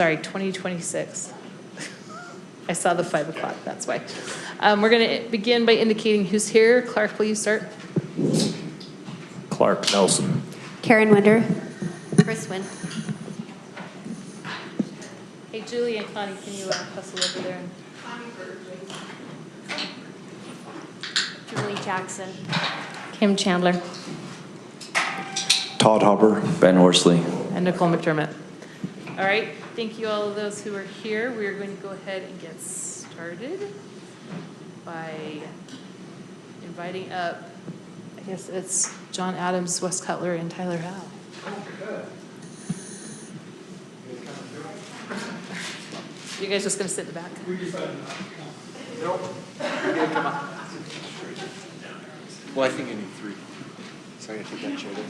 Sorry, 2026. I saw the 5 o'clock, that's why. We're going to begin by indicating who's here. Clark, will you start? Clark Nelson. Karen Winder. Chris Wynn. Hey, Julie and Connie, can you hustle over there? Julie Jackson. Kim Chandler. Todd Hopper. Ben Horsley. And Nicole McDermott. All right, thank you all of those who are here. We are going to go ahead and get started by inviting up, I guess it's John Adams, Wes Cutler, and Tyler Howe. You guys just gonna sit in the back? Nope. Come on. Well, I think I need 3. So I gotta take that chair there.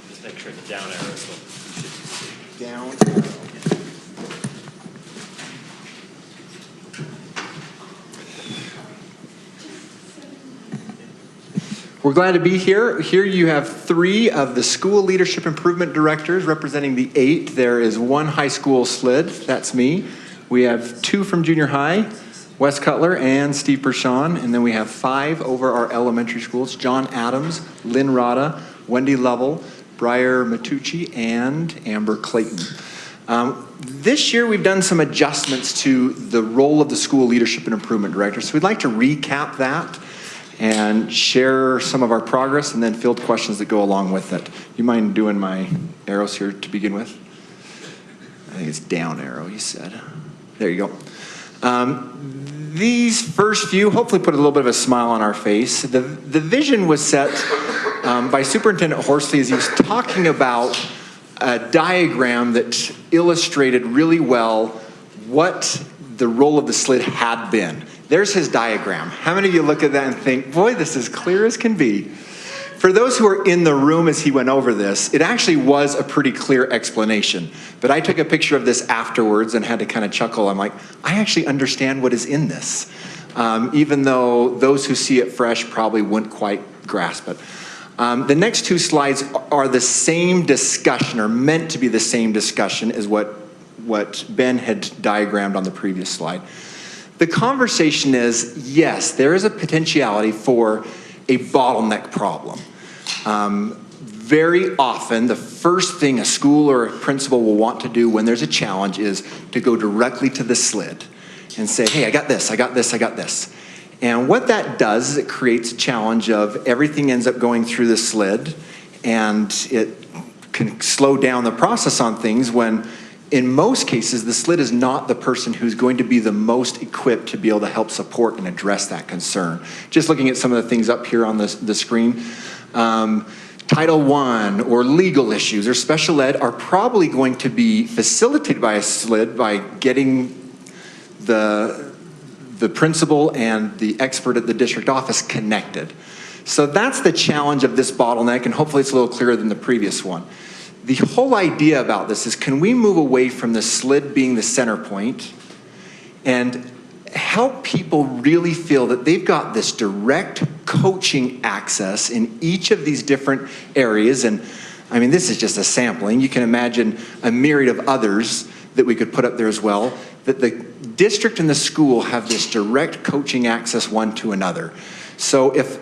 Just make sure the down arrow is what you should see. Down. We're glad to be here. Here you have 3 of the school leadership improvement directors representing the 8. There is 1 high school SLID, that's me. We have 2 from junior high, Wes Cutler and Steve Pershawn. And then we have 5 over our elementary schools, John Adams, Lynn Rada, Wendy Lovell, Briar Matucci, and Amber Clayton. This year we've done some adjustments to the role of the school leadership and improvement director. So we'd like to recap that and share some of our progress and then field questions that go along with it. You mind doing my arrows here to begin with? I think it's down arrow, you said. There you go. These first few hopefully put a little bit of a smile on our face. The vision was set by Superintendent Horsley as he was talking about a diagram that illustrated really well what the role of the SLID had been. There's his diagram. How many of you look at that and think, boy, this is clear as can be? For those who were in the room as he went over this, it actually was a pretty clear explanation. But I took a picture of this afterwards and had to kind of chuckle. I'm like, I actually understand what is in this. Even though those who see it fresh probably wouldn't quite grasp it. The next 2 slides are the same discussion, or meant to be the same discussion as what Ben had diagrammed on the previous slide. The conversation is, yes, there is a potentiality for a bottleneck problem. Very often, the first thing a school or a principal will want to do when there's a challenge is to go directly to the SLID and say, hey, I got this, I got this, I got this. And what that does is it creates a challenge of everything ends up going through the SLID, and it can slow down the process on things when in most cases, the SLID is not the person who's going to be the most equipped to be able to help support and address that concern. Just looking at some of the things up here on the screen, Title I or legal issues or special ed are probably going to be facilitated by a SLID by getting the principal and the expert at the district office connected. So that's the challenge of this bottleneck, and hopefully it's a little clearer than the previous one. The whole idea about this is, can we move away from the SLID being the center point and help people really feel that they've got this direct coaching access in each of these different areas? And I mean, this is just a sampling. You can imagine a myriad of others that we could put up there as well, that the district and the school have this direct coaching access one to another. So if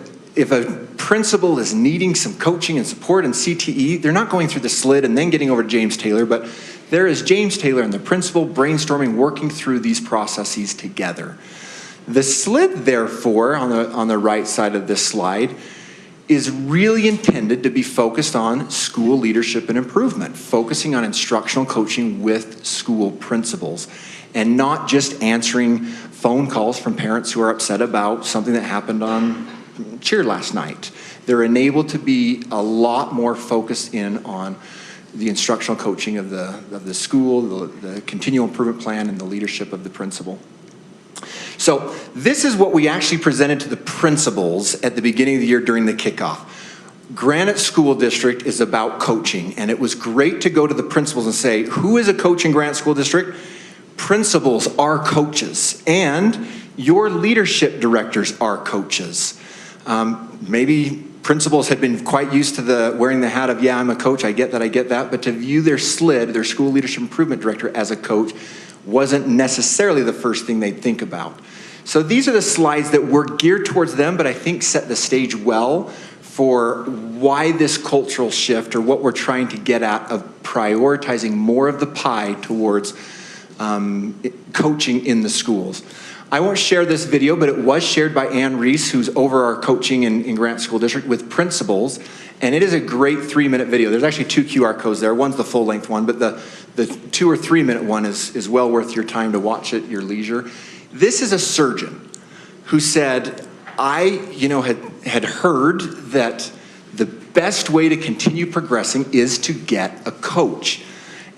a principal is needing some coaching and support in CTE, they're not going through the SLID and then getting over to James Taylor, but there is James Taylor and the principal brainstorming, working through these processes together. The SLID, therefore, on the right side of this slide, is really intended to be focused on school leadership and improvement, focusing on instructional coaching with school principals, and not just answering phone calls from parents who are upset about something that happened on cheer last night. They're enabled to be a lot more focused in on the instructional coaching of the school, the continual improvement plan, and the leadership of the principal. So this is what we actually presented to the principals at the beginning of the year during the kickoff. Granite School District is about coaching, and it was great to go to the principals and say, who is a coach in Granite School District? Principals are coaches, and your leadership directors are coaches. Maybe Principals had been quite used to the wearing the hat of, yeah, I'm a coach, I get that, but to view their SLID, their School Leadership Improvement Director, as a coach wasn't necessarily the first thing they'd think about. So these are the slides that were geared towards them, but I think set the stage well for why this cultural shift, or what we're trying to get at, of prioritizing more of the pie towards coaching in the schools. I won't share this video, but it was shared by Ann Reese, who's over our coaching in Grant School District, with principals, and it is a great 3-minute video. There's actually 2 QR codes there. One's the full-length one, but the 2 or 3 minute one is well worth your time to watch at your leisure. This is a surgeon who said, I had heard that the best way to continue progressing is to get a coach.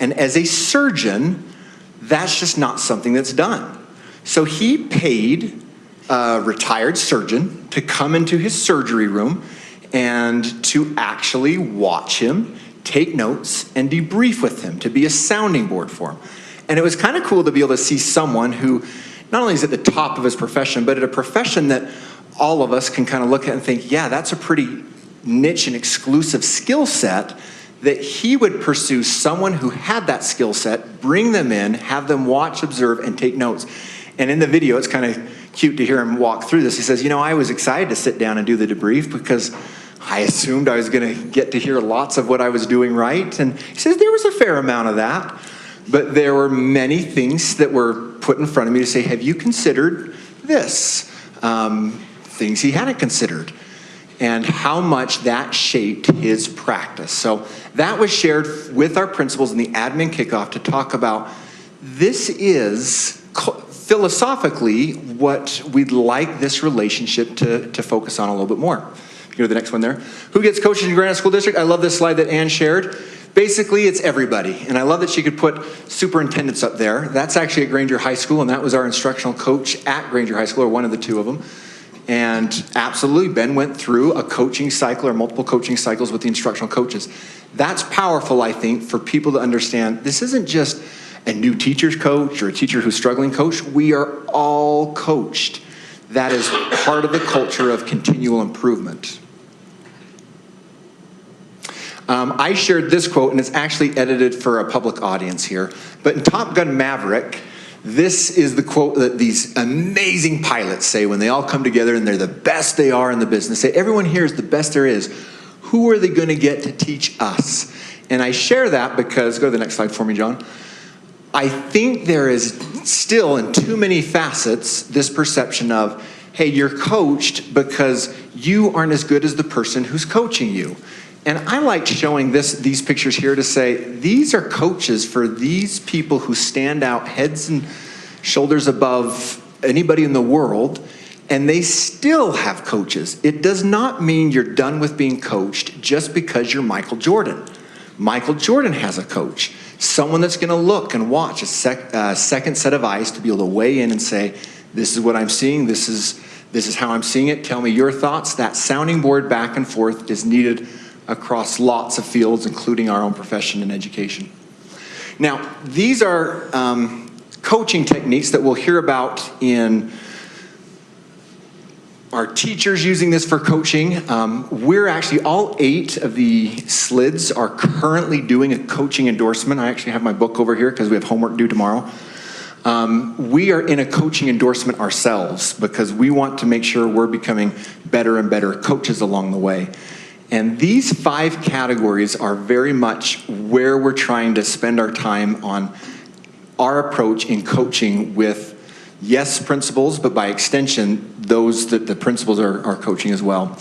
And as a surgeon, that's just not something that's done. So he paid a retired surgeon to come into his surgery room and to actually watch him, take notes, and debrief with him, to be a sounding board for him. And it was kind of cool to be able to see someone who not only is at the top of his profession, but at a profession that all of us can kind of look at and think, yeah, that's a pretty niche and exclusive skill set, that he would pursue someone who had that skill set, bring them in, have them watch, observe, and take notes. And in the video, it's kind of cute to hear him walk through this. He says, I was excited to sit down and do the debrief because I assumed I was going to get to hear lots of what I was doing right. And he says there was a fair amount of that, but there were many things that were put in front of me to say, have you considered this? Things he hadn't considered, and how much that shaped his practice. So that was shared with our principals in the admin kickoff to talk about, this is philosophically what we'd like this relationship to focus on a little bit more. You go to the next one there. Who gets coaches in Granite School District? I love this slide that Ann shared. Basically, it's everybody. And I love that she could put superintendents up there. That's actually at Granger High School, and that was our instructional coach at Granger High School, or one of the 2 of them. And absolutely, Ben went through a coaching cycle or multiple coaching cycles with the instructional coaches. That's powerful, I think, for people to understand this isn't just a new teacher's coach or a teacher who's struggling coach. We are all coached. That is part of the culture of continual improvement. I shared this quote, and it's actually edited for a public audience here. But in Top Gun Maverick, this is the quote that these amazing pilots say when they all come together and they're the best they are in the business. Say, everyone here is the best there is. Who are they going to get to teach us? And I share that because, go to the next slide for me, John. I think there is still, in too many facets, this perception of, hey, you're coached because you aren't as good as the person who's coaching you. And I like showing these pictures here to say, these are coaches for these people who stand out heads and shoulders above anybody in the world, and they still have coaches. It does not mean you're done with being coached just because you're Michael Jordan. Michael Jordan has a coach, someone that's going to look and watch a second set of eyes to be able to weigh in and say, this is what I'm seeing, this is how I'm seeing it, tell me your thoughts. That sounding board back and forth is needed across lots of fields, including our own profession and education. Now, these are coaching techniques that we'll hear about in our teachers using this for coaching. We're actually, all 8 of the SLIDs are currently doing a coaching endorsement. I actually have my book over here because we have homework due tomorrow. We are in a coaching endorsement ourselves because we want to make sure we're becoming better and better coaches along the way. And these 5 categories are very much where we're trying to spend our time on our approach in coaching with, yes, principals, but by extension, those that the principals are coaching as well.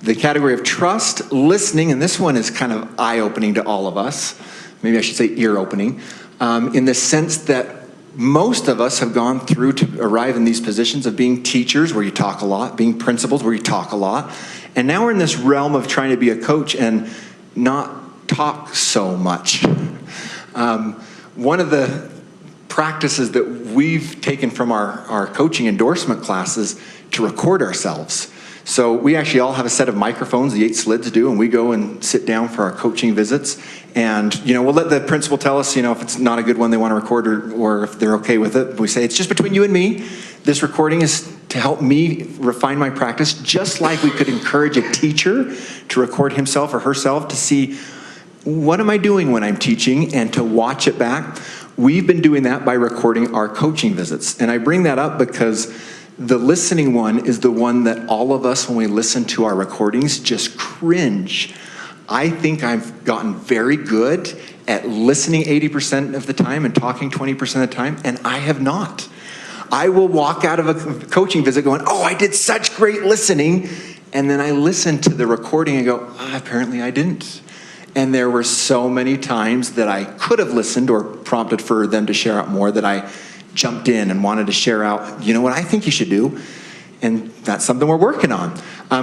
The category of trust, listening, and this one is kind of eye-opening to all of us. Maybe I should say ear-opening, in the sense that most of us have gone through to arrive in these positions of being teachers where you talk a lot, being principals where you talk a lot, and now we're in this realm of trying to be a coach and not talk so much. One of the practices that we've taken from our coaching endorsement classes to record ourselves. So we actually all have a set of microphones, the 8 SLIDs do, and we go and sit down for our coaching visits. And, we'll let the principal tell us, if it's not a good one they want to record or if they're okay with it. We say, it's just between you and me. This recording is to help me refine my practice, just like we could encourage a teacher to record himself or herself to see what am I doing when I'm teaching and to watch it back. We've been doing that by recording our coaching visits. And I bring that up because the listening one is the one that all of us, when we listen to our recordings, just cringe. I think I've gotten very good at listening 80% of the time and talking 20% of the time, and I have not. I will walk out of a coaching visit going, oh, I did such great listening, and then I listen to the recording and go, apparently I didn't. And there were so many times that I could have listened or prompted for them to share out more that I jumped in and wanted to share out, you know what I think you should do? And that's something we're working on.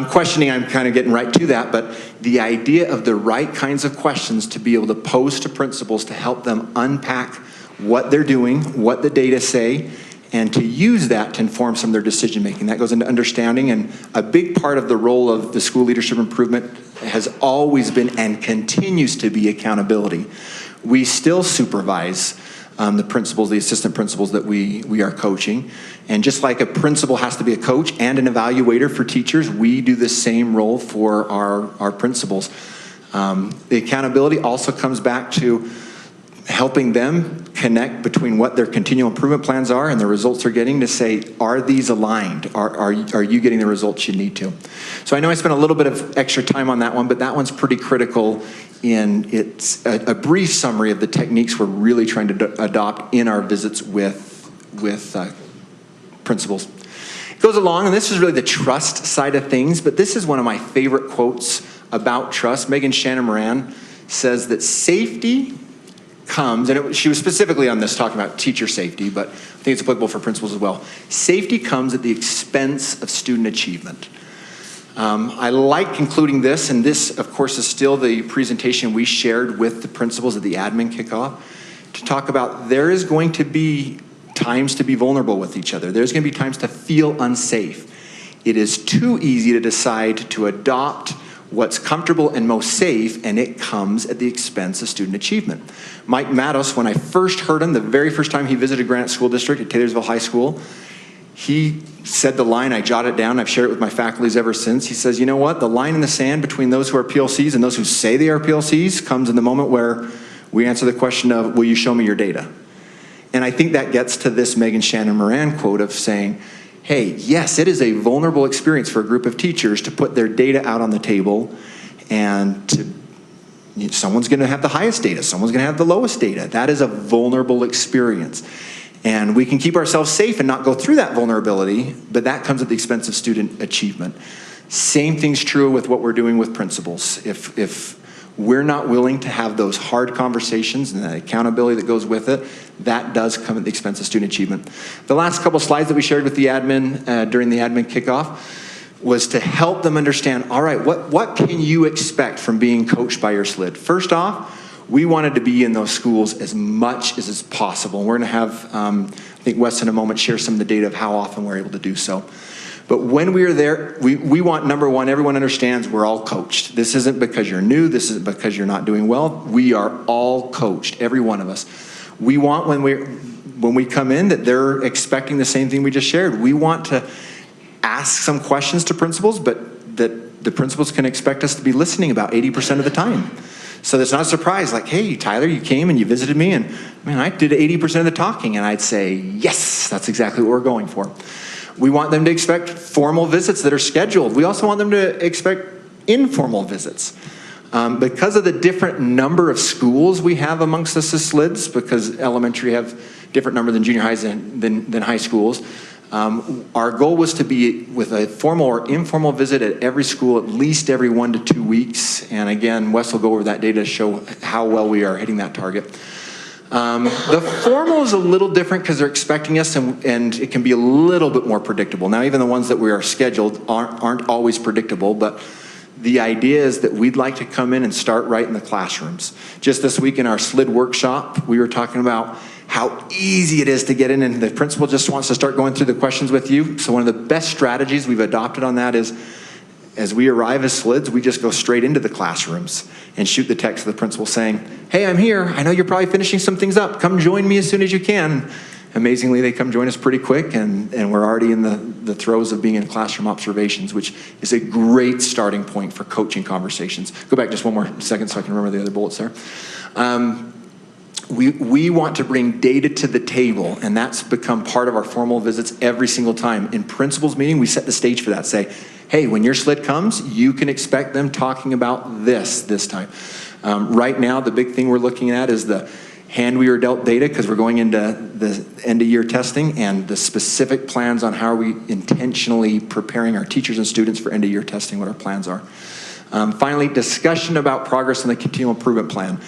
Questioning, I'm kind of getting right to that, but the idea of the right kinds of questions to be able to pose to principals to help them unpack what they're doing, what the data say, and to use that to inform some of their decision making. That goes into understanding, and a big part of the role of the school leadership improvement has always been and continues to be accountability. We still supervise the principals, the assistant principals that we are coaching. And just like a principal has to be a coach and an evaluator for teachers, we do the same role for our principals. The accountability also comes back to helping them connect between what their continual improvement plans are and the results they're getting to say, are these aligned? Are you getting the results you need to? So I know I spent a little bit of extra time on that one, but that one's pretty critical in it's a brief summary of the techniques we're really trying to adopt in our visits with principals. It goes along, and this is really the trust side of things, but this is one of my favorite quotes about trust. Megan Shannon Moran says that safety comes, and she was specifically on this talking about teacher safety, but I think it's applicable for principals as well. Safety comes at the expense of student achievement. I like including this, and this, of course, is still the presentation we shared with the principals at the admin kickoff, to talk about there is going to be times to be vulnerable with each other. There's going to be times to feel unsafe. It is too easy to decide to adopt what's comfortable and most safe, and it comes at the expense of student achievement. Mike Matos, when I first heard him, the very first time he visited Granite School District at Taylorsville High School, he said the line, I jotted it down, I've shared it with my faculties ever since. He says, you know what, the line in the sand between those who are PLCs and those who say they are PLCs comes in the moment where we answer the question of, will you show me your data? And I think that gets to this Megan Shannon Moran quote of saying, hey, yes, it is a vulnerable experience for a group of teachers to put their data out on the table, and someone's going to have the highest data, someone's going to have the lowest data. That is a vulnerable experience. And we can keep ourselves safe and not go through that vulnerability, but that comes at the expense of student achievement. Same thing's true with what we're doing with principals. If we're not willing to have those hard conversations and the accountability that goes with it, that does come at the expense of student achievement. The last couple slides that we shared with the admin during the admin kickoff was to help them understand, all right, what can you expect from being coached by your SLID? First off, we wanted to be in those schools as much as is possible. We're going to have, I think Wes in a moment share some of the data of how often we're able to do so. But when we are there, we want, number one, everyone understands we're all coached. This isn't because you're new. This isn't because you're not doing well. We are all coached, every one of us. We want when we come in that they're expecting the same thing we just shared. We want to ask some questions to principals, but that the principals can expect us to be listening about 80% of the time. So that's not a surprise, like, hey, Tyler, you came and you visited me, and man, I did 80% of the talking, and I'd say, yes, that's exactly what we're going for. We want them to expect formal visits that are scheduled. We also want them to expect informal visits. Because of the different number of schools we have amongst us as SLIDs, because elementary have different number than junior highs than high schools, our goal was to be with a formal or informal visit at every school at least every 1 to 2 weeks. And again, Wes will go over that data to show how well we are hitting that target. The formal is a little different because they're expecting us, and it can be a little bit more predictable. Now, even the ones that we are scheduled aren't always predictable, but the idea is that we'd like to come in and start right in the classrooms. Just this week in our SLID workshop, we were talking about how easy it is to get in, and the principal just wants to start going through the questions with you. So one of the best strategies we've adopted on that is, as we arrive as SLIDs, we just go straight into the classrooms and shoot the text to the principal saying, hey, I'm here. I know you're probably finishing some things up. Come join me as soon as you can. amazingly, they come join us pretty quick, and we're already in the throes of being in classroom observations, which is a great starting point for coaching conversations. Go back just one more second so I can remember the other bullets there. We want to bring data to the table, and that's become part of our formal visits every single time. In principals meeting, we set the stage for that. Say, hey, when your SLID comes, you can expect them talking about this time. Right now, the big thing we're looking at is the hand we were dealt data, because we're going into the end of year testing, and the specific plans on how are we intentionally preparing our teachers and students for end of year testing, what our plans are. Finally, discussion about progress in the continual improvement plan.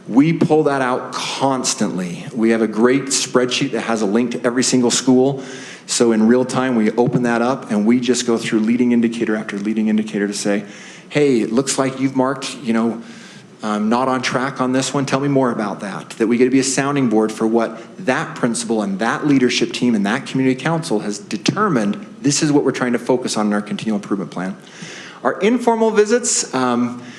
We pull that out constantly. We have a great spreadsheet that has a link to every single school. So in real time, we open that up and we just go through leading indicator after leading indicator to say, hey, it looks like you've marked, not on track on this one. Tell me more about that. That we get to be a sounding board for what that principal and that leadership team and that community council has determined. This is what we're trying to focus on in our continual improvement plan. Our informal visits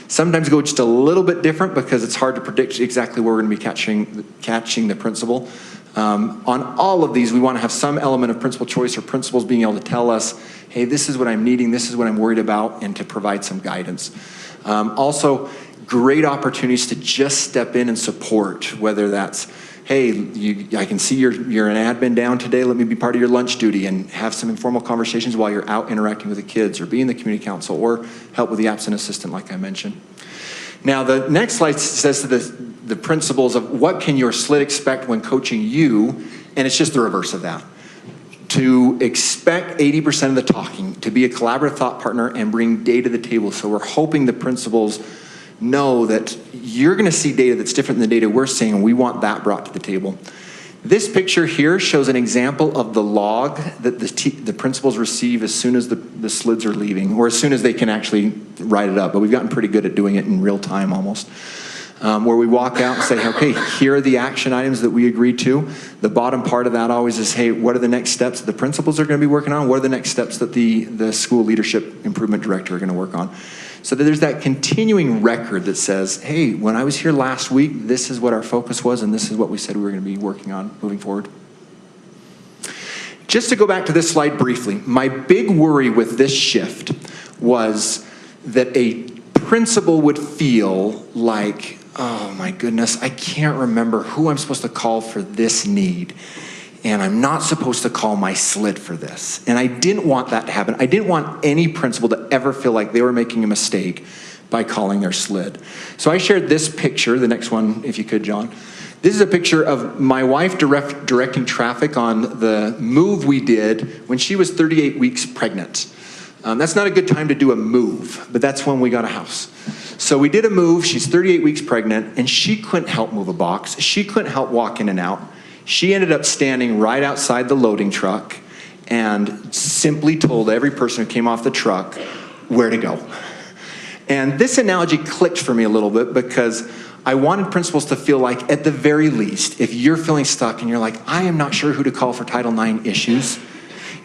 sometimes go just a little bit different because it's hard to predict exactly where we're going to be catching the principal. On all of these, we want to have some element of principal choice or principals being able to tell us, hey, this is what I'm needing, this is what I'm worried about, and to provide some guidance. Also, great opportunities to just step in and support, whether that's, hey, I can see you're an admin down today, let me be part of your lunch duty and have some informal conversations while you're out interacting with the kids, or be in the community council, or help with the absent assistant like I mentioned. Now the next slide says to the principles of what can your SLID expect when coaching you, and it's just the reverse of that. To expect 80% of the talking, to be a collaborative thought partner and bring data to the table. So we're hoping the principals know that you're going to see data that's different than the data we're seeing, and we want that brought to the table. This picture here shows an example of the log that the principals receive as soon as the SLIDs are leaving, or as soon as they can actually write it up. But we've gotten pretty good at doing it in real time almost. Where we walk out and say, okay, here are the action items that we agreed to. The bottom part of that always is, hey, what are the next steps that the principals are going to be working on? What are the next steps that the school leadership improvement director are going to work on? So that there's that continuing record that says, hey, when I was here last week, this is what our focus was, and this is what we said we were going to be working on moving forward. Just to go back to this slide briefly, my big worry with this shift was that a principal would feel like, oh my goodness, I can't remember who I'm supposed to call for this need. And I'm not supposed to call my SLID for this. And I didn't want that to happen. I didn't want any principal to ever feel like they were making a mistake by calling their SLID. So I shared this picture, the next one, if you could, John. This is a picture of my wife directing traffic on the move we did when she was 38 weeks pregnant. That's not a good time to do a move, but that's when we got a house. So we did a move, she's 38 weeks pregnant, and she couldn't help move a box. She couldn't help walk in and out. She ended up standing right outside the loading truck and simply told every person who came off the truck where to go. And this analogy clicked for me a little bit because I wanted principals to feel like, at the very least, if you're feeling stuck and you're like, I am not sure who to call for Title IX issues,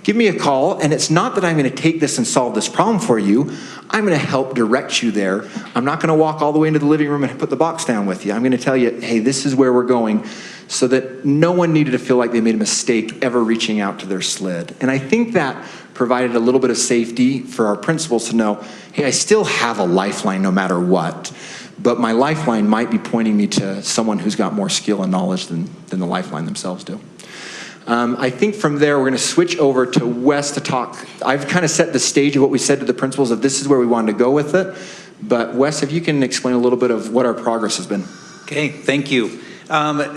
give me a call, and it's not that I'm going to take this and solve this problem for you. I'm going to help direct you there. I'm not going to walk all the way into the living room and put the box down with you. I'm going to tell you, hey, this is where we're going, so that no one needed to feel like they made a mistake ever reaching out to their SLID. And I think that provided a little bit of safety for our principals to know, hey, I still have a lifeline no matter what, but my lifeline might be pointing me to someone who's got more skill and knowledge than the lifeline themselves do. I think from there, we're going to switch over to Wes to talk. I've kind of set the stage of what we said to the principals of this is where we wanted to go with it. But Wes, if you can explain a little bit of what our progress has been. Okay, thank you.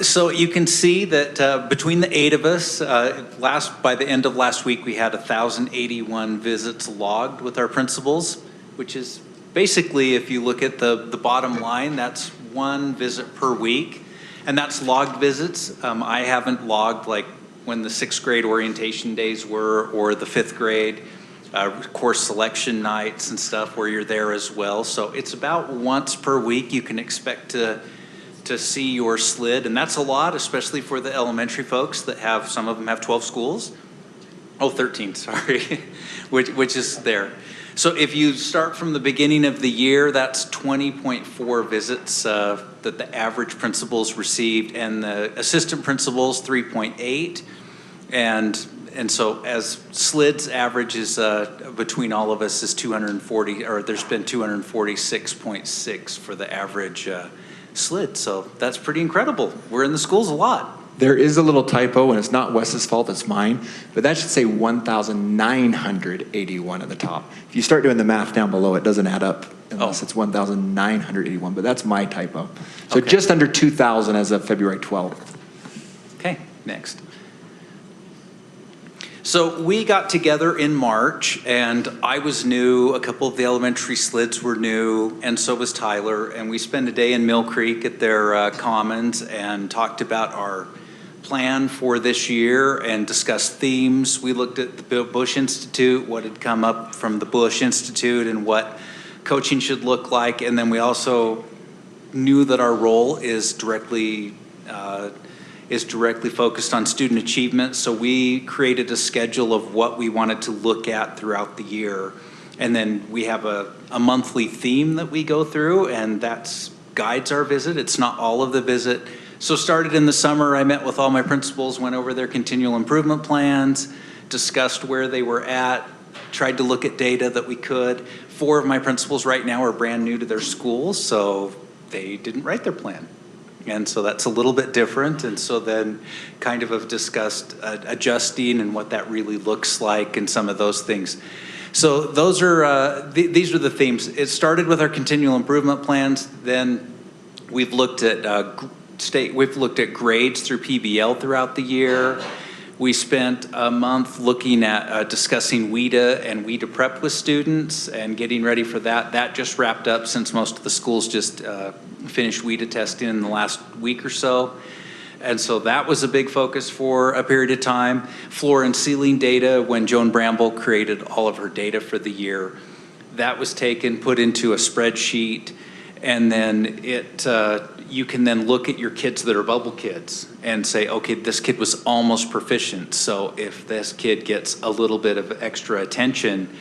So you can see that between the 8 of us, by the end of last week, we had 1,081 visits logged with our principals, which is basically, if you look at the bottom line, that's 1 visit per week. And that's logged visits. I haven't logged like when the 6th grade orientation days were, or the 5th grade course selection nights and stuff where you're there as well. So it's about once per week you can expect to see your SLID, and that's a lot, especially for the elementary folks that have, some of them have 12 schools. Oh, 13, sorry, which is there. So if you start from the beginning of the year, that's 20.4 visits that the average principals received, and the assistant principals 3.8. And so as SLID's average is between all of us is 240, or there's been 246.6 for the average SLID. So that's pretty incredible. We're in the schools a lot. There is a little typo, and it's not Wes's fault, it's mine, but that should say 1,981 at the top. If you start doing the math down below, it doesn't add up unless it's 1,981, but that's my typo. So Okay. just under 2,000 as of February 12th. Okay, next. So we got together in March, and I was new, a couple of the elementary SLIDs were new, and so was Tyler, and we spent a day in Mill Creek at their commons and talked about our plan for this year and discussed themes. We looked at the Bush Institute, what had come up from the Bush Institute and what coaching should look like, and then we also knew that our role is directly focused on student achievement. So we created a schedule of what we wanted to look at throughout the year. And then we have a monthly theme that we go through, and that guides our visit. It's not all of the visit. So started in the summer, I met with all my principals, went over their continual improvement plans, discussed where they were at, tried to look at data that we could. 4 of my principals right now are brand new to their schools, so they didn't write their plan. And so that's a little bit different. And so then kind of have discussed adjusting and what that really looks like and some of those things. So those are, these are the themes. It started with our continual improvement plans. Then we've looked at grades through PBL throughout the year. We spent a month looking at discussing WIDA and WIDA prep with students and getting ready for that. That just wrapped up since most of the schools just finished WIDA testing in the last week or so. And so that was a big focus for a period of time. Floor and ceiling data, when Joan Bramble created all of her data for the year, that was taken, put into a spreadsheet, and then you can then look at your kids that are bubble kids and say, okay, this kid was almost proficient. So if this kid gets a little bit of extra attention,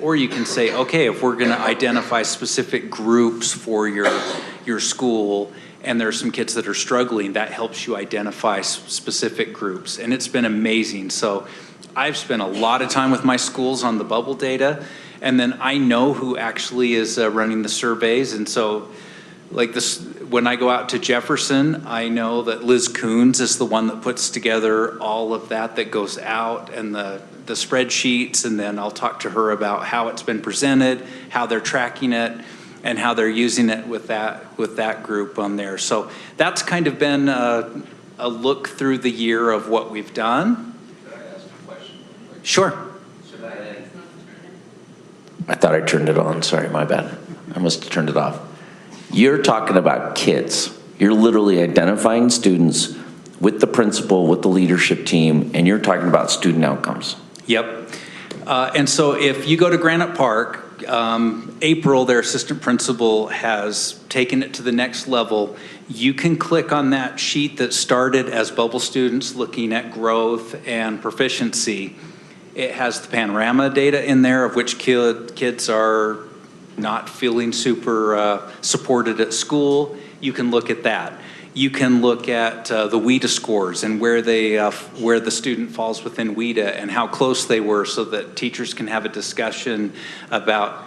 or you can say, okay, if we're gonna identify specific groups for your school, and there's some kids that are struggling, that helps you identify specific groups. And it's been amazing. So I've spent a lot of time with my schools on the bubble data, and then I know who actually is running the surveys. And so like this, when I go out to Jefferson, I know that Liz Coons is the one that puts together all of that goes out, and the spreadsheets, and then I'll talk to her about how it's been presented, how they're tracking it, and how they're using it with that group on there. So that's kind of been a look through the year of what we've done. Could I ask a question? Sure. Should I? I thought I turned it on. Sorry, my bad. I must have turned it off. You're talking about kids. You're literally identifying students with the principal, with the leadership team, and you're talking about student outcomes. Yep. And so if you go to Granite Park, April, their assistant principal has taken it to the next level. You can click on that sheet that started as bubble students looking at growth and proficiency. It has the panorama data in there of which kids are not feeling super supported at school. You can look at that. You can look at the WIDA scores and where the student falls within WIDA and how close they were, so that teachers can have a discussion about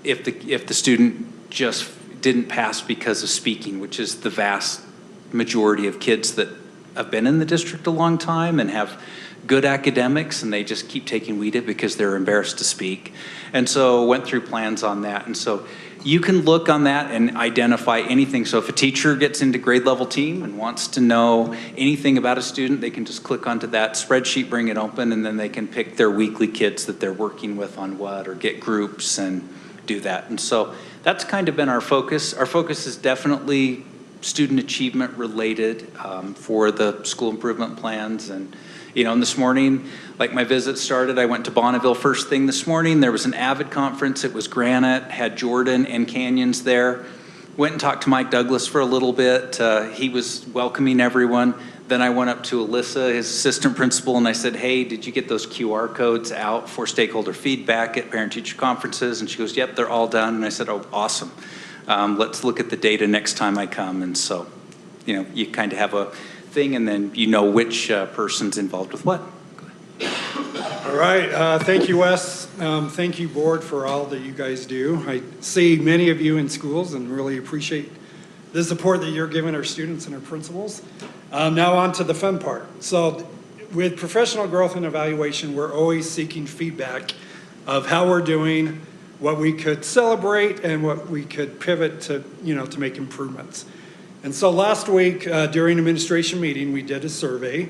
if the student just didn't pass because of speaking, which is the vast majority of kids that have been in the district a long time and have good academics, and they just keep taking WIDA because they're embarrassed to speak. And so went through plans on that. And so you can look on that and identify anything. So if a teacher gets into grade level team and wants to know anything about a student, they can just click onto that spreadsheet, bring it open, and then they can pick their weekly kids that they're working with on what, or get groups and do that. And so that's kind of been our focus. Our focus is definitely student achievement related for the school improvement plans. And and this morning, like my visit started, I went to Bonneville first thing this morning. There was an AVID conference. It was Granite, had Jordan and Canyons there. Went and talked to Mike Douglas for a little bit. He was welcoming everyone. Then I went up to Alyssa, his assistant principal, and I said, hey, did you get those QR codes out for stakeholder feedback at parent-teacher conferences? And she goes, yep, they're all done. And I said, oh, awesome. Let's look at the data next time I come. And so, you kind of have a thing, and then you know which person's involved with what. All right, thank you, Wes. Thank you, board, for all that you guys do. I see many of you in schools and really appreciate the support that you're giving our students and our principals. Now on to the fun part. So with professional growth and evaluation, we're always seeking feedback of how we're doing, what we could celebrate, and what we could pivot to, to make improvements. And so last week during administration meeting, we did a survey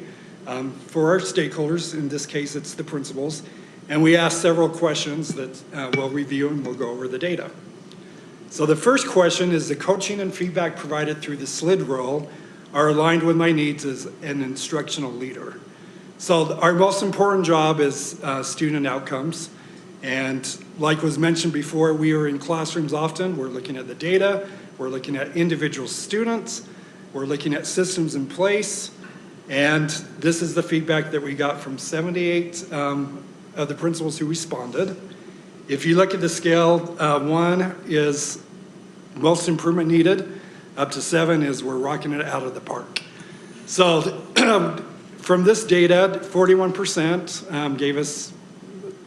for our stakeholders. In this case, it's the principals. And we asked several questions that we'll review and we'll go over the data. So the first question is, the coaching and feedback provided through the SLID role are aligned with my needs as an instructional leader. So our most important job is student outcomes. And like was mentioned before, we are in classrooms often. We're looking at the data. We're looking at individual students. We're looking at systems in place. And this is the feedback that we got from 78 of the principals who responded. If you look at the scale, 1 is most improvement needed, up to 7 is we're rocking it out of the park. So from this data, 41% gave us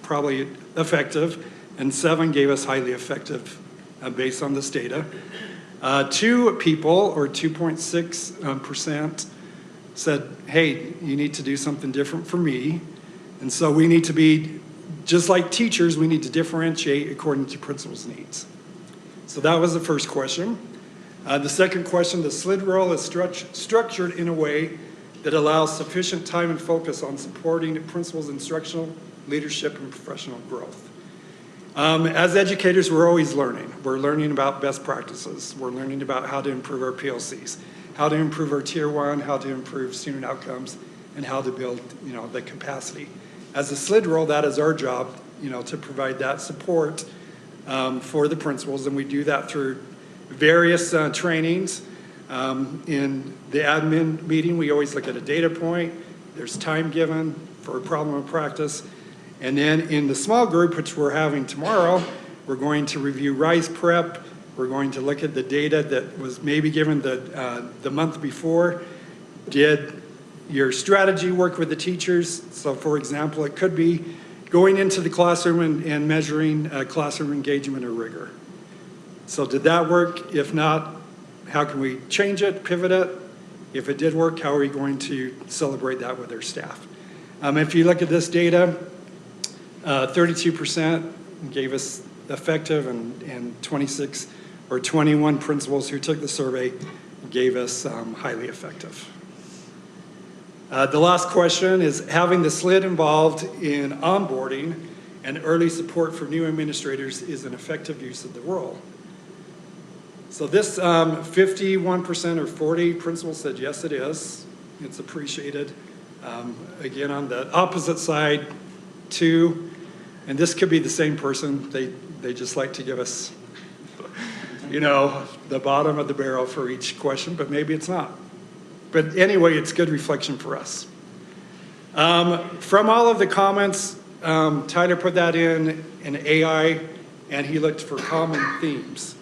probably effective, and 7 gave us highly effective based on this data. 2 people, or 2.6%, said, hey, you need to do something different for me. And so we need to be, just like teachers, we need to differentiate according to principals' needs. So that was the first question. The second question, the SLID role is structured in a way that allows sufficient time and focus on supporting principals' instructional leadership and professional growth. As educators, we're always learning. We're learning about best practices. We're learning about how to improve our PLCs, how to improve our Tier 1, how to improve student outcomes, and how to build, the capacity. As a SLID role, that is our job, to provide that support for the principals, and we do that through various trainings. In the admin meeting, we always look at a data point. There's time given for a problem of practice. And then in the small group, which we're having tomorrow, we're going to review RISE prep. We're going to look at the data that was maybe given the month before. Did your strategy work with the teachers? So for example, it could be going into the classroom and measuring classroom engagement or rigor. So did that work? If not, how can we change it, pivot it? If it did work, how are we going to celebrate that with our staff? If you look at this data, 32% gave us effective, and 26 or 21 principals who took the survey gave us highly effective. The last question is, having the SLID involved in onboarding and early support for new administrators is an effective use of the role. So this 51% or 40 principals said yes, it is. It's appreciated. Again, on the opposite side, 2, and this could be the same person. They just like to give us, the bottom of the barrel for each question, but maybe it's not. But anyway, it's good reflection for us. From all of the comments, Tyler put that in AI, and he looked for common themes.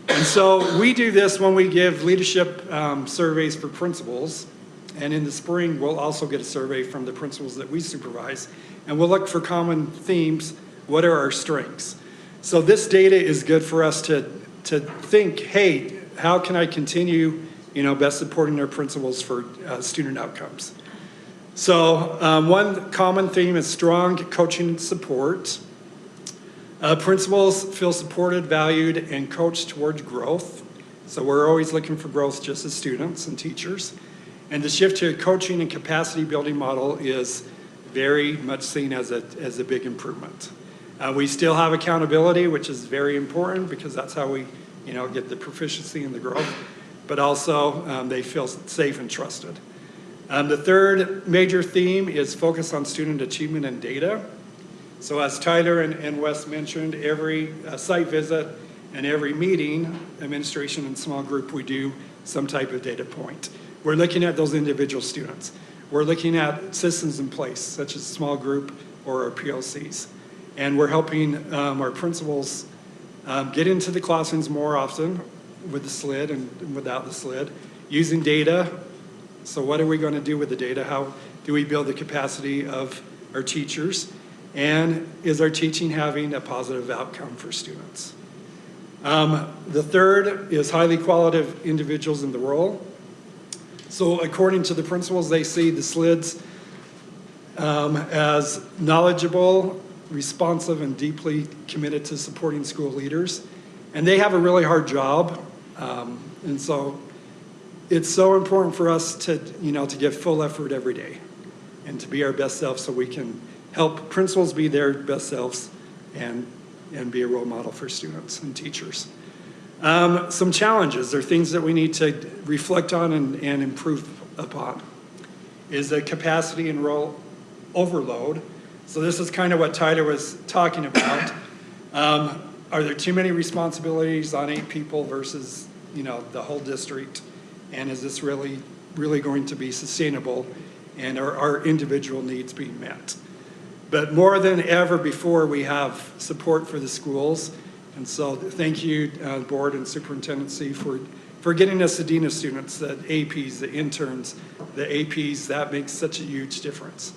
And so we do this when we give leadership surveys for principals. And in the spring, we'll also get a survey from the principals that we supervise. And we'll look for common themes. What are our strengths? So this data is good for us to think, hey, how can I continue, best supporting our principals for student outcomes? So one common theme is strong coaching and support. Principals feel supported, valued, and coached towards growth. So we're always looking for growth just as students and teachers. And the shift to a coaching and capacity building model is very much seen as a big improvement. We still have accountability, which is very important because that's how we get the proficiency and the growth, but also they feel safe and trusted. The third major theme is focus on student achievement and data. So as Tyler and Wes mentioned, every site visit, And every meeting, administration and small group, we do some type of data point. We're looking at those individual students. We're looking at systems in place, such as small group or our PLCs. And we're helping our principals get into the classrooms more often with the SLID and without the SLID, using data. So what are we going to do with the data? How do we build the capacity of our teachers? And is our teaching having a positive outcome for students? The third is highly qualitative individuals in the role. So according to the principals, they see the SLIDs as knowledgeable, responsive, and deeply committed to supporting school leaders. And they have a really hard job. And so it's so important for us to give full effort every day and to be our best selves so we can help principals be their best selves and be a role model for students and teachers. Some challenges are things that we need to reflect on and improve upon is the capacity and role overload. So this is kind of what Tyler was talking about. Are there too many responsibilities on 8 people versus the whole district? And is this really going to be sustainable? And are our individual needs being met? But more than ever before, we have support for the schools. And so thank you, board and superintendency, for getting us the dean of students, the APs, the interns, the APs. That makes such a huge difference.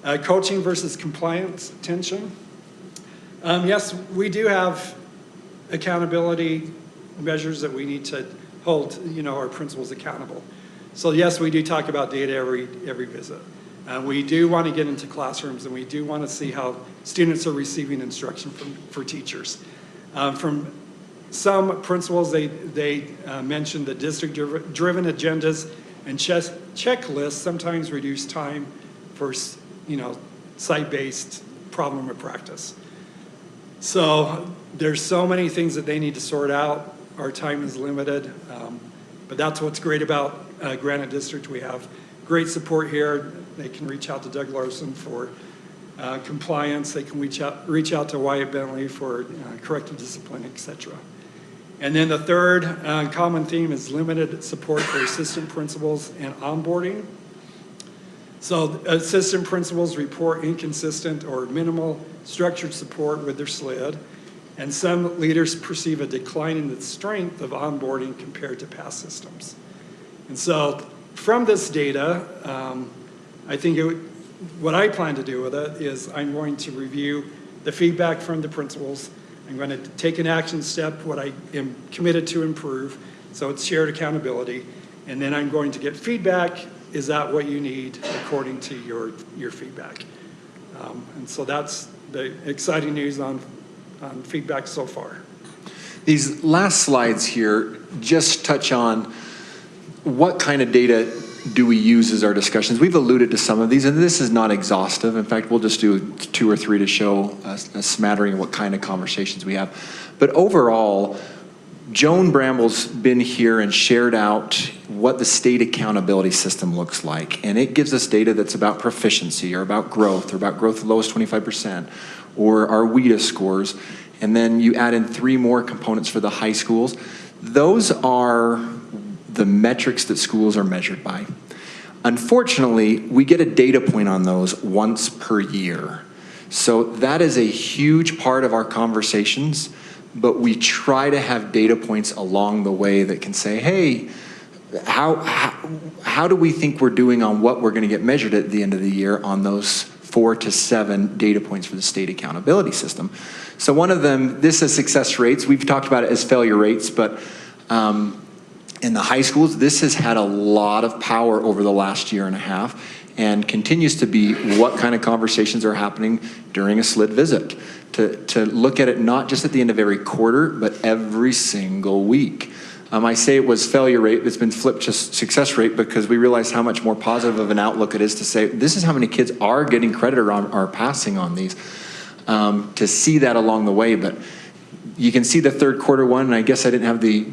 Coaching versus compliance tension. Yes, we do have accountability measures that we need to hold, our principals accountable. So yes, we do talk about data every visit. We do want to get into classrooms, and we do want to see how students are receiving instruction for teachers. From some principals, they mentioned the district-driven agendas and checklists sometimes reduce time for site-based problem of practice. So there's so many things that they need to sort out. Our time is limited, but that's what's great about Granite District. We have great support here. They can reach out to Doug Larson for compliance. They can reach out to Wyatt Bentley for corrective discipline, etc. And then the third common theme is limited support for assistant principals and onboarding. So assistant principals report inconsistent or minimal structured support with their SLID, and some leaders perceive a decline in the strength of onboarding compared to past systems. And so from this data, I think what I plan to do with it is I'm going to review the feedback from the principals. I'm going to take an action step, what I am committed to improve, so it's shared accountability, and then I'm going to get feedback. Is that what you need according to your feedback? And so that's the exciting news on feedback so far. These last slides here just touch on what kind of data do we use as our discussions. We've alluded to some of these, and this is not exhaustive. In fact, we'll just do 2 or 3 to show a smattering of what kind of conversations we have. But overall, Joan Bramble's been here and shared out what the state accountability system looks like. And it gives us data that's about proficiency or about growth of the lowest 25% or our WIDA scores. And then you add in 3 more components for the high schools. Those are the metrics that schools are measured by. Unfortunately, we get a data point on those once per year. So that is a huge part of our conversations, but we try to have data points along the way that can say, hey, how do we think we're doing on what we're going to get measured at the end of the year on those 4 to 7 data points for the state accountability system. So one of them, this is success rates. We've talked about it as failure rates, but in the high schools, this has had a lot of power over the last year and a half and continues to be what kind of conversations are happening during a SLID visit. To look at it not just at the end of every quarter, but every single week. I say it was failure rate, it's been flipped to success rate because we realized how much more positive of an outlook it is to say, this is how many kids are getting credit or are passing on these, to see that along the way. But you can see the third quarter one, and I guess I didn't have the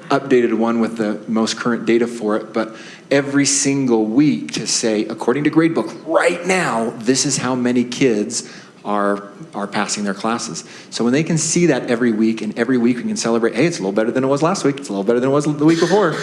updated one with the most current data for it, but every single week to say, according to Gradebook, right now, this is how many kids are passing their classes. So when they can see that every week, and every week we can celebrate, hey, it's a little better than it was last week, it's a little better than it was the week before,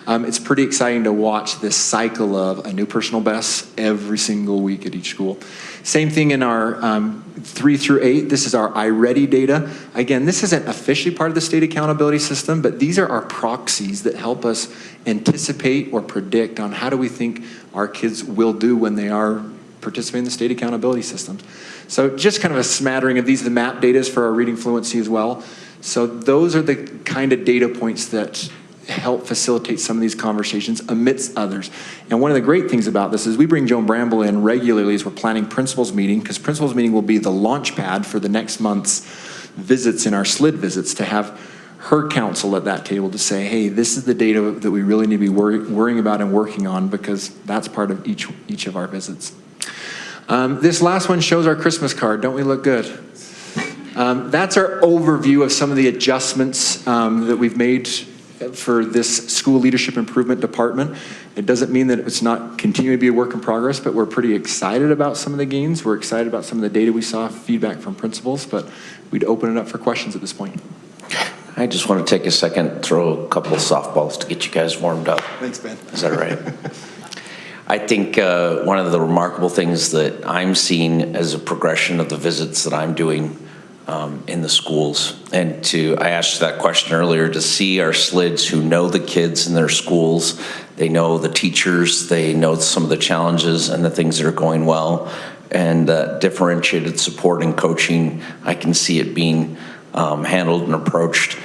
it's pretty exciting to watch this cycle of a new personal best every single week at each school. Same thing in our 3 through 8. This is our iReady data. Again, this isn't officially part of the state accountability system, but these are our proxies that help us anticipate or predict on how do we think our kids will do when they are participating in the state accountability systems. So just kind of a smattering of these. The MAP data is for our reading fluency as well. So those are the kind of data points that help facilitate some of these conversations amidst others. And one of the great things about this is we bring Joan Bramble in regularly as we're planning principals meeting, because principals meeting will be the launch pad for the next month's visits in our SLID visits, to have her counsel at that table to say, hey, this is the data that we really need to be worrying about and working on, because that's part of each of our visits. This last one shows our Christmas card. Don't we look good? That's our overview of some of the adjustments that we've made for this school leadership improvement department. It doesn't mean that it's not continuing to be a work in progress, but we're pretty excited about some of the gains. We're excited about some of the data we saw, feedback from principals, but we'd open it up for questions at this point. I just want to take a second, throw a couple of softballs to get you guys warmed up. Thanks, Ben. Is that right? I think one of the remarkable things that I'm seeing as a progression of the visits that I'm doing in the schools, and I asked you that question earlier, to see our SLIDs who know the kids in their schools, they know the teachers, they know some of the challenges and the things that are going well, and differentiated support and coaching, I can see it being handled and approached.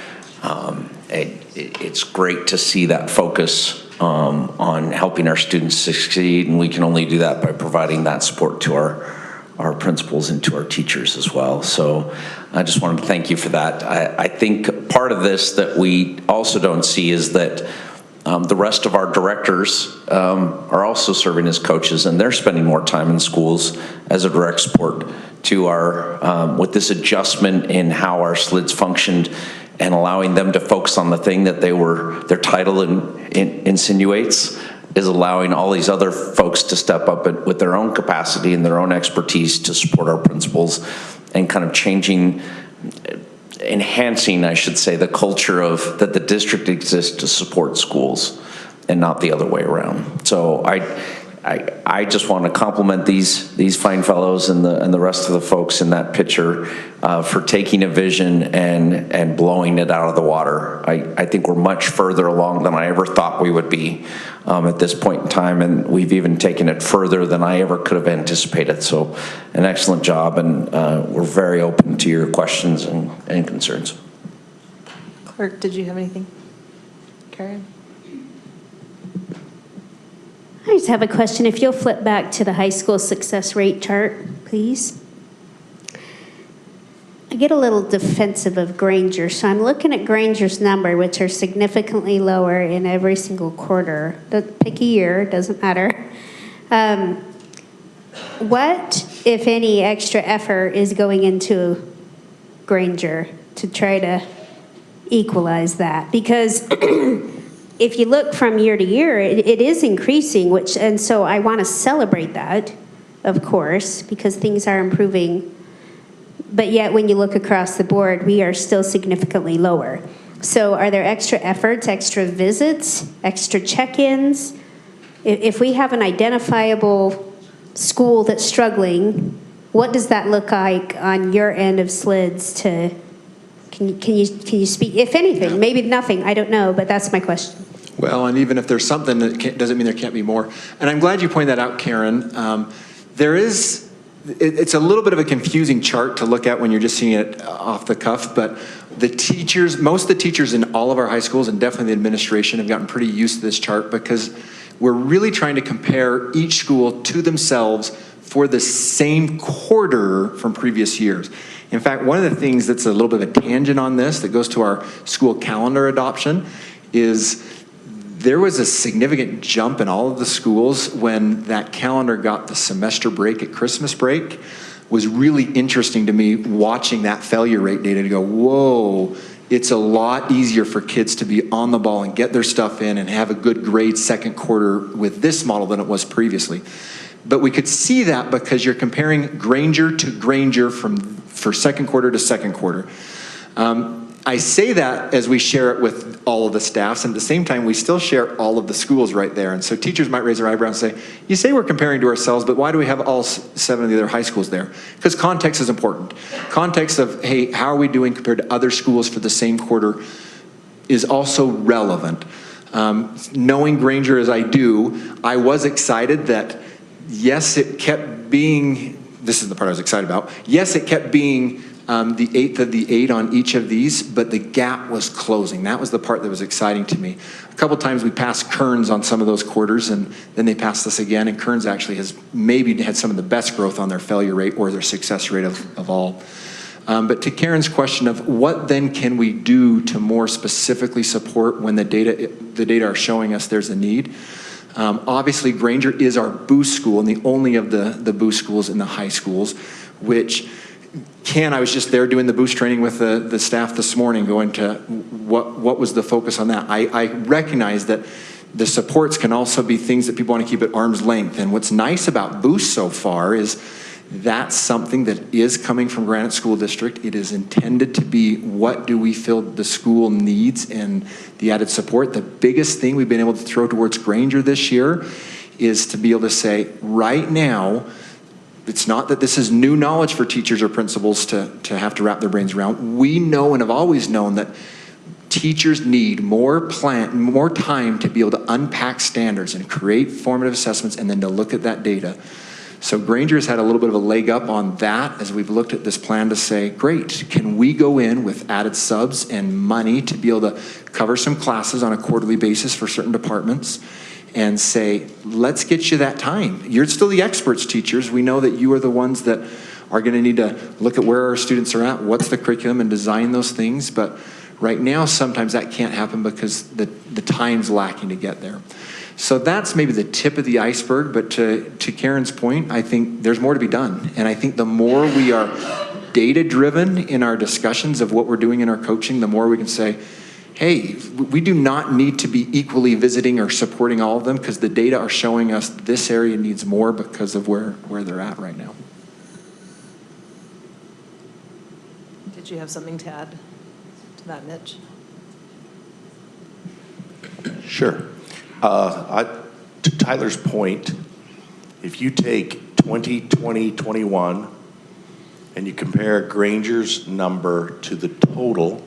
It's great to see that focus on helping our students succeed, and we can only do that by providing that support to our principals and to our teachers as well. So I just wanted to thank you for that. I think part of this that we also don't see is that the rest of our directors are also serving as coaches, and they're spending more time in schools as a direct support to our, with this adjustment in how our SLIDs functioned, and allowing them to focus on the thing that their title insinuates, is allowing all these other folks to step up with their own capacity and their own expertise to support our principals, and kind of enhancing, I should say, the culture of that the district exists to support schools and not the other way around. So I just want to compliment these fine fellows and the rest of the folks in that picture for taking a vision and blowing it out of the water. I think we're much further along than I ever thought we would be at this point in time, and we've even taken it further than I ever could have anticipated. So an excellent job, and we're very open to your questions and concerns. Clerk, did you have anything? Karen? I just have a question. If you'll flip back to the high school success rate chart, please. I get a little defensive of Granger. So I'm looking at Granger's number, which are significantly lower in every single quarter. Pick a year, doesn't matter. What, if any, extra effort is going into Granger to try to equalize that? Because if you look from year to year, it is increasing, and so I want to celebrate that, of course, because things are improving. But yet, when you look across the board, we are still significantly lower. So are there extra efforts, extra visits, extra check-ins? If we have an identifiable school that's struggling, what does that look like on your end of SLIDs to, can you speak, if anything, maybe nothing, I don't know, but that's my question. Well, and even if there's something, that doesn't mean there can't be more. And I'm glad you pointed that out, Karen. It's a little bit of a confusing chart to look at when you're just seeing it off the cuff, but most of the teachers in all of our high schools, and definitely the administration, have gotten pretty used to this chart, because we're really trying to compare each school to themselves for the same quarter from previous years. In fact, one of the things that's a little bit of a tangent on this that goes to our school calendar adoption is there was a significant jump in all of the schools when that calendar got the semester break at Christmas break. Was really interesting to me watching that failure rate data to go, whoa, it's a lot easier for kids to be on the ball and get their stuff in and have a good grade second quarter with this model than it was previously. But we could see that because you're comparing Granger to Granger for second quarter to second quarter. I say that as we share it with all of the staffs, and at the same time, we still share all of the schools right there. And so teachers might raise their eyebrow and say, you say we're comparing to ourselves, but why do we have all 7 of the other high schools there? Because context is important. Context of, hey, how are we doing compared to other schools for the same quarter is also relevant. Knowing Granger as I do, I was excited that, yes, it kept being, this is the part I was excited about, yes, it kept being the 8th of the 8 on each of these, but the gap was closing. That was the part that was exciting to me. A couple times we passed Kearns on some of those quarters, and then they passed us again, and Kearns actually has maybe had some of the best growth on their failure rate or their success rate of all. But to Karen's question of what then can we do to more specifically support when the data are showing us there's a need, obviously Granger is our boost school and the only of the boost schools in the high schools, which I was just there doing the boost training with the staff this morning, going to what was the focus on that. I recognize that the supports can also be things that people want to keep at arm's length. And what's nice about boost so far is that's something that is coming from Granite School District. It is intended to be what do we feel the school needs and the added support. The biggest thing we've been able to throw towards Granger this year is to be able to say, right now, it's not that this is new knowledge for teachers or principals to have to wrap their brains around. We know and have always known that teachers need more time to be able to unpack standards and create formative assessments and then to look at that data. So Granger has had a little bit of a leg up on that as we've looked at this plan to say, great, can we go in with added subs and money to be able to cover some classes on a quarterly basis for certain departments and say, let's get you that time. You're still the experts, teachers. We know that you are the ones that are going to need to look at where our students are at, what's the curriculum, and design those things. But right now, sometimes that can't happen because the time's lacking to get there. So that's maybe the tip of the iceberg. But to Karen's point, I think there's more to be done. And I think the more we are data-driven in our discussions of what we're doing in our coaching, the more we can say, hey, we do not need to be equally visiting or supporting all of them because the data are showing us this area needs more because of where they're at right now. Did you have something to add to that, Mitch? Sure. To Tyler's point, if you take 2020-21 and you compare Granger's number to the total,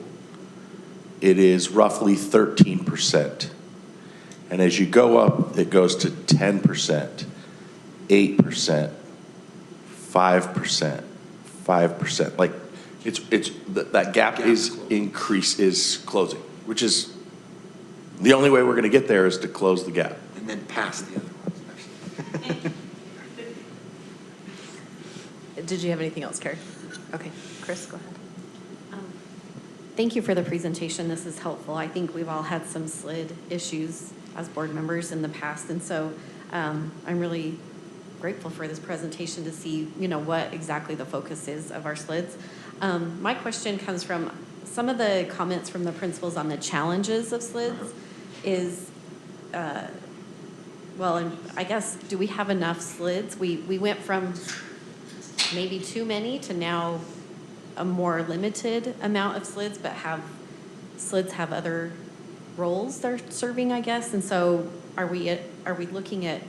it is roughly 13%. And as you go up, it goes to 10%, 8%, 5%, 5%. Like that gap is closing, which is the only way we're going to get there is to close the gap. And then pass the other ones. Did you have anything else, Carrie? Okay, Chris, go ahead. Thank you for the presentation. This is helpful. I think we've all had some SLID issues as board members in the past, and so I'm really grateful for this presentation to see, what exactly the focus is of our SLIDs. My question comes from some of the comments from the principals on the challenges of SLIDs is, and I guess, do we have enough SLIDs? We went from maybe too many to now a more limited amount of SLIDs, but SLIDs have other roles they're serving, I guess. And so are we looking at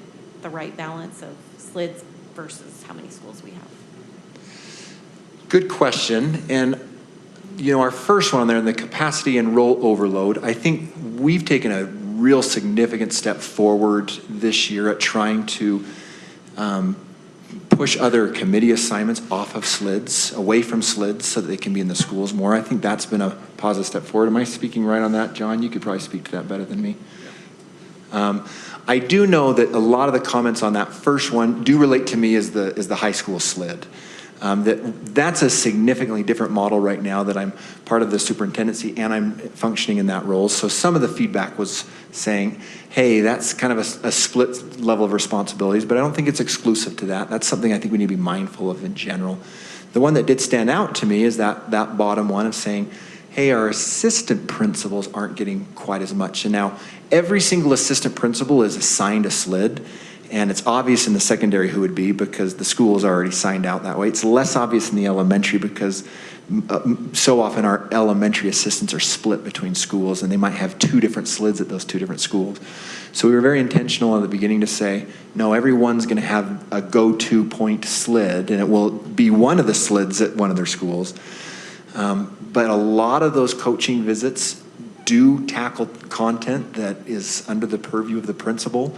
the right balance of SLIDs versus how many schools we have? Good question. And our first one there in the capacity and role overload, I think we've taken a real significant step forward this year at trying to push other committee assignments off of SLIDs, away from SLIDs, so that they can be in the schools more. I think that's been a positive step forward. Am I speaking right on that, John? You could probably speak to that better than me. I do know that a lot of the comments on that first one do relate to me as the high school SLID. That's a significantly different model right now that I'm part of the superintendency and I'm functioning in that role. So some of the feedback was saying, hey, that's kind of a split level of responsibilities, but I don't think it's exclusive to that. That's something I think we need to be mindful of in general. The one that did stand out to me is that bottom one of saying, hey, our assistant principals aren't getting quite as much. And now every single assistant principal is assigned a SLID. And it's obvious in the secondary who would be because the school is already signed out that way. It's less obvious in the elementary because so often our elementary assistants are split between schools and they might have 2 different slids at those 2 different schools. So we were very intentional at the beginning to say, no, everyone's going to have a go-to point slid and it will be one of the slids at one of their schools. But a lot of those coaching visits do tackle content that is under the purview of the principal.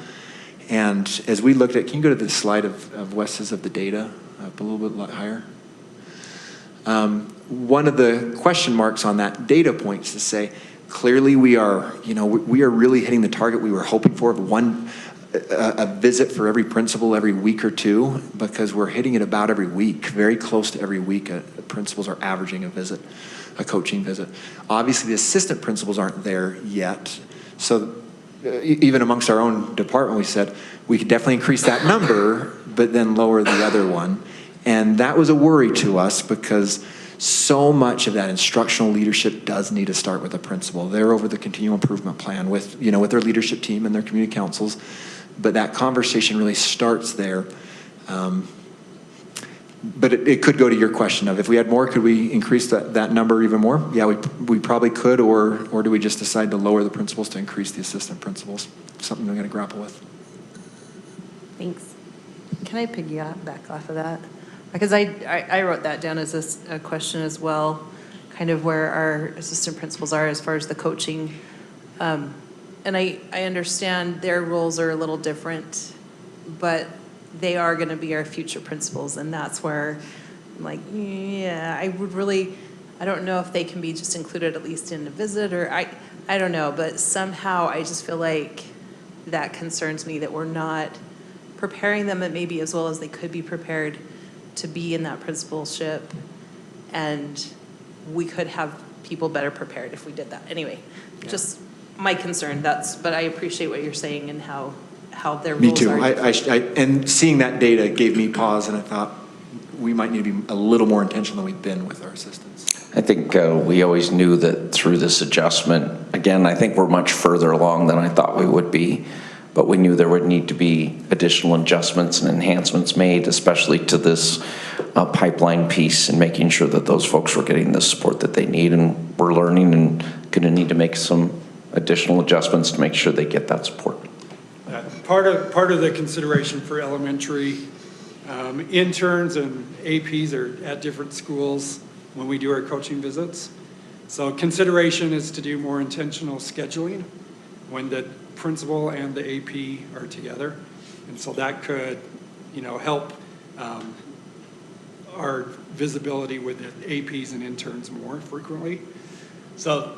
And as we looked at, can you go to the slide of Wes's of the data up a little bit higher? One of the question marks on that data points to say, clearly we are really hitting the target we were hoping for of a visit for every principal every week or 2, because we're hitting it about every week, very close to every week. Principals are averaging a coaching visit. Obviously, the assistant principals aren't there yet. So even amongst our own department, we said we could definitely increase that number, but then lower the other one. And that was a worry to us because so much of that instructional leadership does need to start with the principal. They're over the continual improvement plan with their leadership team and their community councils. But that conversation really starts there. But it could go to your question of if we had more, could we increase that number even more? Yeah, we probably could, or do we just decide to lower the principals to increase the assistant principals? Something we're going to grapple with. Thanks. Can I piggyback off of that? Because I wrote that down as a question as well, kind of where our assistant principals are as far as the coaching. And I understand their roles are a little different, but they are going to be our future principals, and that's where I'm like, yeah, I don't know if they can be just included at least in a visit, or I don't know, but somehow I just feel like that concerns me that we're not preparing them maybe as well as they could be prepared to be in that principalship, and we could have people better prepared if we did that. Anyway, just my concern, but I appreciate what you're saying and how their roles are. Me too. And seeing that data gave me pause, and I thought we might need to be a little more intentional than we've been with our assistants. I think we always knew that through this adjustment, again, I think we're much further along than I thought we would be, but we knew there would need to be additional adjustments and enhancements made, especially to this pipeline piece, and making sure that those folks were getting the support that they need, and we're learning and going to need to make some additional adjustments to make sure they get that support. Part of the consideration for elementary interns and APs are at different schools when we do our coaching visits. So consideration is to do more intentional scheduling when the principal and the AP are together. And so that could, help our visibility with the APs and interns more frequently. So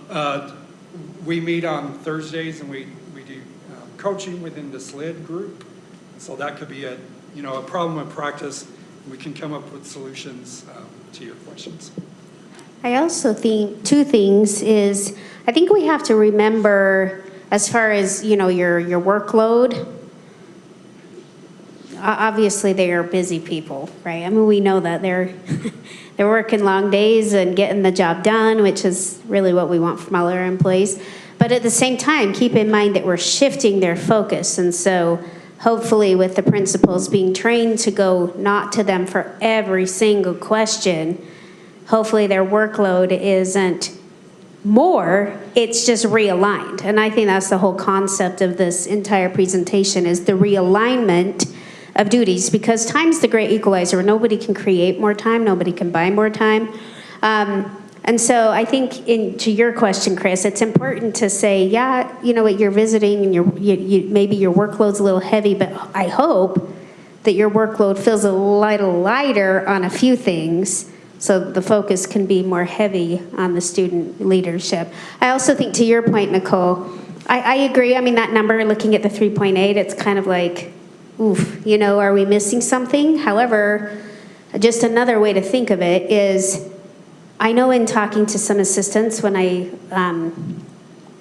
we meet on Thursdays and we do coaching within the SLID group. So that could be a problem of practice. We can come up with solutions to your questions. I also think 2 things is, I think we have to remember as far as, your workload, obviously they are busy people, right? I mean, we know that they're working long days and getting the job done, which is really what we want from all our employees. But at the same time, keep in mind that we're shifting their focus. And so hopefully with the principals being trained to go not to them for every single question, hopefully their workload isn't more, it's just realigned. And I think that's the whole concept of this entire presentation, is the realignment of duties, because time's the great equalizer. Nobody can create more time, nobody can buy more time. And so I think to your question, Chris, it's important to say, yeah, what you're visiting and maybe your workload's a little heavy, but I hope that your workload feels a little lighter on a few things, so the focus can be more heavy on the student leadership. I also think, to your point, Nicole, I agree. I mean, that number, looking at the 3.8, it's kind of like, oof, are we missing something? However, just another way to think of it is, I know in talking to some assistants when I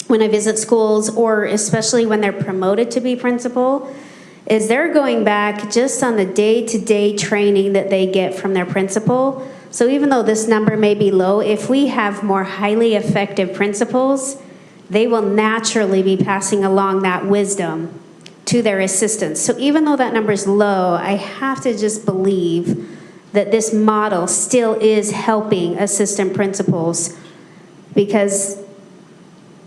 visit schools, or especially when they're promoted to be principal, is they're going back just on the day-to-day training that they get from their principal. So even though this number may be low, if we have more highly effective principals, they will naturally be passing along that wisdom to their assistants. So even though that number is low, I have to just believe that this model still is helping assistant principals, because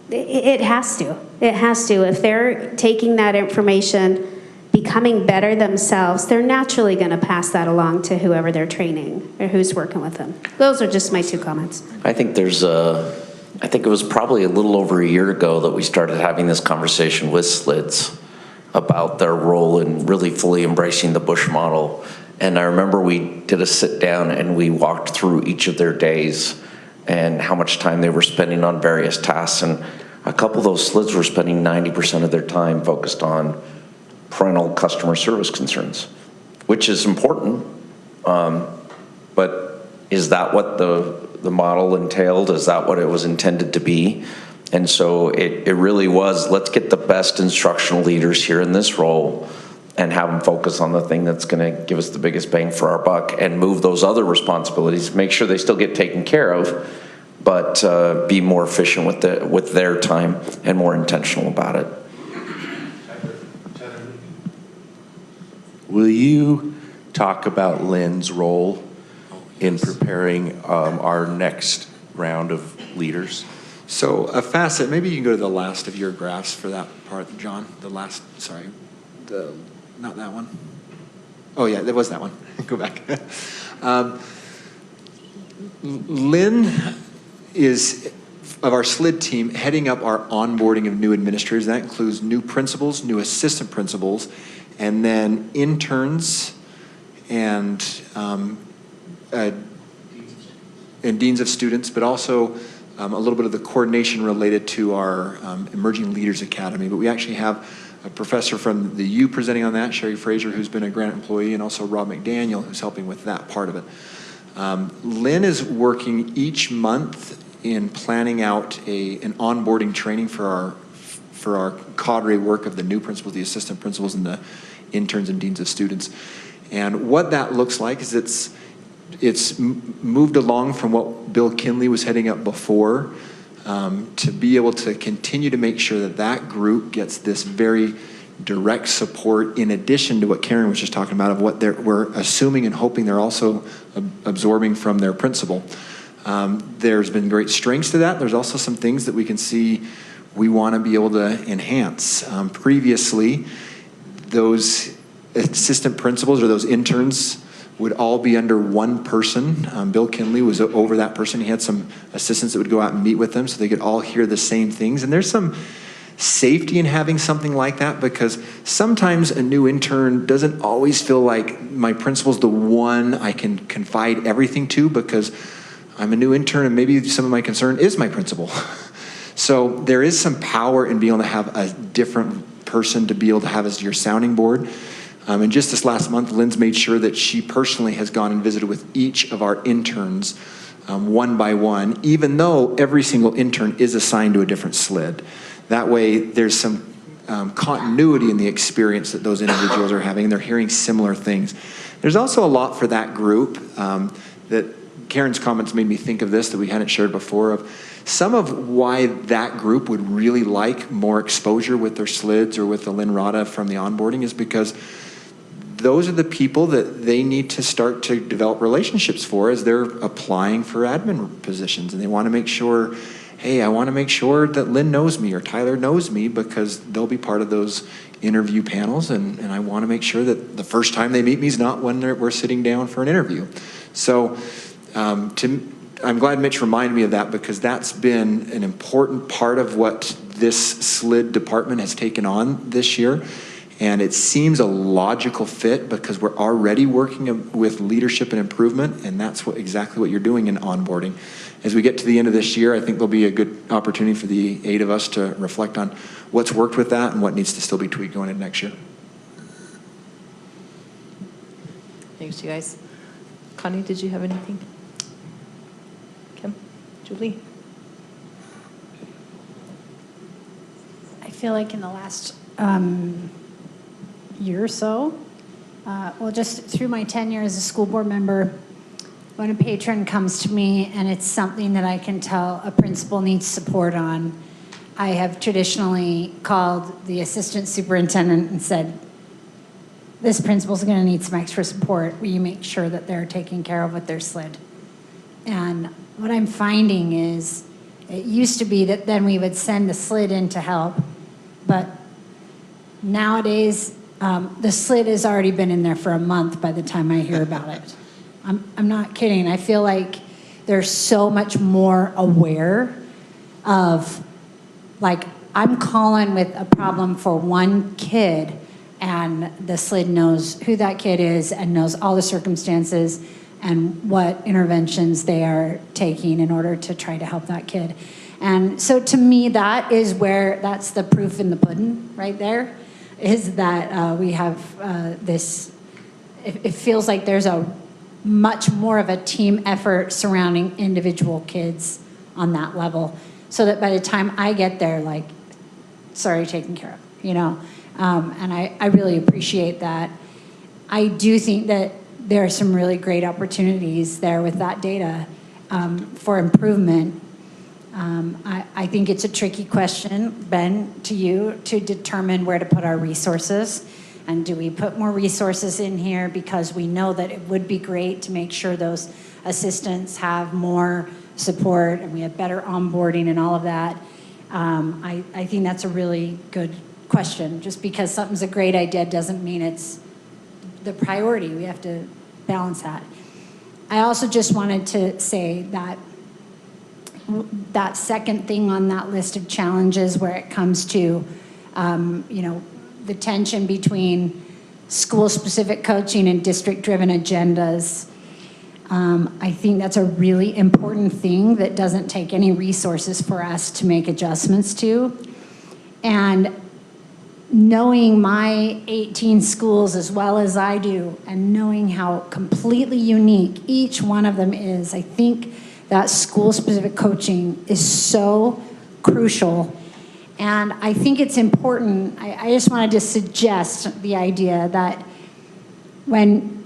it has to. It has to. If they're taking that information, becoming better themselves, they're naturally going to pass that along to whoever they're training or who's working with them. Those are just my 2 comments. I think I think it was probably a little over a year ago that we started having this conversation with SLIDs about their role in really fully embracing the Bush model. And I remember we did a sit down and we walked through each of their days and how much time they were spending on various tasks. And a couple of those SLIDs were spending 90% of their time focused on parental customer service concerns, which is important. But is that what the model entailed? Is that what it was intended to be? And so it really was, let's get the best instructional leaders here in this role and have them focus on the thing that's going to give us the biggest bang for our buck, and move those other responsibilities, make sure they still get taken care of, but be more efficient with their time and more intentional about it. Will you talk about Lynn's role in preparing our next round of leaders? So a facet, maybe you can go to the last of your graphs for that part, John. The last, sorry, not that one. Oh yeah, that was that one. Go back. Lynn is, of our SLID team, heading up our onboarding of new administrators. That includes new principals, new assistant principals, and then interns and deans of students, but also a little bit of the coordination related to our Emerging Leaders Academy. But we actually have a professor from the U presenting on that, Sherry Fraser, who's been a Granite employee, and also Rob McDaniel, who's helping with that part of it. Lynn is working each month in planning out an onboarding training for our cadre work of the new principals, the assistant principals, and the interns and deans of students. And what that looks like is it's moved along from what Bill Kinley was heading up before, to be able to continue to make sure that that group gets this very direct support, in addition to what Karen was just talking about, of what we're assuming and hoping they're also absorbing from their principal. There's been great strengths to that. There's also some things that we can see we want to be able to enhance. Previously, those assistant principals or those interns would all be under one person. Bill Kinley was over that person. He had some assistants that would go out and meet with them so they could all hear the same things. And there's some safety in having something like that, because sometimes a new intern doesn't always feel like my principal's the one I can confide everything to, because I'm a new intern and maybe some of my concern is my principal. So there is some power in being able to have a different person to be able to have as your sounding board. And just this last month, Lynn's made sure that she personally has gone and visited with each of our interns one by one, even though every single intern is assigned to a different SLID. That way, there's some continuity in the experience that those individuals are having. They're hearing similar things. There's also a lot for that group that Karen's comments made me think of this that we hadn't shared before, of some of why that group would really like more exposure with their SLIDs or with the Lynn Rada from the onboarding is because those are the people that they need to start to develop relationships for as they're applying for admin positions. And they want to make sure, hey, I want to make sure that Lynn knows me or Tyler knows me, because they'll be part of those interview panels. And I want to make sure that the first time they meet me is not when we're sitting down for an interview. So I'm glad Mitch reminded me of that, because that's been an important part of what this SLID department has taken on this year. And it seems a logical fit because we're already working with leadership and improvement, and that's exactly what you're doing in onboarding. As we get to the end of this year, I think there'll be a good opportunity for the 8 of us to reflect on what's worked with that and what needs to still be tweaked going into next year. Thanks, you guys. Connie, did you have anything? Kim? Julie? I feel like in the last year or so, well, just through my tenure as a school board member, when a patron comes to me and it's something that I can tell a principal needs support on, I have traditionally called the assistant superintendent and said, this principal's going to need some extra support. Will you make sure that they're taken care of with their SLID? And what I'm finding is, it used to be that then we would send the SLID in to help, but nowadays, the SLID has already been in there for a month by the time I hear about it. I'm not kidding. I feel like they're so much more aware of, like, I'm calling with a problem for one kid, and the SLID knows who that kid is and knows all the circumstances and what interventions they are taking in order to try to help that kid. And so to me, that's the proof in the pudding right there, is that we have this, it feels like there's a much more of a team effort surrounding individual kids on that level, so that by the time I get there, like, it's already taken care of, you know? And I really appreciate that. I do think that there are some really great opportunities there with that data for improvement. I think it's a tricky question, Ben, to you, to determine where to put our resources. And do we put more resources in here because we know that it would be great to make sure those assistants have more support and we have better onboarding and all of that? I think that's a really good question. Just because something's a great idea doesn't mean it's the priority. We have to balance that. I also just wanted to say that that second thing on that list of challenges where it comes to, you know, the tension between school-specific coaching and district-driven agendas, I think that's a really important thing that doesn't take any resources for us to make adjustments to. And knowing my 18 schools as well as I do, and knowing how completely unique each one of them is, I think that school-specific coaching is so crucial. And I think it's important. I just wanted to suggest the idea that when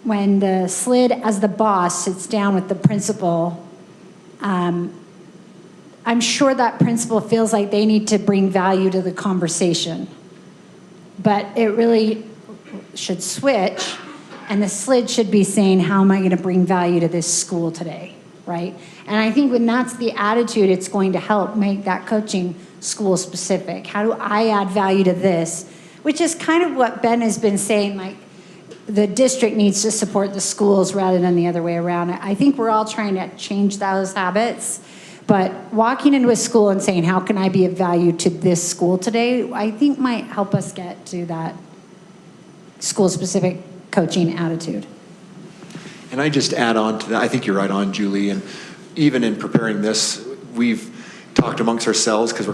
the SLID as the boss sits down with the principal, I'm sure that principal feels like they need to bring value to the conversation. But it really should switch, and the SLID should be saying, how am I going to bring value to this school today, right? And I think when that's the attitude, it's going to help make that coaching school specific. How do I add value to this? Which is kind of what Ben has been saying, like, the district needs to support the schools rather than the other way around. I think we're all trying to change those habits. But walking into a school and saying, how can I be of value to this school today, I think might help us get to that school-specific coaching attitude. And I just add on to that, I think you're right on, Julie, and even in preparing this, we've talked amongst ourselves, because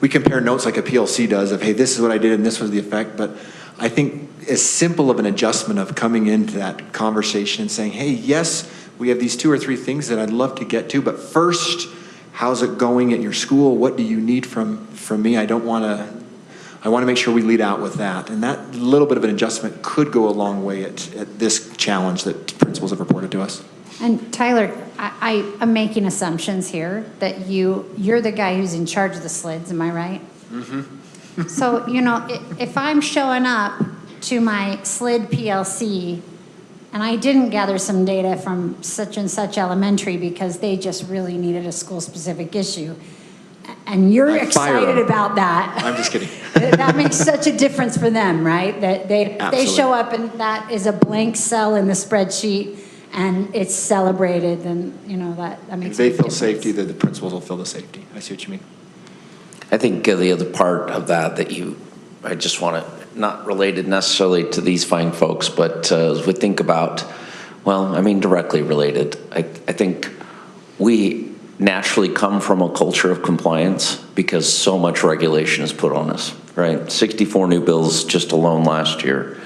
we compare notes like a PLC does of, hey, this is what I did and this was the effect, but I think as simple of an adjustment of coming into that conversation and saying, hey, yes, we have these 2 or 3 things that I'd love to get to, but first, how's it going at your school? What do you need from me? I want to make sure we lead out with that. And that little bit of an adjustment could go a long way at this challenge that principals have reported to us. And Tyler, I'm making assumptions here that you're the guy who's in charge of the SLIDs, am I right? Mm-hmm. So, you know, if I'm showing up to my SLID PLC and I didn't gather some data from such and such elementary because they just really needed a school-specific issue, and you're excited about that. I'm just kidding. That makes such a difference for them, right? That they show up and that is a blank cell in the spreadsheet and it's celebrated, and you know that makes. If they a big feel difference. safety, the principals will feel the safety. I see what you mean. I think the other part of that I just want to, not related necessarily to these fine folks, but as we think about, directly related, I think we naturally come from a culture of compliance because so much regulation is put on us, right? 64 new bills just alone last year.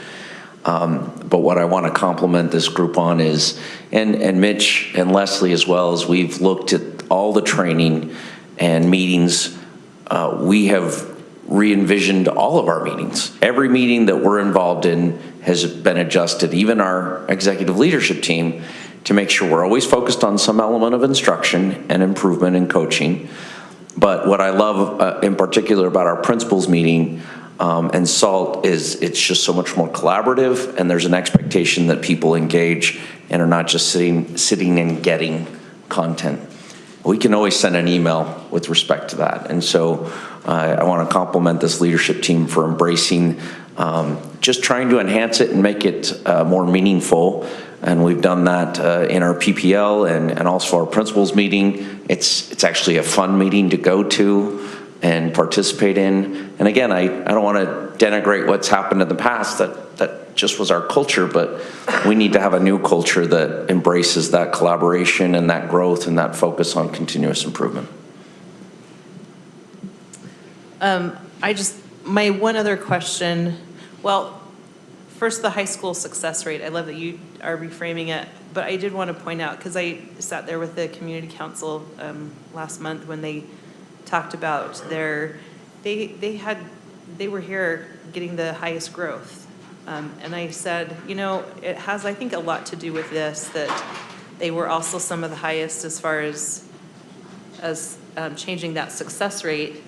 But what I want to compliment this group on is, and Mitch and Leslie as well, as we've looked at all the training and meetings, we have re-envisioned all of our meetings. Every meeting that we're involved in has been adjusted, even our executive leadership team, to make sure we're always focused on some element of instruction and improvement in coaching. But what I love in particular about our principals meeting and SALT is it's just so much more collaborative, and there's an expectation that people engage and are not just sitting and getting content. We can always send an email with respect to that. And so I want to compliment this leadership team for embracing just trying to enhance it and make it more meaningful. And we've done that in our PPL and also our principals meeting. It's actually a fun meeting to go to and participate in. And again, I don't want to denigrate what's happened in the past. That just was our culture, but we need to have a new culture that embraces that collaboration and that growth and that focus on continuous improvement. My one other question, well, first, the high school success rate. I love that you are reframing it, but I did want to point out, because I sat there with the community council last month when they talked about they were here getting the highest growth. And I said, it has, I think, a lot to do with this, that they were also some of the highest as far as changing that success rate.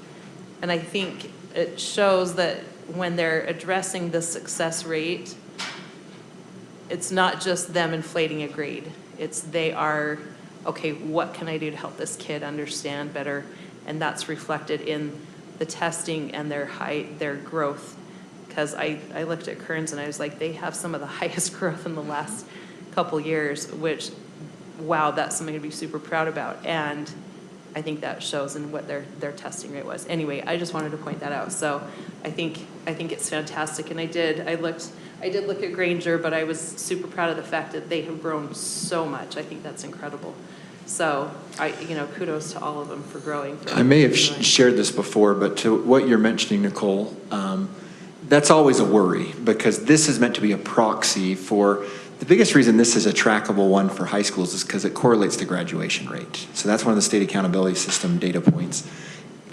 And I think it shows that when they're addressing the success rate, it's not just them inflating a grade. They are, okay, what can I do to help this kid understand better? And that's reflected in the testing and their growth. Because I looked at Kearns and I was like, they have some of the highest growth in the last couple years, which, wow, that's something to be super proud about. And I think that shows in what their testing rate was. Anyway, I just wanted to point that out. So I think it's fantastic. And I did look at Granger, but I was super proud of the fact that they have grown so much. I think that's incredible. So kudos to all of them for growing. I may have shared this before, but to what you're mentioning, Nicole, that's always a worry, because this is meant to be a proxy for. The biggest reason this is a trackable one for high schools is because it correlates to graduation rate. So that's one of the state accountability system data points.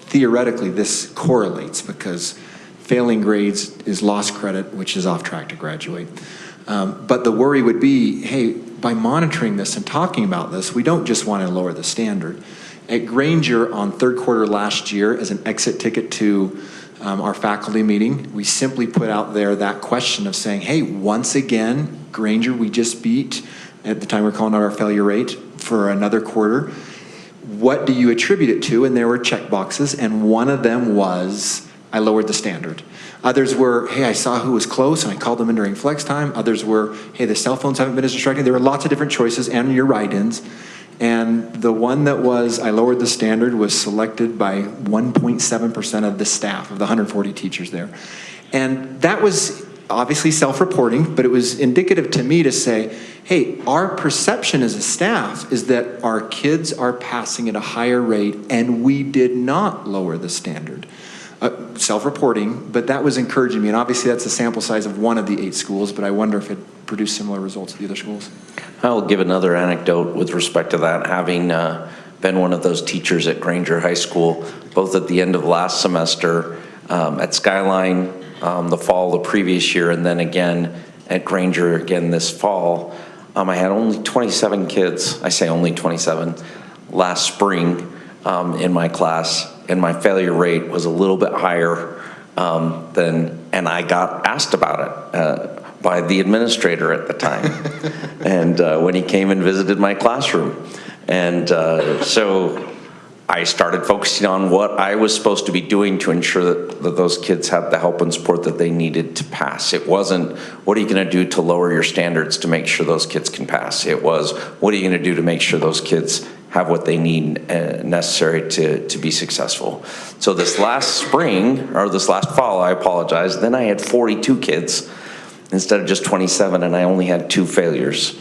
Theoretically, this correlates because failing grades is lost credit, which is off track to graduate. But the worry would be, hey, by monitoring this and talking about this, we don't just want to lower the standard. At Granger on third quarter last year, as an exit ticket to our faculty meeting, we simply put out there that question of saying, hey, once again, Granger, we just beat, at the time we're calling out our failure rate, for another quarter. What do you attribute it to? And there were check boxes, and one of them was, I lowered the standard. Others were, hey, I saw who was close and I called them in during flex time. Others were, hey, the cell phones haven't been as distracting. There were lots of different choices and your write-ins. And the one that was, I lowered the standard, was selected by 1.7% of the staff, of the 140 teachers there. And that was obviously self-reporting, but it was indicative to me to say, hey, our perception as a staff is that our kids are passing at a higher rate and we did not lower the standard. Self-reporting, but that was encouraging me. And obviously that's a sample size of one of the 8 schools, but I wonder if it produced similar results at the other schools. I'll give another anecdote with respect to that. Having been one of those teachers at Granger High School, both at the end of last semester at Skyline, the fall the previous year, and then again at Granger again this fall, I had only 27 kids, I say only 27, last spring in my class, and my failure rate was a little bit higher and I got asked about it by the administrator at the time, and when he came and visited my classroom. And so I started focusing on what I was supposed to be doing to ensure that those kids had the help and support that they needed to pass. It wasn't, what are you going to do to lower your standards to make sure those kids can pass? It was, what are you going to do to make sure those kids have what they need necessary to be successful? So this last spring, or this last fall, I apologize, then I had 42 kids instead of just 27, and I only had 2 failures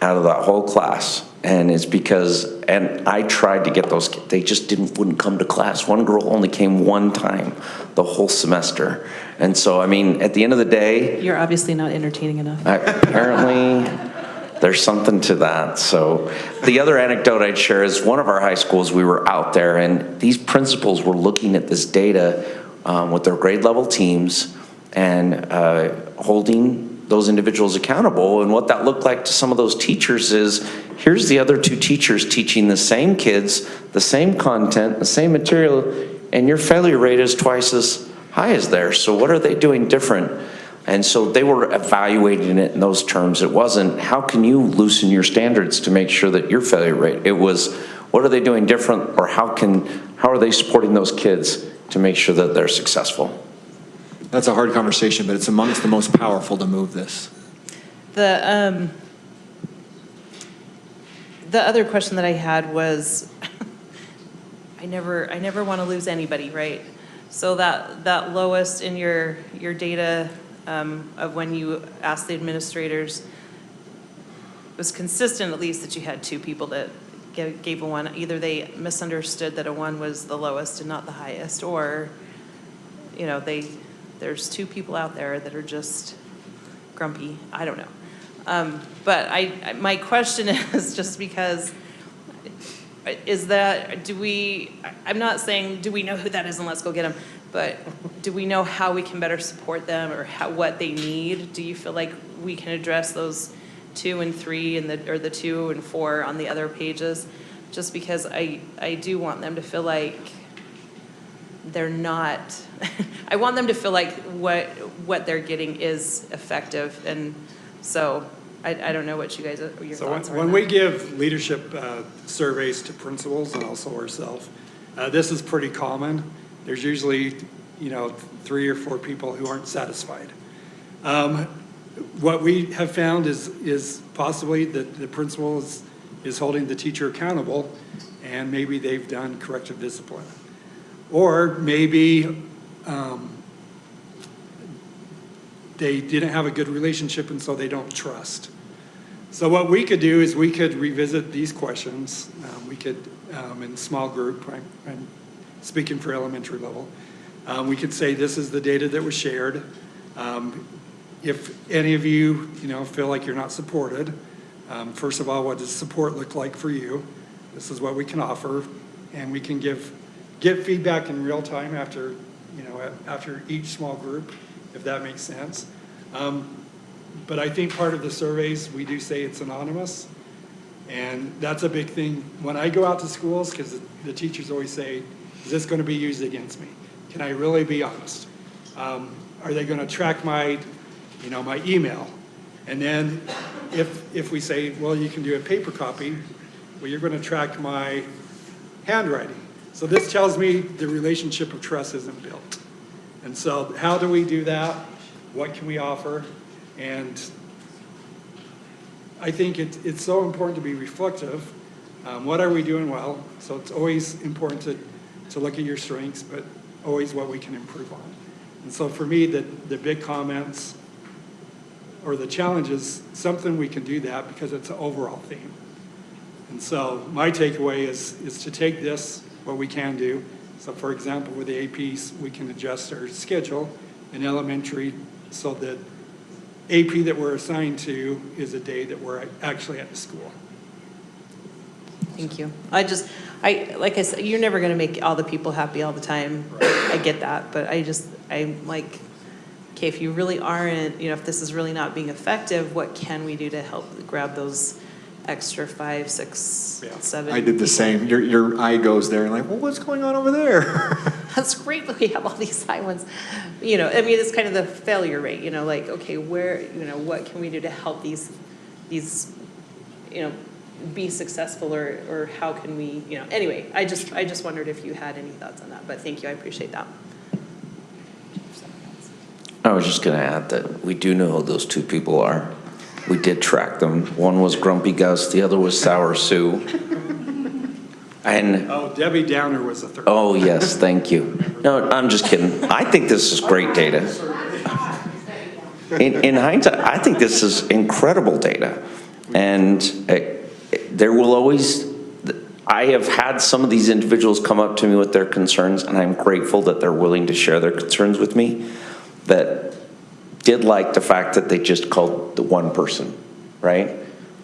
out of that whole class. And it's because, and I tried to get those kids, they just wouldn't come to class. One girl only came 1 time the whole semester. And so, I mean, at the end of the day, You're obviously not entertaining enough. apparently there's something to that. So the other anecdote I'd share is one of our high schools, we were out there and these principals were looking at this data with their grade level teams and holding those individuals accountable. And what that looked like to some of those teachers is, here's the other 2 teachers teaching the same kids, the same content, the same material, and your failure rate is twice as high as theirs. So what are they doing different? And so they were evaluating it in those terms. It wasn't, how can you loosen your standards to make sure that your failure rate, it was, what are they doing different, or how are they supporting those kids to make sure that they're successful? That's a hard conversation, but it's amongst the most powerful to move this. The other question that I had was, I never want to lose anybody, right? So that lowest in your data of when you asked the administrators, it was consistent at least that you had 2 people that gave a 1. Either they misunderstood that a 1 was the lowest and not the highest, or, you know, there's 2 people out there that are just grumpy. I don't know. But my question is just because, is that, I'm not saying, do we know who that is and let's go get them, but do we know how we can better support them, or what they need? Do you feel like we can address those 2 and 3 or the 2 and 4 on the other pages? Just because I do want them to feel like they're not, I want them to feel like what they're getting is effective. And so I don't know what you guys, your thoughts are. When we give leadership surveys to principals and also ourselves, this is pretty common. There's usually, 3 or 4 people who aren't satisfied. What we have found is possibly that the principal is holding the teacher accountable, and maybe they've done corrective discipline. Or maybe they didn't have a good relationship, and so they don't trust. So what we could do is we could revisit these questions. We could, in small group, I'm speaking for elementary level, we could say this is the data that was shared. If any of you, feel like you're not supported, first of all, what does support look like for you? This is what we can offer, and we can get feedback in real time after each small group, if that makes sense. But I think part of the surveys, we do say it's anonymous, and that's a big thing. When I go out to schools, because the teachers always say, is this going to be used against me? Can I really be honest? Are they going to track my email? And then if we say, well, you can do a paper copy, well, you're going to track my handwriting. So this tells me the relationship of trust isn't built. And so how do we do that? What can we offer? And I think it's so important to be reflective. What are we doing well? So it's always important to look at your strengths, but always what we can improve on. And so for me, the big comments or the challenges, something we can do that because it's an overall theme. And so my takeaway is to take this, what we can do. So for example, with the APs, we can adjust our schedule in elementary so that AP that we're assigned to is a day that we're actually at the school. Thank you. Like I said, you're never going to make all the people happy all the time. Right. I get that, but I'm like, okay, if you really aren't, if this is really not being effective, what can we do to help grab those extra 5, 6, 7? I did the same. Your eye goes there and like, well, what's going on over there? That's great, but we have all these high ones. It's kind of the failure rate. Like, okay, where, what can we do to help these, be successful, or how can we, Anyway, I just wondered if you had any thoughts on that. But thank you, I appreciate that. I was just going to add that we do know who those 2 people are. We did track them. One was Grumpy Gus, the other was Sour Sue. And Debbie Downer was the 3rd. Oh, yes, thank you. No, I'm just kidding. I think this is great data. In hindsight, I think this is incredible data. And there will always, I have had some of these individuals come up to me with their concerns, and I'm grateful that they're willing to share their concerns with me, that did like the fact that they just called the one person, right?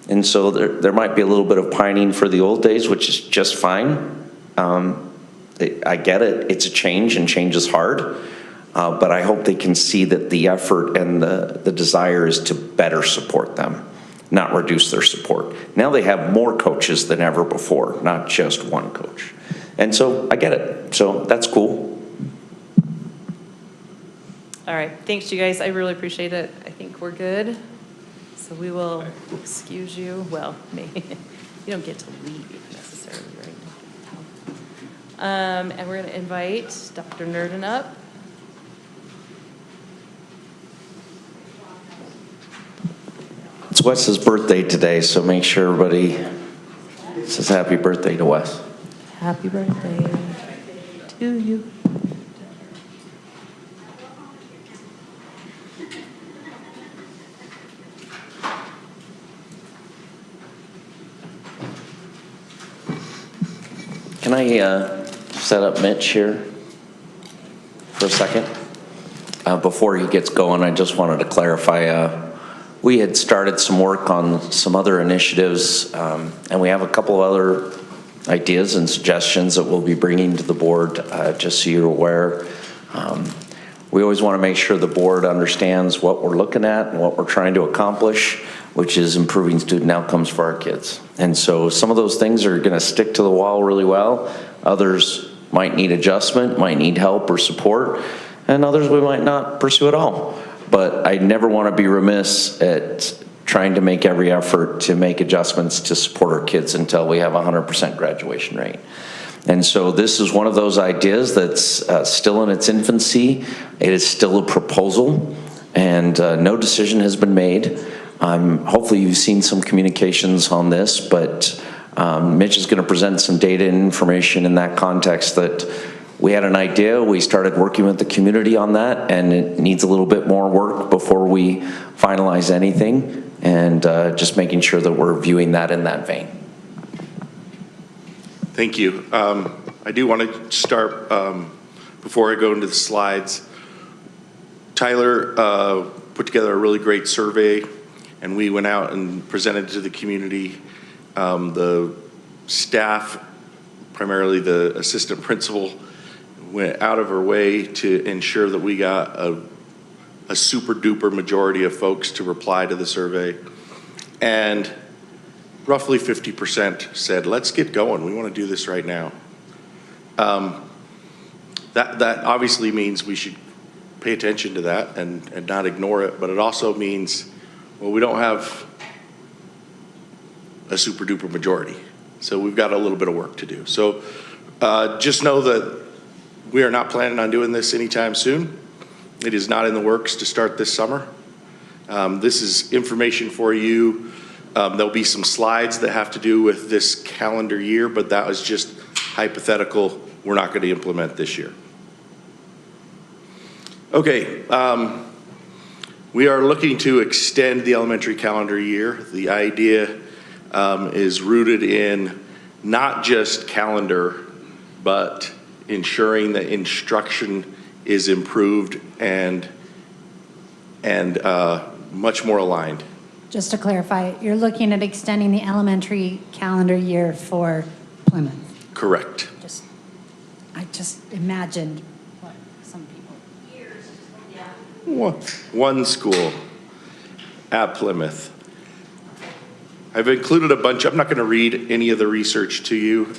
And so there might be a little bit of pining for the old days, which is just fine. I get it. It's a change, and change is hard. but I hope they can see that the effort and the desire is to better support them, not reduce their support. Now they have more coaches than ever before, not just one coach. And so I get it. So that's cool. All right, thanks you guys, I really appreciate it. I think we're good. So we will excuse you, well, me, you don't get to leave necessarily, right? And we're gonna invite Dr. Nurdin up. It's Wes's birthday today, so make sure everybody says happy birthday to Wes. Happy birthday to you. Can I set up Mitch here for a second? Before he gets going, I just wanted to clarify, we had started some work on some other initiatives, and we have a couple other ideas and suggestions that we'll be bringing to the board, just so you're aware. We always want to make sure the board understands what we're looking at and what we're trying to accomplish, which is improving student outcomes for our kids. And so some of those things are going to stick to the wall really well. Others might need adjustment, might need help or support, and others we might not pursue at all. But I never want to be remiss at trying to make every effort to make adjustments to support our kids until we have 100% graduation rate. And so this is one of those ideas that's still in its infancy. It is still a proposal, and no decision has been made. Hopefully you've seen some communications on this, but Mitch is going to present some data and information in that context that we had an idea, we started working with the community on that, and it needs a little bit more work before we finalize anything, and just making sure that we're viewing that in that vein. Thank you. I do want to start, before I go into the slides, Tyler put together a really great survey, and we went out and presented to the community. The staff, primarily the assistant principal, went out of her way to ensure that we got a super duper majority of folks to reply to the survey. And roughly 50% said, let's get going. We want to do this right now. That obviously means we should pay attention to that and not ignore it, but it also means, well, we don't have a super duper majority. So we've got a little bit of work to do. So just know that we are not planning on doing this anytime soon. It is not in the works to start this summer. This is information for you. There'll be some slides that have to do with this calendar year, but that was just hypothetical. We're not going to implement this year. Okay, we are looking to extend the elementary calendar year. The idea is rooted in not just calendar, but ensuring that instruction is improved and much more aligned. Just to clarify, you're looking at extending the elementary calendar year for Plymouth. Correct. I just imagined what some people. One school at Plymouth. I've included a bunch. I'm not going to read any of the research to you,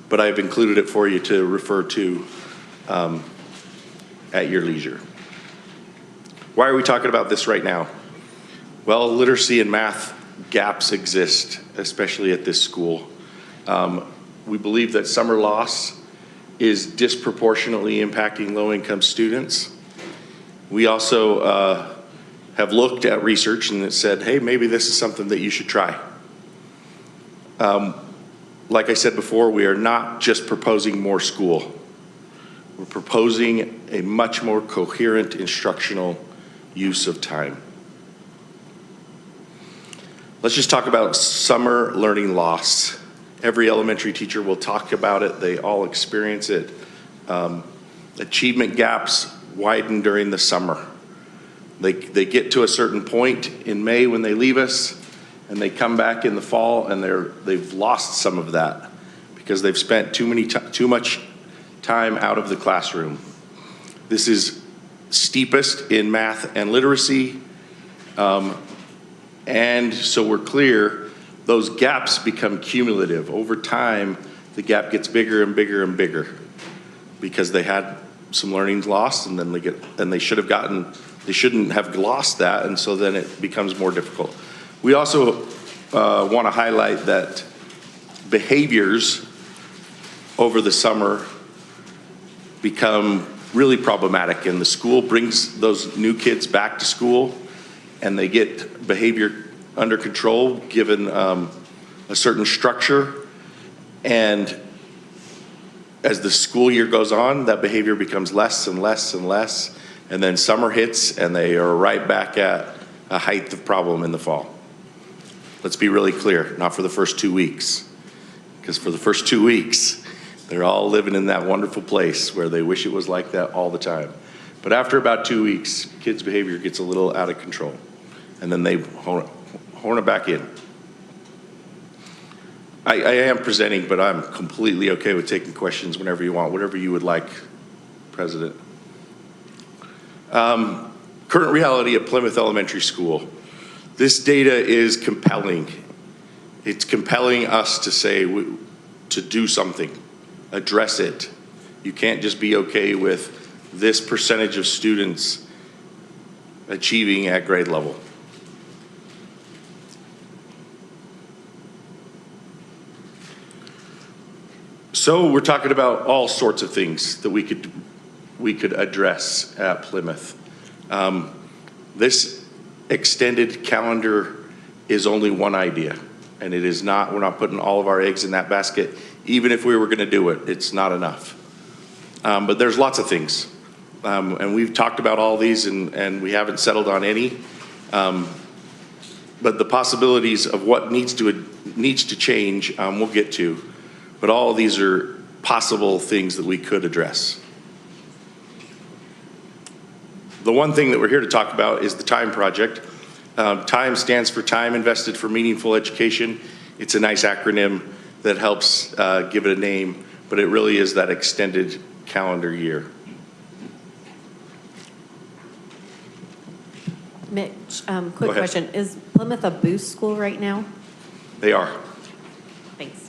but I've included it for you to refer to at your leisure. Why are we talking about this right now? Well, literacy and math gaps exist, especially at this school. We believe that summer loss is disproportionately impacting low-income students. We also have looked at research and it said, hey, maybe this is something that you should try. Like I said before, we are not just proposing more school. We're proposing a much more coherent instructional use of time. Let's just talk about summer learning loss. Every elementary teacher will talk about it. They all experience it. Achievement gaps widen during the summer. They get to a certain point in May when they leave us, and they come back in the fall, and they've lost some of that because they've spent too much time out of the classroom. This is steepest in math and literacy. And so we're clear, those gaps become cumulative. Over time, the gap gets bigger and bigger and bigger because they had some learning lost, and then they shouldn't have lost that, and so then it becomes more difficult. We also want to highlight that behaviors over the summer become really problematic, and the school brings those new kids back to school, and they get behavior under control given a certain structure. And as the school year goes on, that behavior becomes less and less and less, and then summer hits and they are right back at a height of problem in the fall. Let's be really clear, not for the first 2 weeks, because for the first 2 weeks, they're all living in that wonderful place where they wish it was like that all the time. But after about 2 weeks, kids' behavior gets a little out of control, and then they horn it back in. I am presenting, but I'm completely okay with taking questions whenever you want, whatever you would like, President. Current reality at Plymouth Elementary School. This data is compelling. It's compelling us to say, to do something, address it. You can't just be okay with this percentage of students achieving at grade level. So we're talking about all sorts of things that we could address at Plymouth. This extended calendar is only one idea, and it is not, we're not putting all of our eggs in that basket. Even if we were gonna do it, it's not enough. But there's lots of things. And we've talked about all these and we haven't settled on any. But the possibilities of what needs to change, we'll get to. But all of these are possible things that we could address. The one thing that we're here to talk about is the TIME project. TIME stands for Time Invested for Meaningful Education. It's a nice acronym that helps give it a name, but it really is that extended calendar year. Mitch, quick question. Is Plymouth a boost school right now? They are. Thanks.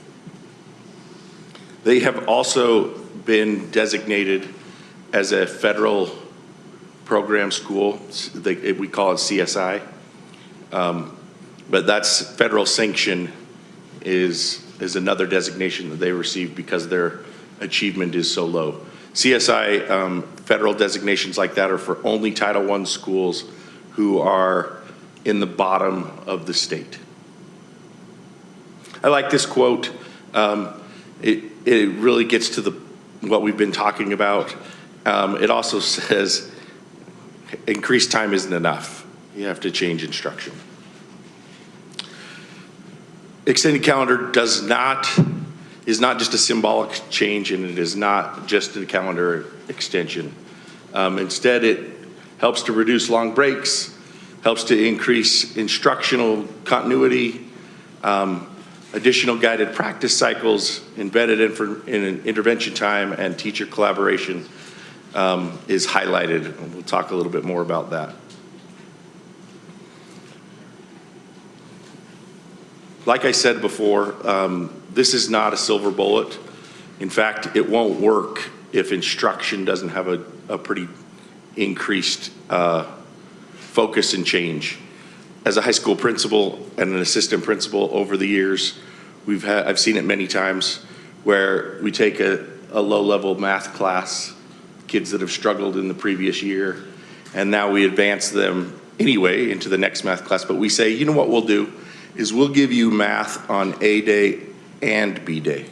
They have also been designated as a federal program school. We call it CSI. But that's federal sanction is another designation that they receive because their achievement is so low. CSI federal designations like that are for only Title I schools who are in the bottom of the state. I like this quote. It really gets to what we've been talking about. It also says, increased time isn't enough. You have to change instruction. Extended calendar is not just a symbolic change, and it is not just a calendar extension. Instead, it helps to reduce long breaks, helps to increase instructional continuity, additional guided practice cycles, embedded in intervention time, and teacher collaboration is highlighted. And we'll talk a little bit more about that. Like I said before, this is not a silver bullet. In fact, it won't work if instruction doesn't have a pretty increased focus and change. As a high school principal and an assistant principal over the years, I've seen it many times where we take a low-level math class, kids that have struggled in the previous year, and now we advance them anyway into the next math class, but we say, you know what we'll do is we'll give you math on A day and B day.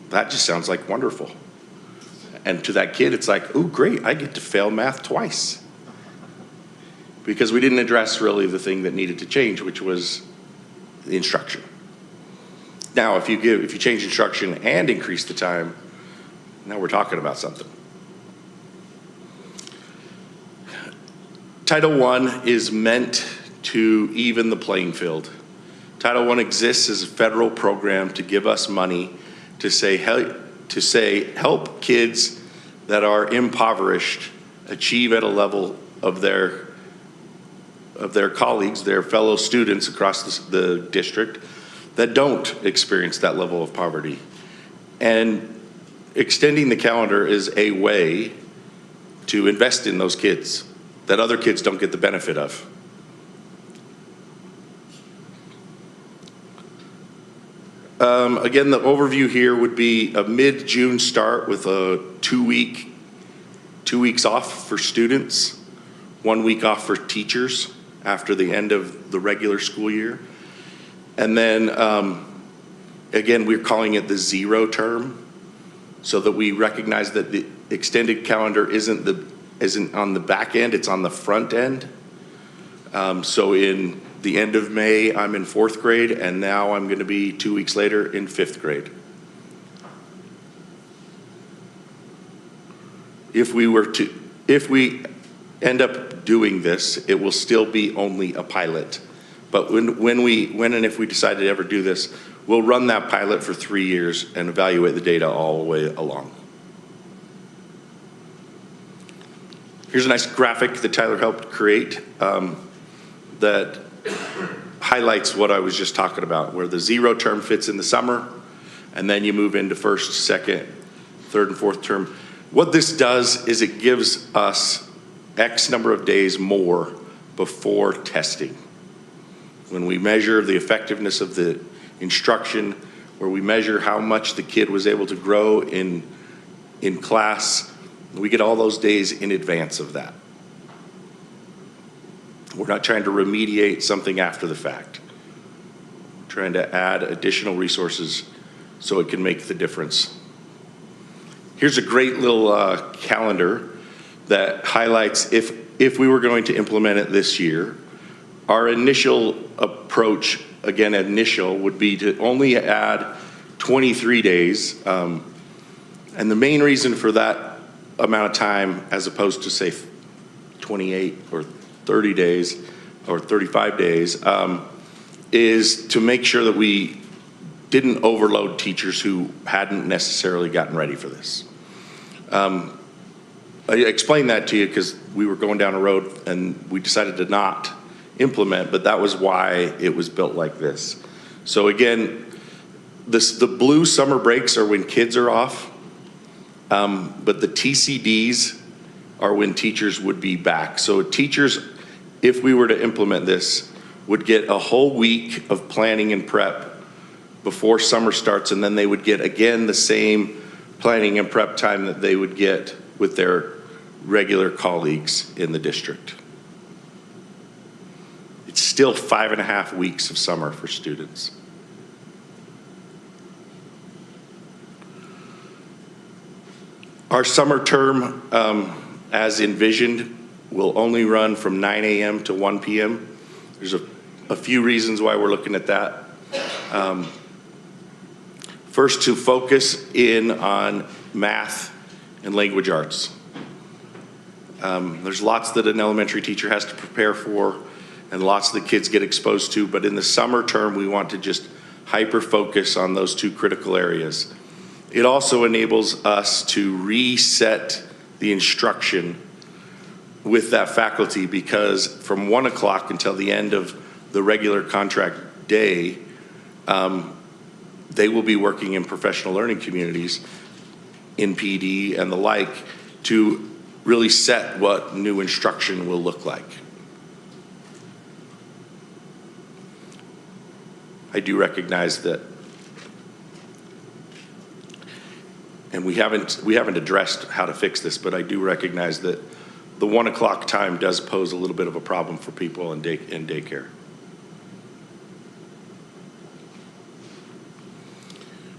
That just sounds like wonderful. And to that kid, it's like, oh, great, I get to fail math twice. Because we didn't address really the thing that needed to change, which was the instruction. Now, if you change instruction and increase the time, now we're talking about something. Title I is meant to even the playing field. Title I exists as a federal program to give us money to say help kids that are impoverished achieve at a level of their colleagues, their fellow students across the district that don't experience that level of poverty. And extending the calendar is a way to invest in those kids that other kids don't get the benefit of. Again, the overview here would be a mid-June start with a 2 weeks off for students, 1 week off for teachers after the end of the regular school year. And then, again, we're calling it the zero term so that we recognize that the extended calendar isn't on the back end, it's on the front end. So in the end of May, I'm in 4th grade, and now I'm going to be 2 weeks later in 5th grade. If we end up doing this, it will still be only a pilot. But when and if we decide to ever do this, we'll run that pilot for 3 years and evaluate the data all the way along. Here's a nice graphic that Tyler helped create that highlights what I was just talking about, where the zero term fits in the summer, and then you move into 1st, 2nd, 3rd, and 4th term. What this does is it gives us X number of days more before testing. When we measure the effectiveness of the instruction, where we measure how much the kid was able to grow in class, we get all those days in advance of that. We're not trying to remediate something after the fact. We're trying to add additional resources so it can make the difference. Here's a great little calendar that highlights if we were going to implement it this year, our initial approach, again, initial, would be to only add 23 days. And the main reason for that amount of time, as opposed to say 28 or 30 days or 35 days, is to make sure that we didn't overload teachers who hadn't necessarily gotten ready for this. I explained that to you because we were going down a road and we decided to not implement, but that was why it was built like this. So again, the blue summer breaks are when kids are off, but the TCDs are when teachers would be back. So teachers, if we were to implement this, would get a whole week of planning and prep before summer starts, and then they would get, again, the same planning and prep time that they would get with their regular colleagues in the district. It's still 5.5 weeks of summer for students. Our summer term, as envisioned, will only run from 9 a.m. to 1 p.m. There's a few reasons why we're looking at that. First, to focus in on math and language arts. There's lots that an elementary teacher has to prepare for and lots that kids get exposed to, but in the summer term, we want to just hyper-focus on those two critical areas. It also enables us to reset the instruction with that faculty, because from 1 o'clock until the end of the regular contract day, they will be working in professional learning communities, in PD and the like, to really set what new instruction will look like. I do recognize that, and we haven't addressed how to fix this, but I do recognize that the 1 o'clock time does pose a little bit of a problem for people in daycare.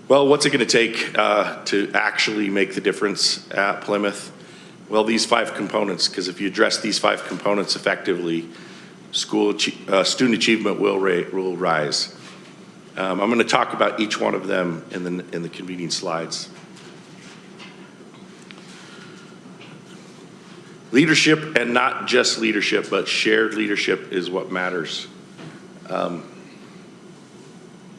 Well, what's it going to take to actually make the difference at Plymouth? Well, these 5 components, because if you address these 5 components effectively, student achievement will rise. I'm going to talk about each one of them in the convening slides. Leadership, and not just leadership, but shared leadership, is what matters.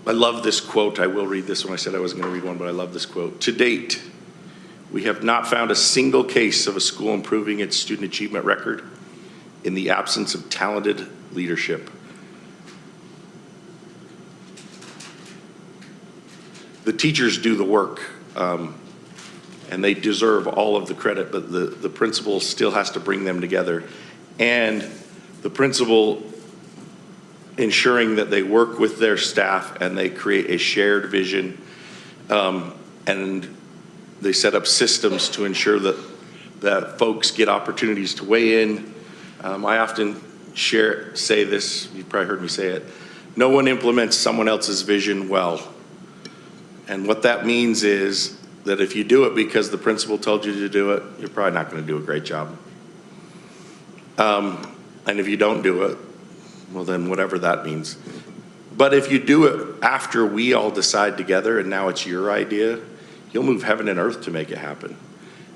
I love this quote. I will read this one. I said I wasn't going to read one, but I love this quote. To date, We have not found a single case of a school improving its student achievement record in the absence of talented leadership. The teachers do the work, and they deserve all of the credit, but the principal still has to bring them together. And the principal ensuring that they work with their staff and they create a shared vision, and they set up systems to ensure that folks get opportunities to weigh in. I often say this, you've probably heard me say it, no one implements someone else's vision well. And what that means is that if you do it because the principal told you to do it, you're probably not going to do a great job. And if you don't do it, well then whatever that means. But if you do it after we all decide together and now it's your idea, you'll move heaven and earth to make it happen.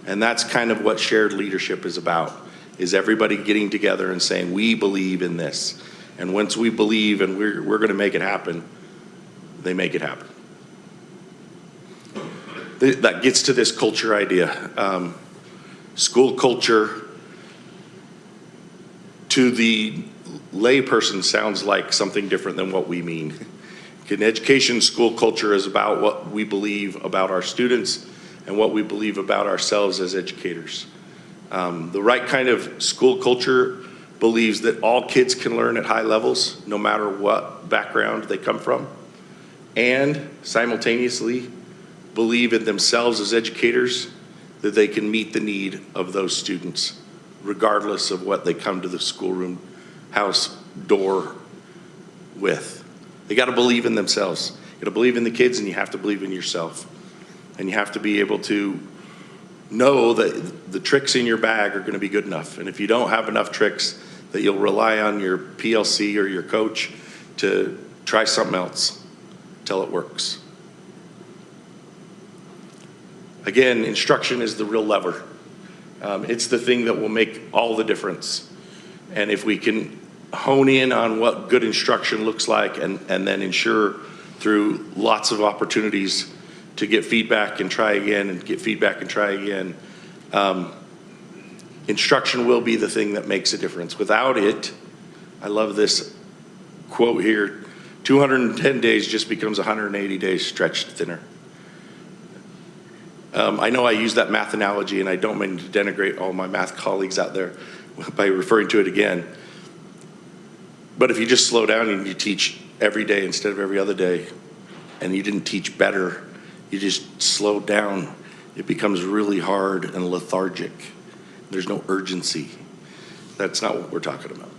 And that's kind of what shared leadership is about, is everybody getting together and saying, we believe in this. And once we believe and we're going to make it happen, they make it happen. That gets to this culture idea. School culture to the layperson sounds like something different than what we mean. In education, school culture is about what we believe about our students and what we believe about ourselves as educators. The right kind of school culture believes that all kids can learn at high levels, no matter what background they come from, and simultaneously believe in themselves as educators that they can meet the need of those students, regardless of what they come to the schoolroom house door with. They got to believe in themselves. You got to believe in the kids, and you have to believe in yourself. And you have to be able to know that the tricks in your bag are going to be good enough. And if you don't have enough tricks, that you'll rely on your PLC or your coach to try something else till it works. Again, instruction is the real lever. It's the thing that will make all the difference. And if we can hone in on what good instruction looks like and then ensure through lots of opportunities to get feedback and try again and get feedback and try again, instruction will be the thing that makes a difference. Without it, I love this quote here, 210 days just becomes 180 days stretched thinner. I know I use that math analogy, and I don't mean to denigrate all my math colleagues out there by referring to it again. But if you just slow down and you teach every day instead of every other day, and you didn't teach better, you just slowed down, it becomes really hard and lethargic. There's no urgency. That's not what we're talking about.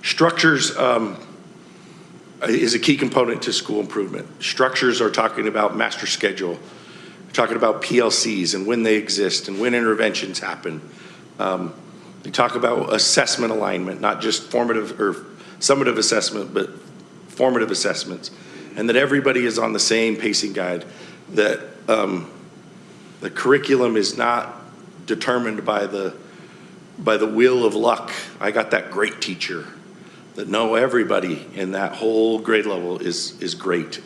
Structures is a key component to school improvement. Structures are talking about master schedule, talking about PLCs and when they exist and when interventions happen. They talk about assessment alignment, not just formative or summative assessment, but formative assessments, and that everybody is on the same pacing guide, that the curriculum is not determined by the wheel of luck. I got that great teacher. That no, everybody in that whole grade level is great,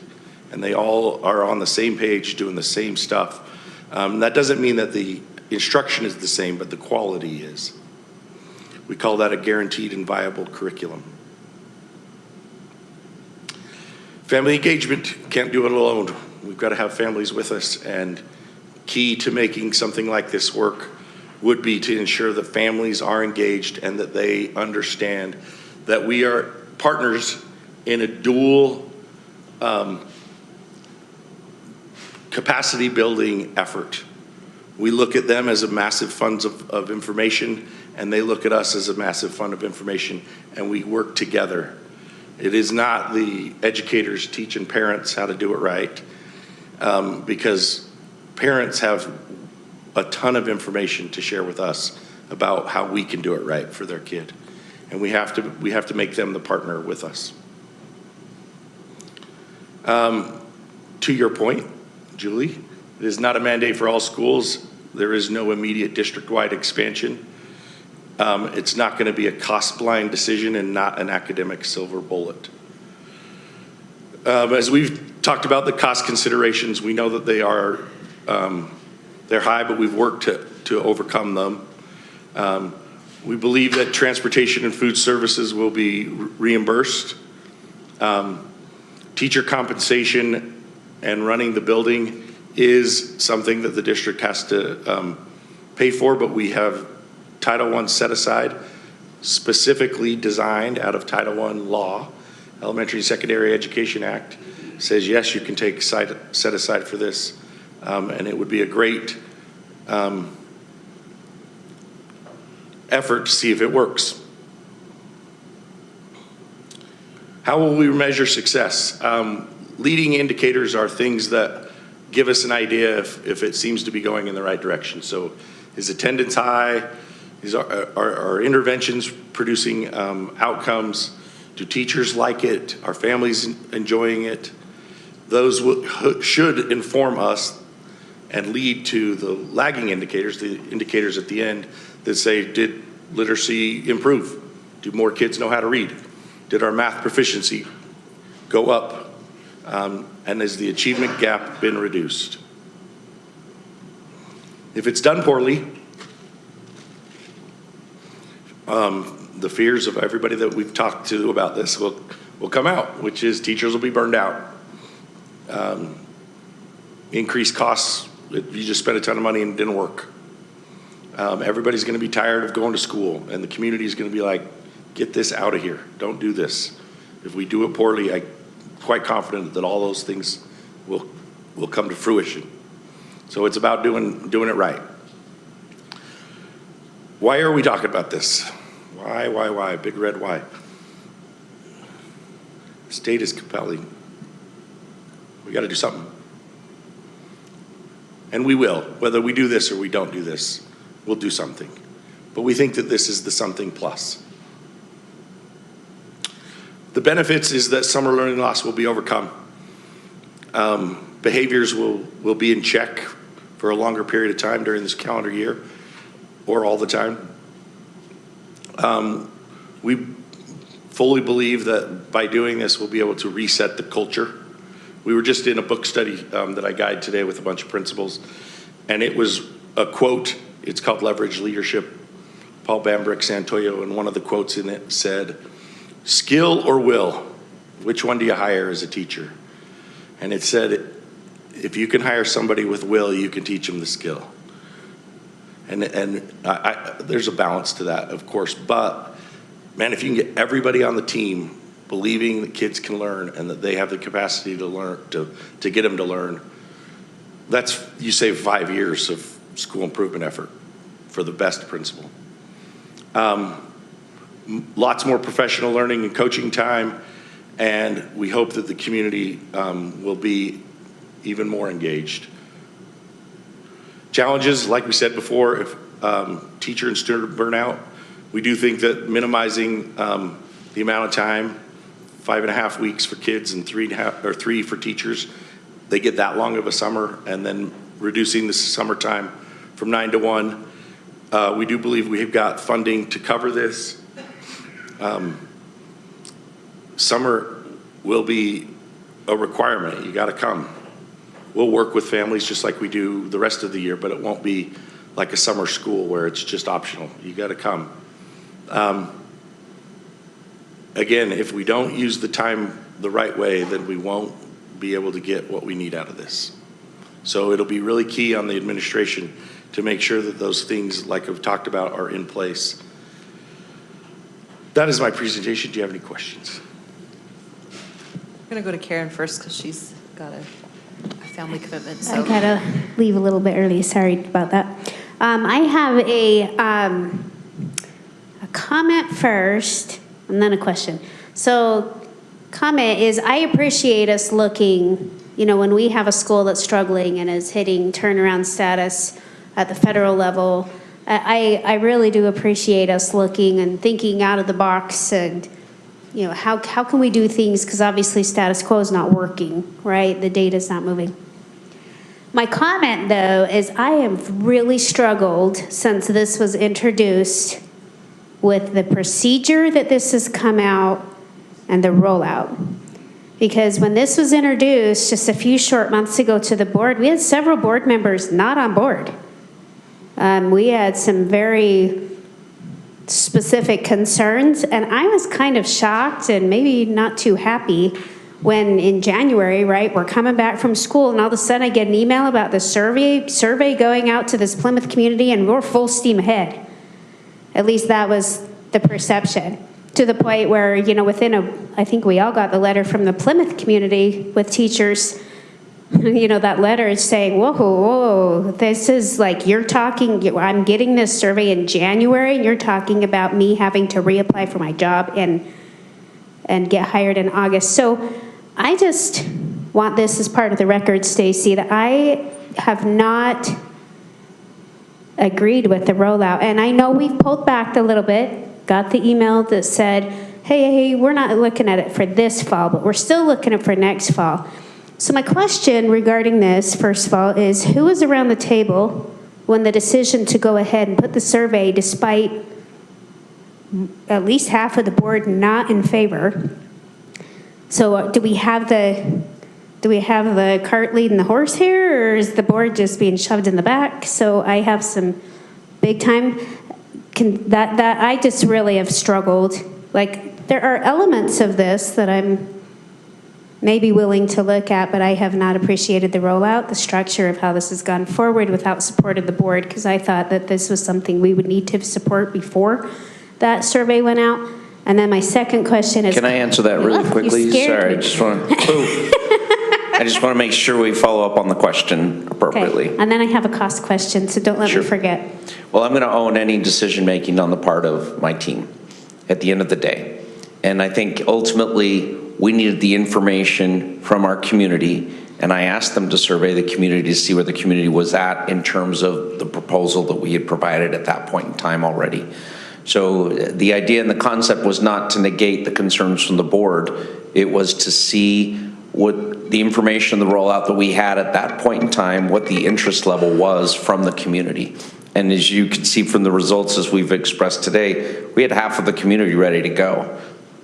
and they all are on the same page doing the same stuff. That doesn't mean that the instruction is the same, but the quality is. We call that a guaranteed and viable curriculum. Family engagement, can't do it alone. We've got to have families with us, and key to making something like this work would be to ensure that families are engaged and that they understand that we are partners in a dual capacity building effort. We look at them as a massive fund of information, and they look at us as a massive fund of information, and we work together. It is not the educators teaching parents how to do it right, because parents have a ton of information to share with us about how we can do it right for their kid. And we have to make them the partner with us. To your point, Julie, it is not a mandate for all schools. There is no immediate district-wide expansion. It's not going to be a cost-blind decision and not an academic silver bullet. As we've talked about the cost considerations. We know that they are, they're high, but we've worked to overcome them. We believe that transportation and food services will be reimbursed. Teacher compensation and running the building is something that the district has to pay for, but we have Title I set aside, specifically designed out of Title I law. Elementary and Secondary Education Act says, yes, you can take set aside for this. And it would be a great effort to see if it works. How will we measure success? Leading indicators are things that give us an idea if it seems to be going in the right direction. So is attendance high? Is our interventions producing outcomes? Do teachers like it? Are families enjoying it? Those should inform us and lead to the lagging indicators, the indicators at the end that say, did literacy improve? Do more kids know how to read? Did our math proficiency go up? And has the achievement gap been reduced? If it's done poorly, the fears of everybody that we've talked to about this will come out, which is teachers will be burned out. Increased costs, you just spent a ton of money and it didn't work. Everybody's gonna be tired of going to school, and the community is gonna be like, get this out of here, don't do this. If we do it poorly, I'm quite confident that all those things will come to fruition. So it's about doing it right. Why are we talking about this? Why? Big red why. The state is compelling. We gotta do something. And we will, whether we do this or we don't do this, we'll do something. But we think that this is the something plus. The benefits is that summer learning loss will be overcome. Behaviors will be in check for a longer period of time during this calendar year, or all the time. We fully believe that by doing this, we'll be able to reset the culture. We were just in a book study that I guide today with a bunch of principals, and it was a quote. It's called Leverage Leadership, Paul Bambrick Santoyo, and one of the quotes in it said, skill or will, which one do you hire as a teacher? And it said, if you can hire somebody with will, you can teach them the skill. And there's a balance to that, of course, but man, if you can get everybody on the team believing that kids can learn and that they have the capacity to learn, to get them to learn, you save 5 years of school improvement effort for the best principal. Lots more professional learning and coaching time, and we hope that the community will be even more engaged. Challenges, like we said before, if teacher and student burnout, we do think that minimizing the amount of time, 5.5 weeks for kids and 3 for teachers, they get that long of a summer, and then reducing the summertime from 9 to 1. We do believe we've got funding to cover this. Summer will be a requirement. You got to come. We'll work with families just like we do the rest of the year, but it won't be like a summer school where it's just optional. You got to come. Again, if we don't use the time the right way, then we won't be able to get what we need out of this. So it'll be really key on the administration to make sure that those things, like I've talked about, are in place. That is my presentation. Do you have any questions? I'm going to go to Karen first because she's got a family commitment. So. I gotta leave a little bit early. Sorry about that. I have a comment first and then a question. So comment is, I appreciate us looking, when we have a school that's struggling and is hitting turnaround status at the federal level, I really do appreciate us looking and thinking out of the box and, how can we do things? Because obviously status quo is not working, right? The data's not moving. My comment, though, is I have really struggled since this was introduced with the procedure that this has come out and the rollout. Because when this was introduced just a few short months ago to the board, we had several board members not on board. We had some very specific concerns, and I was kind of shocked and maybe not too happy when in January, right, we're coming back from school and all of a sudden I get an email about the survey going out to this Plymouth community and we're full steam ahead. At least that was the perception. To the point where, you know, I think we all got the letter from the Plymouth community with teachers, you know, that letter is saying, whoa, this is like, I'm getting this survey in January, and you're talking about me having to reapply for my job and get hired in August. So I just want this as part of the record, Stacy, that I have not agreed with the rollout. And I know we've pulled back a little bit. Got the email that said, hey, we're not looking at it for this fall, but we're still looking at it for next fall. So my question regarding this, first of all, is who was around the table when the decision to go ahead and put the survey, despite at least half of the board not in favor? So do we have the cart leading the horse here, or is the board just being shoved in the back? So I have some big time that I just really have struggled. Like, there are elements of this that I'm maybe willing to look at, but I have not appreciated the rollout, the structure of how this has gone forward without support of the board, because I thought that this was something we would need to support before that survey went out. And then my second question is... Can I answer that really quickly? Sorry, I just want to make sure we follow up on the question appropriately. Okay. And then I have a cost question, so don't let me forget. Well, I'm going to own any decision-making on the part of my team at the end of the day. And I think ultimately we needed the information from our community, and I asked them to survey the community to see where the community was at in terms of the proposal that we had provided at that point in time already. So the idea and the concept was not to negate the concerns from the board. It was to see what the information, the rollout that we had at that point in time, what the interest level was from the community. And as you can see from the results as we've expressed today, we had half of the community ready to go.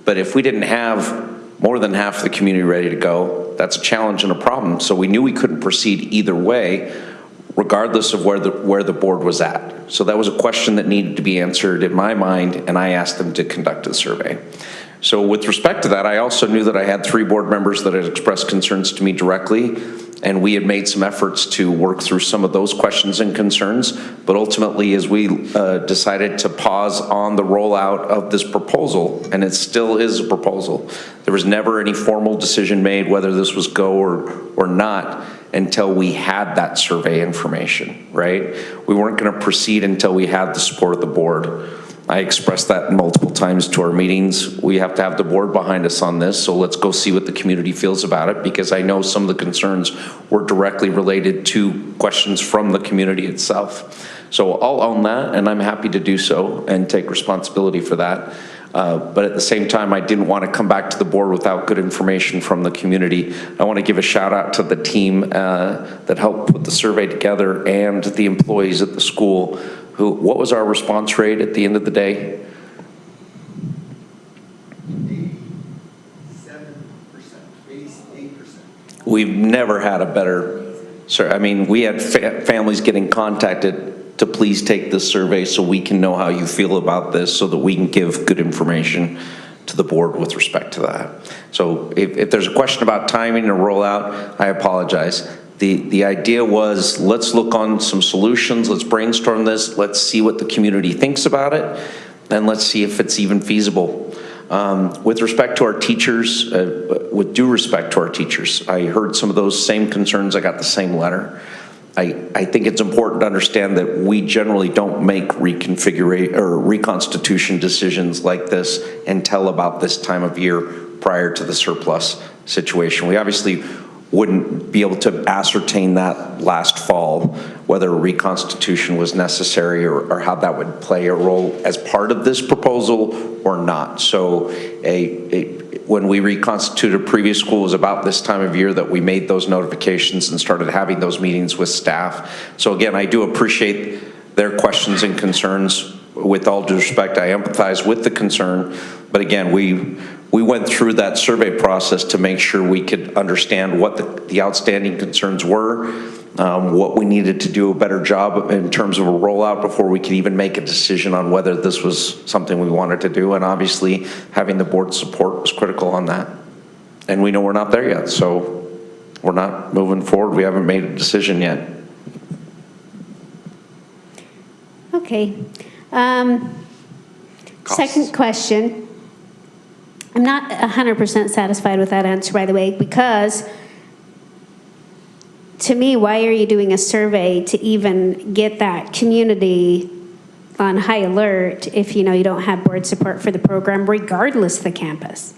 But if we didn't have more than half of the community ready to go, that's a challenge and a problem. So we knew we couldn't proceed either way, regardless of where the board was at. So that was a question that needed to be answered in my mind, and I asked them to conduct a survey. So with respect to that, I also knew that I had 3 board members that had expressed concerns to me directly, and we had made some efforts to work through some of those questions and concerns. But ultimately, as we decided to pause on the rollout of this proposal, and it still is a proposal, there was never any formal decision made whether this was go or not until we had that survey information, right? We weren't going to proceed until we had the support of the board. I expressed that multiple times to our meetings. We have to have the board behind us on this, so let's go see what the community feels about it, because I know some of the concerns were directly related to questions from the community itself. So I'll own that, and I'm happy to do so and take responsibility for that. But at the same time, I didn't want to come back to the board without good information from the community. I want to give a shout out to the team that helped put the survey together and the employees at the school. What was our response rate at the end of the day? 88%. We've never had a better, I mean, we had families getting contacted to please take this survey so we can know how you feel about this, so that we can give good information to the board with respect to that. So if there's a question about timing or rollout, I apologize. The idea was, let's look on some solutions, let's brainstorm this, let's see what the community thinks about it, and let's see if it's even feasible. With respect to our teachers, with due respect to our teachers, I heard some of those same concerns, I got the same letter. I think it's important to understand that we generally don't make reconfiguration or reconstitution decisions like this until about this time of year prior to the surplus situation. We obviously wouldn't be able to ascertain that last fall, whether a reconstitution was necessary or how that would play a role as part of this proposal or not. So when we reconstituted previous school, it was about this time of year that we made those notifications and started having those meetings with staff. So again, I do appreciate their questions and concerns. With all due respect, I empathize with the concern, but again, we we went through that survey process to make sure we could understand what the outstanding concerns were, what we needed to do a better job in terms of a rollout before we could even make a decision on whether this was something we wanted to do. And obviously, having the board's support was critical on that. And we know we're not there yet, so we're not moving forward. We haven't made a decision yet. Okay. Second question. I'm not 100% satisfied with that answer, by the way, because to me, why are you doing a survey to even get that community on high alert if you know you don't have board support for the program, regardless of the campus?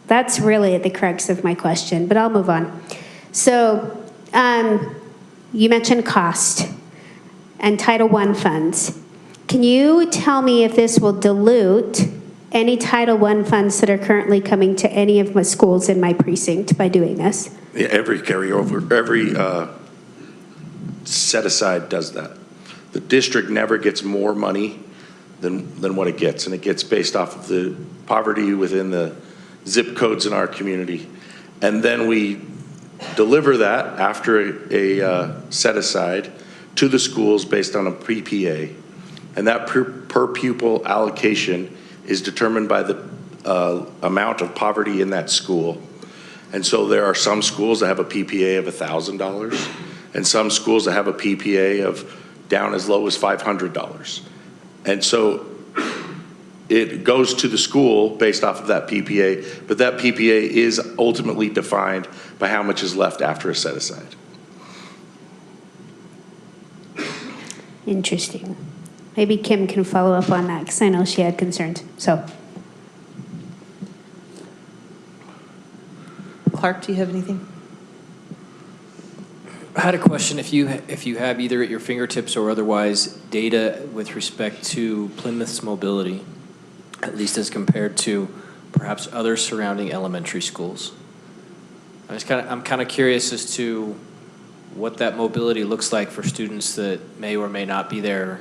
That's really at the crux of my question, but I'll move on. So you mentioned cost and Title I funds. Can you tell me if this will dilute any Title I funds that are currently coming to any of my schools in my precinct by doing this? Yeah, every carryover, every set aside does that. The district never gets more money than what it gets, and it gets based off of the poverty within the zip codes in our community. And then we deliver that after a set aside to the schools based on a PPA. And that per pupil allocation is determined by the amount of poverty in that school. And so there are some schools that have a PPA of $1,000 and some schools that have a PPA of down as low as $500. And so it goes to the school based off of that PPA, but that PPA is ultimately defined by how much is left after a set aside. Interesting. Maybe Kim can follow up on that because I know she had concerns. So, Clark, do you have anything? I had a question. If you have either at your fingertips or otherwise data with respect to Plymouth's mobility, at least as compared to perhaps other surrounding elementary schools. I'm kind of curious as to what that mobility looks like for students that may or may not be there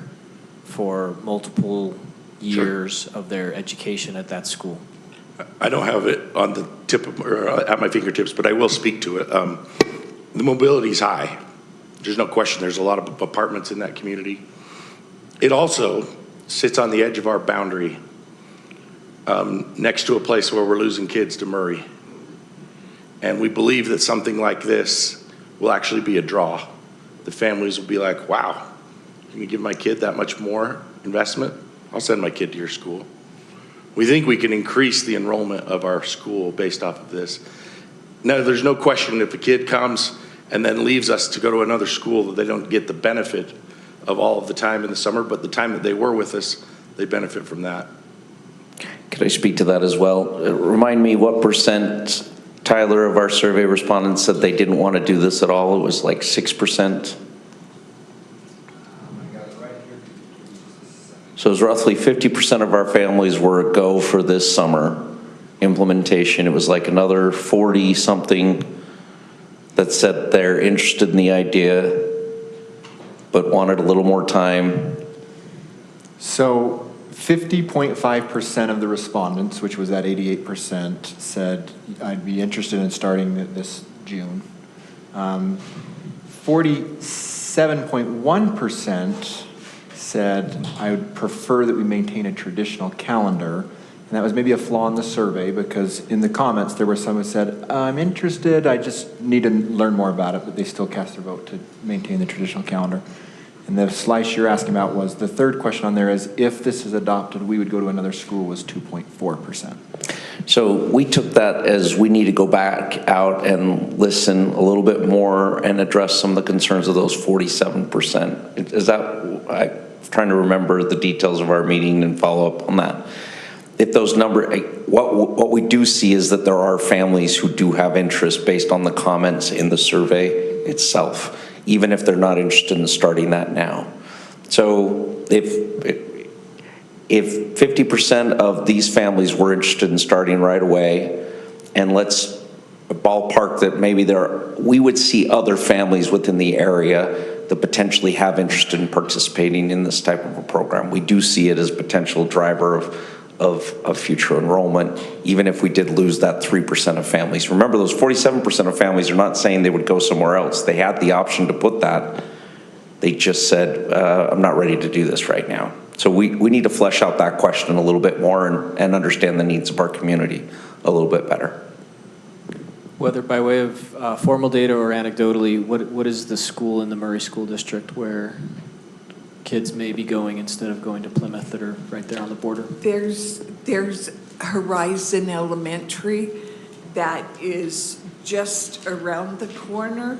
for multiple years of their education at that school. I don't have it on the tip of, or at my fingertips, but I will speak to it. The mobility is high. There's no question. There's a lot of apartments in that community. It also sits on the edge of our boundary, next to a place where we're losing kids to Murray. And we believe that something like this will actually be a draw. The families will be like, wow, can you give my kid that much more investment? I'll send my kid to your school. We think we can increase the enrollment of our school based off of this. Now, there's no question if a kid comes and then leaves us to go to another school that they don't get the benefit of all of the time in the summer, but the time that they were with us, they benefit from that. Could I speak to that as well? Remind me what percent, Tyler, of our survey respondents said they didn't want to do this at all? It was like 6%. So it was roughly 50% of our families were a go for this summer implementation. It was like another 40 something that said they're interested in the idea but wanted a little more time. So 50.5% of the respondents, which was at 88%, said I'd be interested in starting this June. 47.1% said I would prefer that we maintain a traditional calendar. And that was maybe a flaw in the survey because in the comments there were some who said, I'm interested, I just need to learn more about it, but they still cast their vote to maintain the traditional calendar. And the slice you're asking about was, the third question on there is, if this is adopted, we would go to another school, was 2.4%. So we took that as we need to go back out and listen a little bit more and address some of the concerns of those 47%. Is that, I'm trying to remember the details of our meeting and follow up on that. If those numbers, what we do see is that there are families who do have interest based on the comments in the survey itself, even if they're not interested in starting that now. So if 50% of these families were interested in starting right away, and let's ballpark that maybe we would see other families within the area that potentially have interest in participating in this type of a program. We do see it as a potential driver of future enrollment, even if we did lose that 3% of families. Remember, those 47% of families are not saying they would go somewhere else. They had the option to put that. They just said, I'm not ready to do this right now. So we need to flesh out that question a little bit more and understand the needs of our community a little bit better. Whether by way of formal data or anecdotally, what is the school in the Murray School District where kids may be going instead of going to Plymouth that are right there on the border? There's Horizon Elementary that is just around the corner.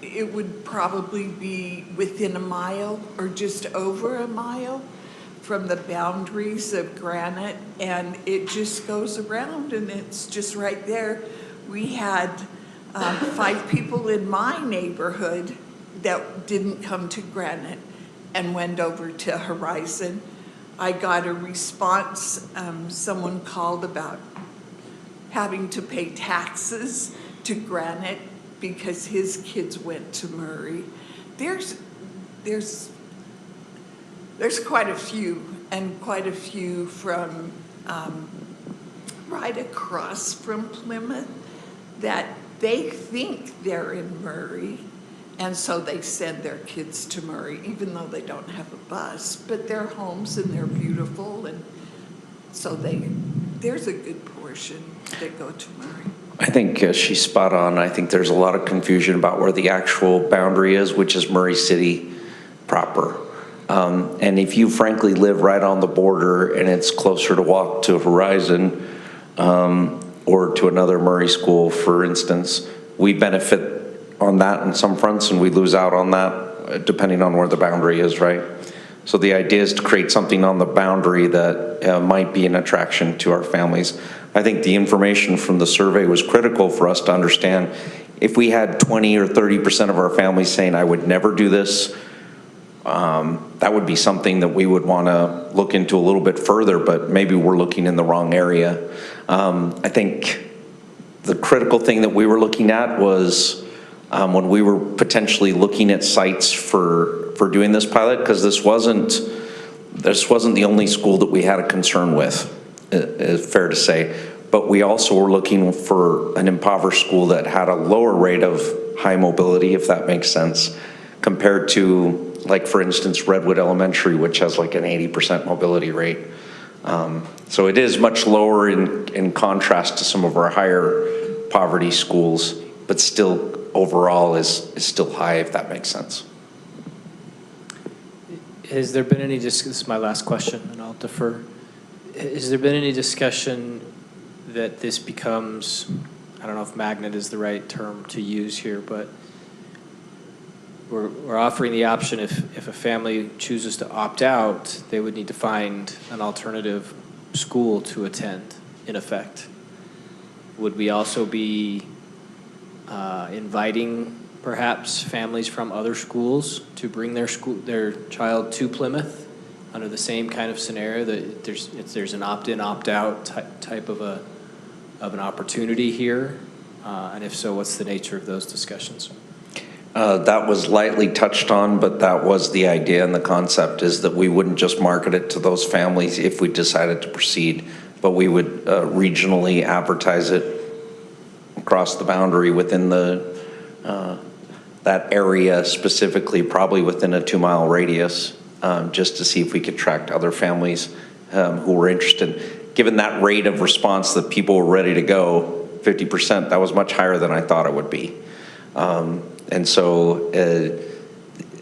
It would probably be within a mile or just over a mile from the boundaries of Granite, and it just goes around and it's just right there. We had 5 people in my neighborhood that didn't come to Granite and went over to Horizon. I got a response, someone called about having to pay taxes to Granite because his kids went to Murray. There's quite a few, and quite a few from right across from Plymouth that they think they're in Murray, and so they send their kids to Murray, even though they don't have a bus, but they're homes and they're beautiful, and so there's a good portion that go to Murray. I think she's spot on. I think there's a lot of confusion about where the actual boundary is, which is Murray City proper. And if you frankly live right on the border and it's closer to walk to Horizon or to another Murray school, for instance, we benefit on that in some fronts and we lose out on that depending on where the boundary is, right? So the idea is to create something on the boundary that might be an attraction to our families. I think the information from the survey was critical for us to understand. If we had 20 or 30% of our families saying, I would never do this, that would be something that we would want to look into a little bit further, but maybe we're looking in the wrong area. I think the critical thing that we were looking at was when we were potentially looking at sites for doing this pilot, because this wasn't the only school that we had a concern with, is fair to say. But we also were looking for an impoverished school that had a lower rate of high mobility, if that makes sense, compared to, like, for instance, Redwood Elementary, which has like an 80% mobility rate. So it is much lower in contrast to some of our higher poverty schools, but still overall is still high, if that makes sense. Has there been any, this is my last question and I'll defer. Has there been any discussion that this becomes, I don't know if magnet is the right term to use here, but we're offering the option if a family chooses to opt out, they would need to find an alternative school to attend, in effect. Would we also be inviting perhaps families from other schools to bring their child to Plymouth under the same kind of scenario that there's an opt-in, opt-out type of an opportunity here? And if so, what's the nature of those discussions? That was lightly touched on, but that was the idea, and the concept is that we wouldn't just market it to those families if we decided to proceed, but we would regionally advertise it across the boundary within that area specifically, probably within a 2-mile radius, just to see if we could attract other families who were interested. Given that rate of response that people were ready to go, 50%, that was much higher than I thought it would be. And so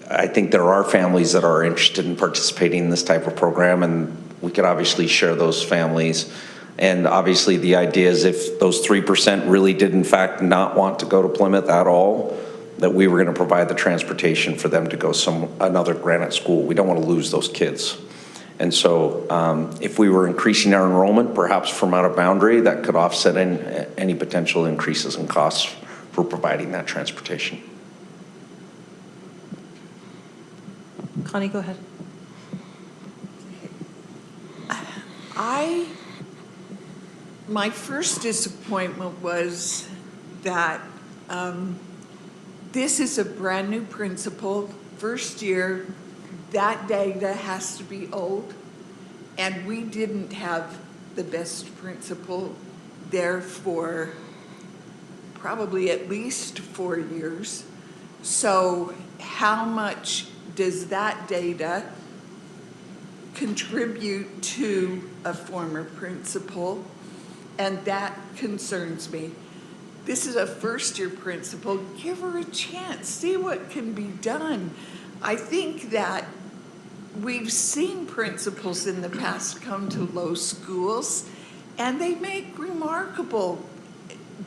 I think there are families that are interested in participating in this type of program, and we could obviously share those families. And obviously the idea is if those 3% really did in fact not want to go to Plymouth at all, that we were going to provide the transportation for them to go another Granite school. We don't want to lose those kids. And so if we were increasing our enrollment, perhaps from out of boundary, that could offset any potential increases in costs for providing that transportation. Connie, go ahead. My first disappointment was that this is a brand new principal, first year, that data has to be old, and we didn't have the best principal there for probably at least 4 years. So how much does that data contribute to a former principal? And that concerns me. This is a first-year principal. Give her a chance. See what can be done. I think that we've seen principals in the past come to Lowe schools, and they make remarkable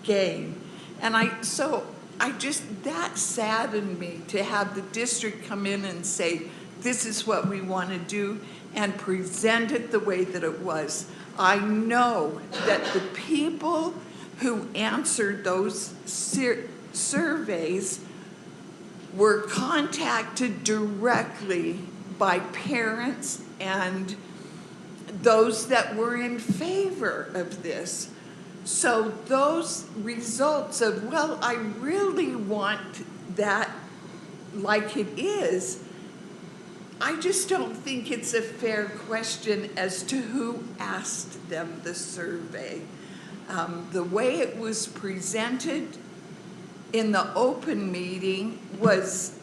gain. And that saddened me to have the district come in and say, this is what we want to do, and present it the way that it was. I know that the people who answered those surveys were contacted directly by parents and those that were in favor of this. So those results of, well, I really want that like it is, I just don't think it's a fair question as to who asked them the survey. The way it was presented in the open meeting was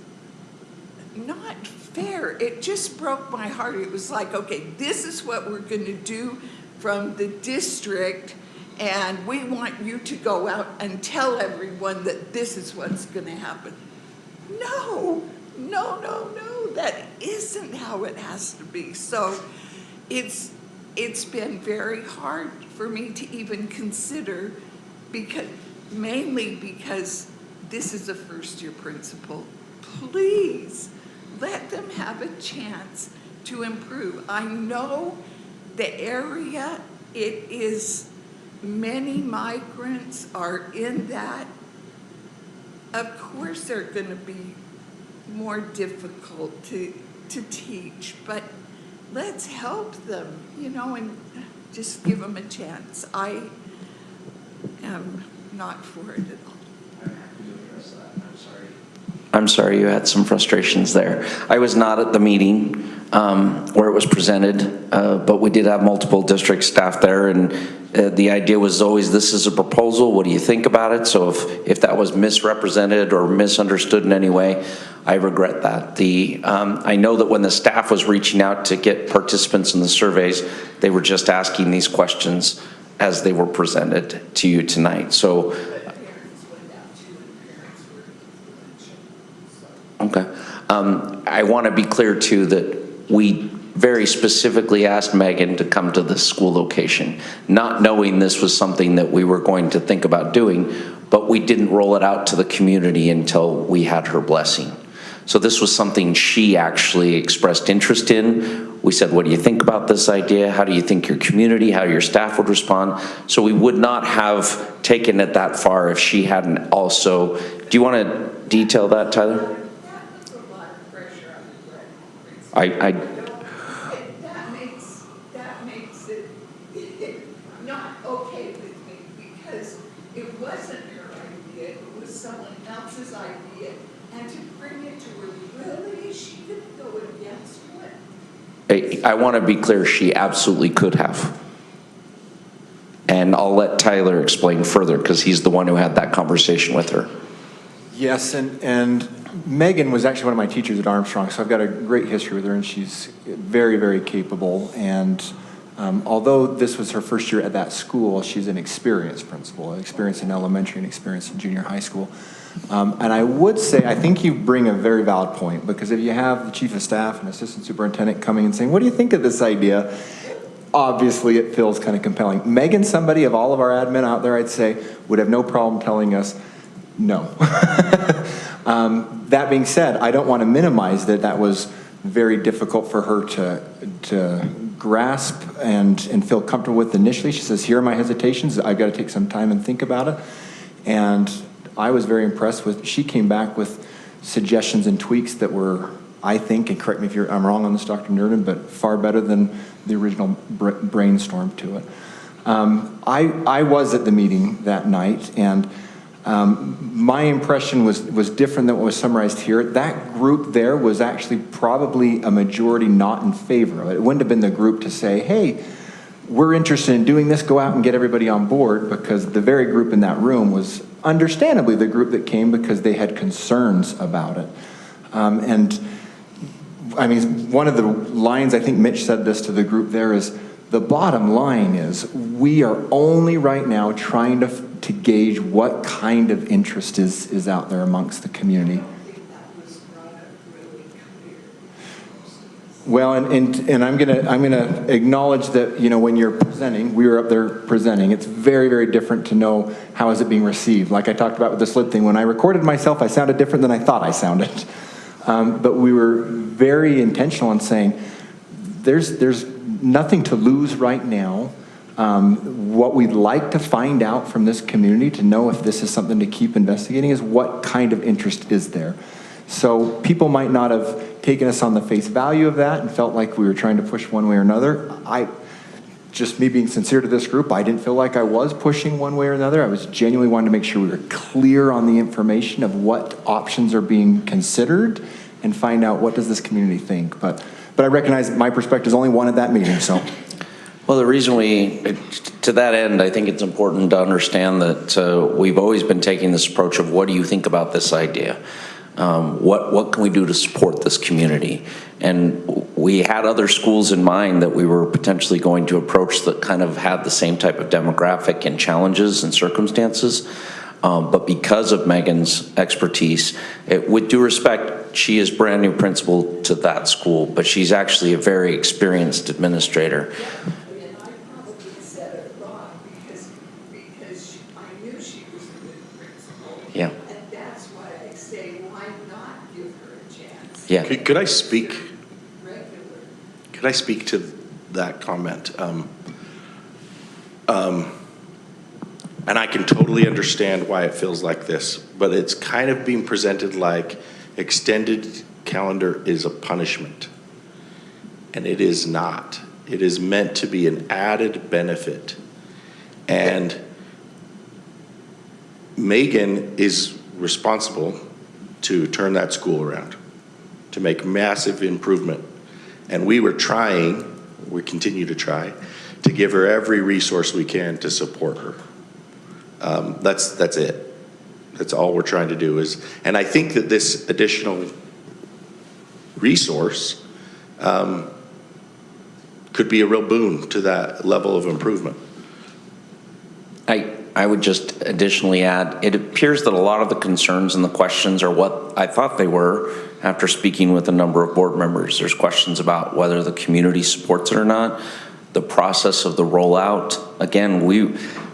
not fair. It just broke my heart. It was like, okay, this is what we're going to do from the district, and we want you to go out and tell everyone that this is what's going to happen. No, that isn't how it has to be. So it's been very hard for me to even consider, mainly because this is a first-year principal. Please let them have a chance to improve. I know the area, it is, many migrants are in that. Of course they're going to be more difficult to teach, but let's help them, and just give them a chance. I am not for it at all. I'm sorry you had some frustrations there. I was not at the meeting where it was presented, but we did have multiple district staff there, and the idea was always, this is a proposal, what do you think about it? So if that was misrepresented or misunderstood in any way, I regret that. I know that when the staff was reaching out to get participants in the surveys, they were just asking these questions as they were presented to you tonight. So. Okay. I want to be clear too that we very specifically asked Megan to come to the school location, not knowing this was something that we were going to think about doing, but we didn't roll it out to the community until we had her blessing. So this was something she actually expressed interest in. We said, what do you think about this idea? How do you think your community, how your staff would respond? So we would not have taken it that far if she hadn't also. Do you want to detail that, Tyler? That makes it not okay with me, because it wasn't her idea, it was someone else's idea, and to bring it to her, really, is she going to go against what? I want to be clear, she absolutely could have. And I'll let Tyler explain further, because he's the one who had that conversation with her. Yes, and Megan was actually one of my teachers at Armstrong, so I've got a great history with her, and she's very, very capable. And although this was her first year at that school, she's an experienced principal, experience in elementary and experience in junior high school. And I would say, I think you bring a very valid point, because if you have the chief of staff and assistant superintendent coming and saying, what do you think of this idea? Obviously, it feels kind of compelling. Megan, somebody of all of our admin out there, I'd say, would have no problem telling us no. That being said, I don't want to minimize that was very difficult for her to grasp and feel comfortable with initially. She says, here are my hesitations. I've got to take some time and think about it. And I was very impressed with, she came back with suggestions and tweaks that were, I think, and correct me if I'm wrong on this, Dr. Nerden, but far better than the original brainstorm to it. I was at the meeting that night, and my impression was different than what was summarized here. That group there was actually probably a majority not in favor of it. It wouldn't have been the group to say, hey, we're interested in doing this, go out and get everybody on board, because the very group in that room was understandably the group that came because they had concerns about it. And I mean, one of the lines, I think Mitch said this to the group there, is the bottom line is we are only right now trying to gauge what kind of interest is out there amongst the community. Well, and I'm gonna acknowledge that, you know, when you're presenting, we were up there presenting, it's very, very different to know how is it being received. Like I talked about with the slip thing, when I recorded myself, I sounded different than I thought I sounded. But we were very intentional in saying, there's nothing to lose right now. What we'd like to find out from this community to know if this is something to keep investigating is what kind of interest is there. So people might not have taken us on the face value of that and felt like we were trying to push one way or another. Just me being sincere to this group, I didn't feel like I was pushing one way or another. I was genuinely wanting to make sure we were clear on the information of what options are being considered and find out what does this community think. But I recognize that my perspective is only one at that meeting, so. Well, the reason to that end, I think it's important to understand that we've always been taking this approach of what do you think about this idea? What can we do to support this community? And we had other schools in mind that we were potentially going to approach that kind of had the same type of demographic and challenges and circumstances. But because of Megan's expertise, with due respect, she is brand new principal to that school, but she's actually a very experienced administrator. Yeah. And that's why I say, why not give her a chance? Yeah. Could I speak? Regular. Could I speak to that comment? And I can totally understand why it feels like this, but it's kind of being presented like extended calendar is a punishment. And it is not. It is meant to be an added benefit. And Megan is responsible to turn that school around, to make massive improvement. And we continue to try, to give her every resource we can to support her. That's it. That's all we're trying to do is, and I think that this additional resource could be a real boon to that level of improvement. I would just additionally add, it appears that a lot of the concerns and the questions are what I thought they were after speaking with a number of board members. There's questions about whether the community supports it or not, the process of the rollout. Again,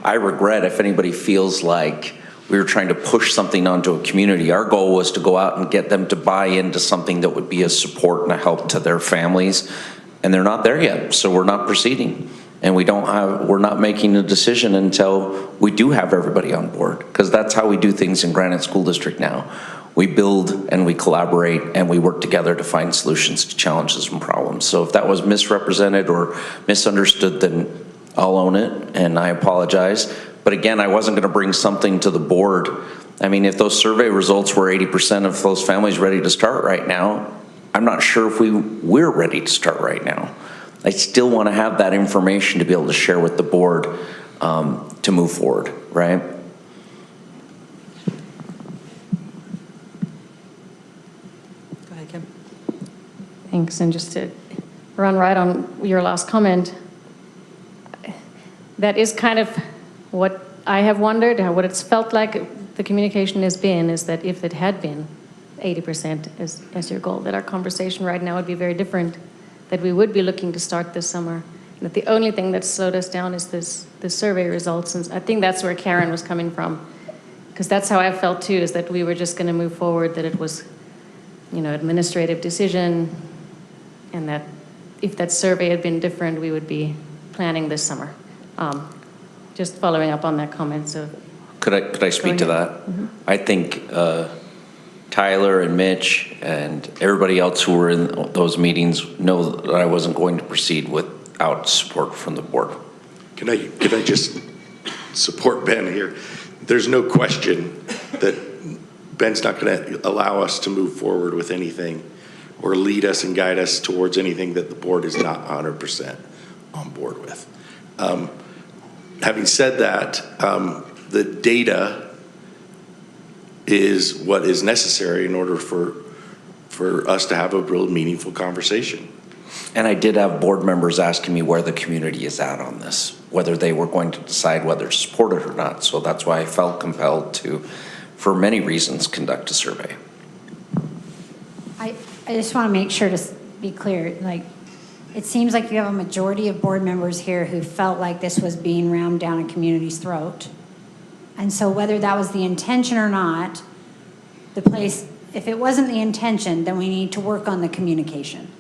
I regret if anybody feels like we were trying to push something onto a community. Our goal was to go out and get them to buy into something that would be a support and a help to their families, and they're not there yet, so we're not proceeding. And we're not making a decision until we do have everybody on board, because that's how we do things in Granite School District now. We build and we collaborate and we work together to find solutions to challenges and problems. So if that was misrepresented or misunderstood, then I'll own it and I apologize. But again, I wasn't going to bring something to the board. I mean, if those survey results were 80% of those families ready to start right now, I'm not sure if we're ready to start right now. I still want to have that information to be able to share with the board to move forward, right? Go ahead, Kim. Thanks, and just to run right on your last comment, that is kind of what I have wondered, what it's felt like the communication has been, is that if it had been 80% as your goal, that our conversation right now would be very different, that we would be looking to start this summer. And that the only thing that slowed us down is the survey results. And I think that's where Karen was coming from. Because that's how I felt too, is that we were just going to move forward, that it was, administrative decision, and that if that survey had been different, we would be planning this summer. Just following up on that comment. So Could I speak to that? Mm-hmm. I think Tyler and Mitch and everybody else who were in those meetings know that I wasn't going to proceed without support from the board. Can I just support Ben here? There's no question that Ben's not going to allow us to move forward with anything or lead us and guide us towards anything that the board is not 100% on board with. Having said that, the data is what is necessary in order for us to have a real meaningful conversation. And I did have board members asking me where the community is at on this, whether they were going to decide whether to support it or not. So that's why I felt compelled to, for many reasons, conduct a survey. I just want to make sure to be clear, like, it seems like you have a majority of board members here who felt like this was being rammed down a community's throat. And so whether that was the intention or not, if it wasn't the intention, then we need to work on the communication.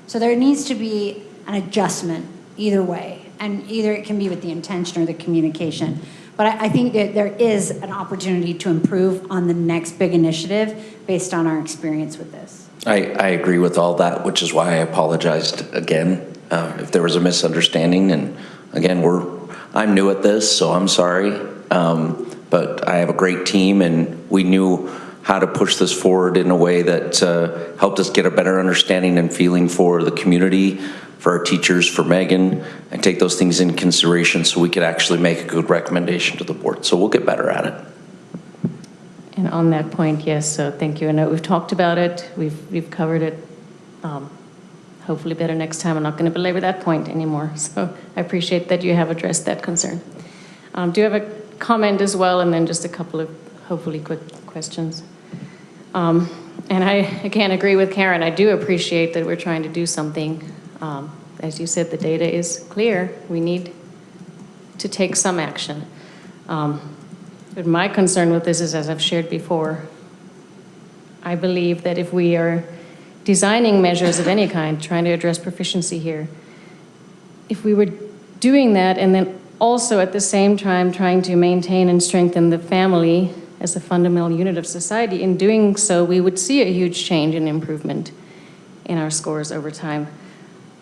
So there needs to be an adjustment either way. And either it can be with the intention or the communication. But I think that there is an opportunity to improve on the next big initiative based on our experience with this. I agree with all that, which is why I apologized again if there was a misunderstanding. And again, I'm new at this, so I'm sorry. But I have a great team, and we knew how to push this forward in a way that helped us get a better understanding and feeling for the community, for our teachers, for Megan, and take those things into consideration so we could actually make a good recommendation to the board. So we'll get better at it. And on that point, yes, so thank you. I know we've talked about it, we've covered it. Hopefully better next time. I'm not going to belabor that point anymore. So I appreciate that you have addressed that concern. Do you have a comment as well, and then just a couple of hopefully quick questions? And I, again, agree with Karen. I do appreciate that we're trying to do something. As you said, the data is clear. We need to take some action. But my concern with this is, as I've shared before, I believe that if we are designing measures of any kind, trying to address proficiency here, if we were doing that and then also at the same time trying to maintain and strengthen the family as a fundamental unit of society, in doing so, we would see a huge change and improvement in our scores over time.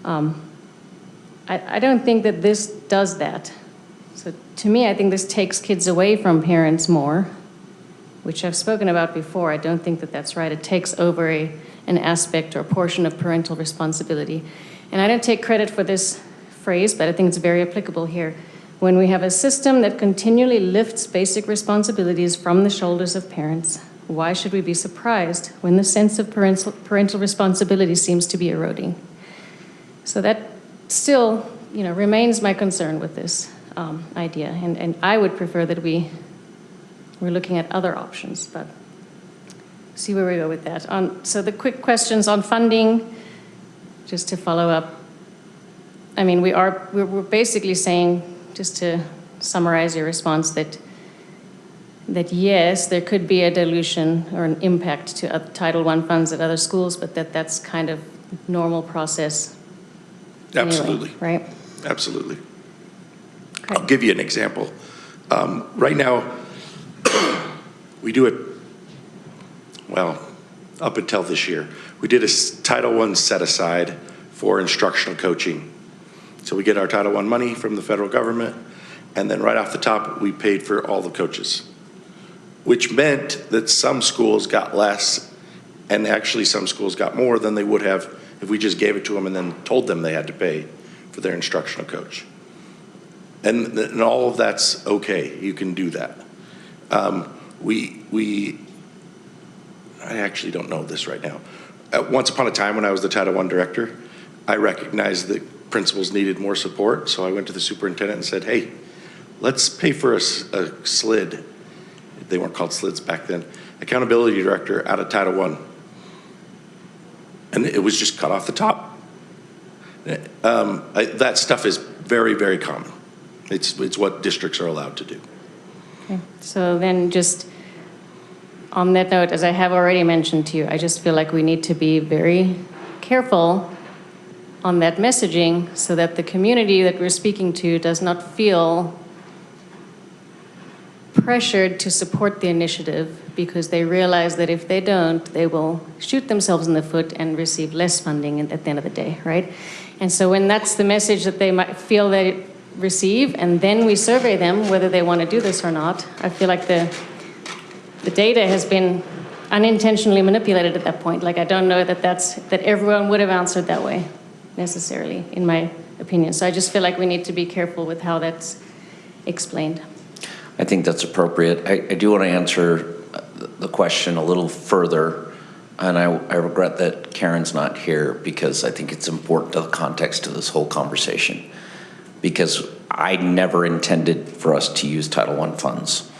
I don't think that this does that. So to me, I think this takes kids away from parents more, which I've spoken about before. I don't think that that's right. It takes over an aspect or a portion of parental responsibility. And I don't take credit for this phrase, but I think it's very applicable here. When we have a system that continually lifts basic responsibilities from the shoulders of parents, why should we be surprised when the sense of parental responsibility seems to be eroding? So that still, remains my concern with this idea. And I would prefer that we're looking at other options, but see where we go with that. So the quick questions on funding, just to follow up. I mean, we're basically saying, just to summarize your response, that yes, there could be a dilution or an impact to Title I funds at other schools, but that's kind of normal process. Absolutely. Anyway, right? Absolutely. Okay. I'll give you an example. Right now, we do it, well, up until this year, we did a Title I set aside for instructional coaching. So we get our Title I money from the federal government, and then right off the top, we paid for all the coaches, which meant that some schools got less, and actually some schools got more than they would have if we just gave it to them and then told them they had to pay for their instructional coach. And all of that's okay. You can do that. I actually don't know this right now. Once upon a time when I was the Title I director, I recognized that principals needed more support, so I went to the superintendent and said, hey, let's pay for a SLID. They weren't called SLIDs back then. Accountability director out of Title I. And it was just cut off the top. That stuff is very, very common. It's what districts are allowed to do. Okay. So then just on that note, as I have already mentioned to you, I just feel like we need to be very careful on that messaging so that the community that we're speaking to does not feel pressured to support the initiative because they realize that if they don't, they will shoot themselves in the foot and receive less funding at the end of the day, right? And so when that's the message that they might feel they receive, and then we survey them whether they want to do this or not, I feel like the data has been unintentionally manipulated at that point. Like, I don't know that everyone would have answered that way necessarily, in my opinion. So I just feel like we need to be careful with how that's explained. I think that's appropriate. I do want to answer the question a little further, and I regret that Karen's not here because I think it's important to the context of this whole conversation, because I never intended for us to use Title I funds.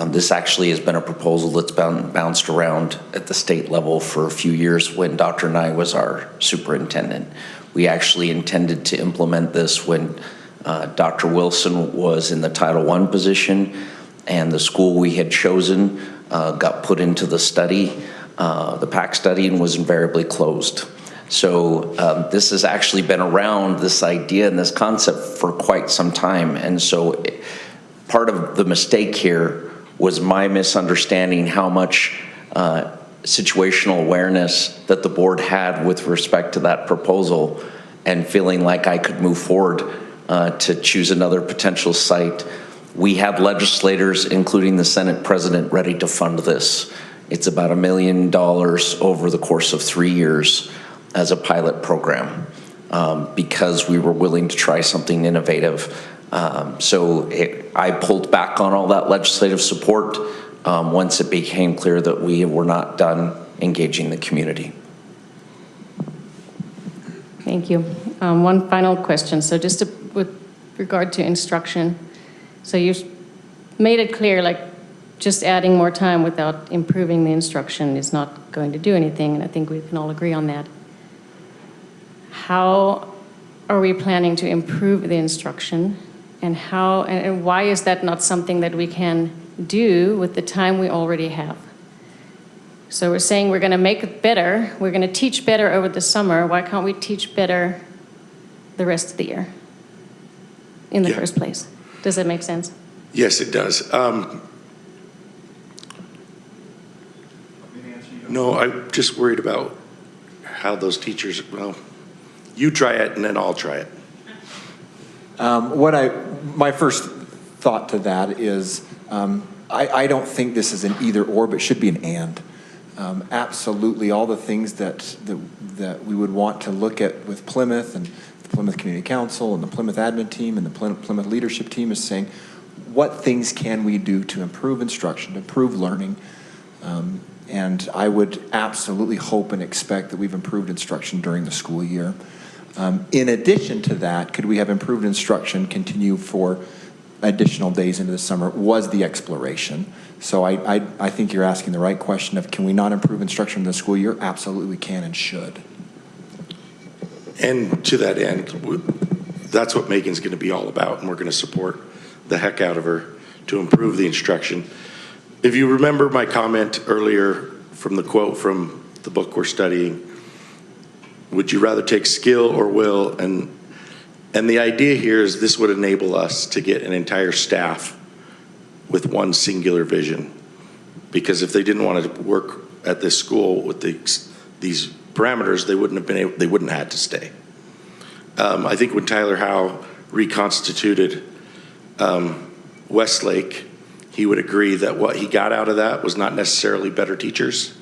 This actually has been a proposal that's been bounced around at the state level for a few years when Dr. Nye was our superintendent. We actually intended to implement this when Dr. Wilson was in the Title I position, and the school we had chosen got put into the study, the PAC study, and was invariably closed. So this has actually been around, this idea and this concept, for quite some time. And so part of the mistake here was my misunderstanding how much situational awareness that the board had with respect to that proposal, and feeling like I could move forward to choose another potential site. We have legislators, including the Senate President, ready to fund this. It's about $1 million over the course of 3 years as a pilot program, because we were willing to try something innovative. I pulled back on all that legislative support once it became clear that we were not done engaging the community. Thank you. One final question. So just with regard to instruction, so you've made it clear, like, just adding more time without improving the instruction is not going to do anything, and I think we can all agree on that. How are we planning to improve the instruction, and how and why is that not something that we can do with the time we already have? So we're saying we're going to make it better, we're going to teach better over the summer. Why can't we teach better the rest of the year in the first place? Does that make sense? Yes, it does. No, I'm just worried about how those teachers, well, you try it and then I'll try it. My first thought to that is, I don't think this is an either or, but should be an and. Absolutely, all the things that we would want to look at with Plymouth and the Plymouth Community Council and the Plymouth admin team and the Plymouth leadership team is saying, what things can we do to improve instruction, to improve learning? And I would absolutely hope and expect that we've improved instruction during the school year. In addition to that, could we have improved instruction continue for additional days into the summer, was the exploration. So I think you're asking the right question of, can we not improve instruction in the school year? Absolutely we can and should. And to that end, that's what Megan's going to be all about, and we're going to support the heck out of her to improve the instruction. If you remember my comment earlier from the quote from the book we're studying, would you rather take skill or will? And the idea here is this would enable us to get an entire staff with one singular vision. Because if they didn't want to work at this school with these parameters, they wouldn't have had to stay. I think when Tyler Howe reconstituted Westlake, he would agree that what he got out of that was not necessarily better teachers,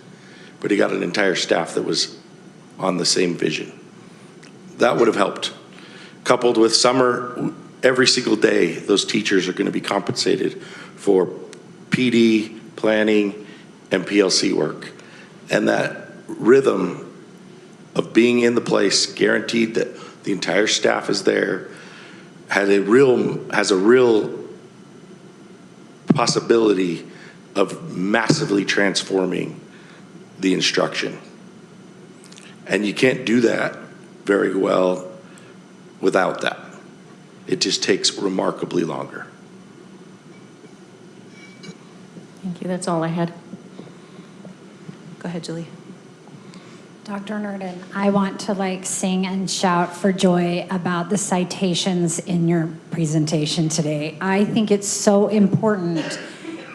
but he got an entire staff that was on the same vision. That would have helped. Coupled with summer, every single day, those teachers are going to be compensated for PD, planning, and PLC work. And that rhythm of being in the place, guaranteed that the entire staff is there, has a real possibility of massively transforming the instruction. And you can't do that very well without that. It just takes remarkably longer. Thank you. That's all I had. Go ahead, Julie. Dr. Nurdin, I want to sing and shout for joy about the citations in your presentation today. I think it's so important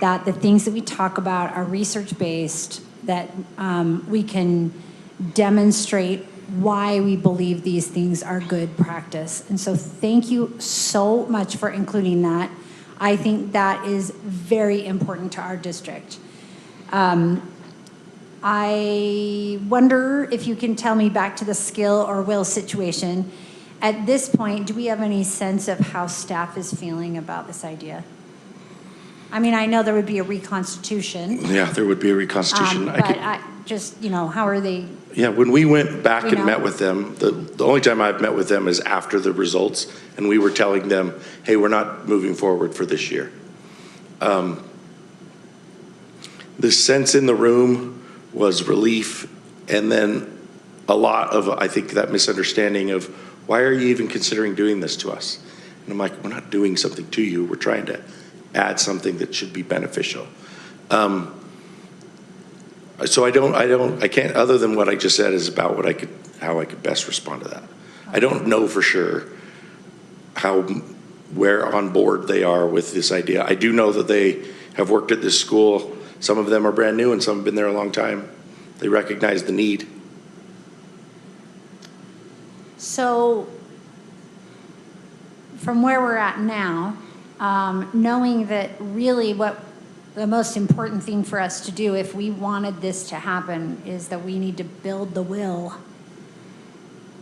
that the things that we talk about are research-based, that we can demonstrate why we believe these things are good practice. And so thank you so much for including that. I think that is very important to our district. I wonder if you can tell me back to the skill or will situation at this point, do we have any sense of how staff is feeling about this idea? I mean, I know there would be a reconstitution. Yeah, there would be a reconstitution. But just, how are they? Yeah, when we went back We and know. met with them, the only time I've met with them is after the results, and we were telling them, hey, we're not moving forward for this year. The sense in the room was relief, and then a lot of, I think, that misunderstanding of, why are you even considering doing this to us? And I'm like, we're not doing something to you. We're trying to add something that should be beneficial. So I can't, other than what I just said is about how I could best respond to that. I don't know for sure where on board they are with this idea. I do know that they have worked at this school. Some of them are brand new and some have been there a long time. They recognize the need. So from where we're at now, knowing that really what the most important thing for us to do if we wanted this to happen is that we need to build the will,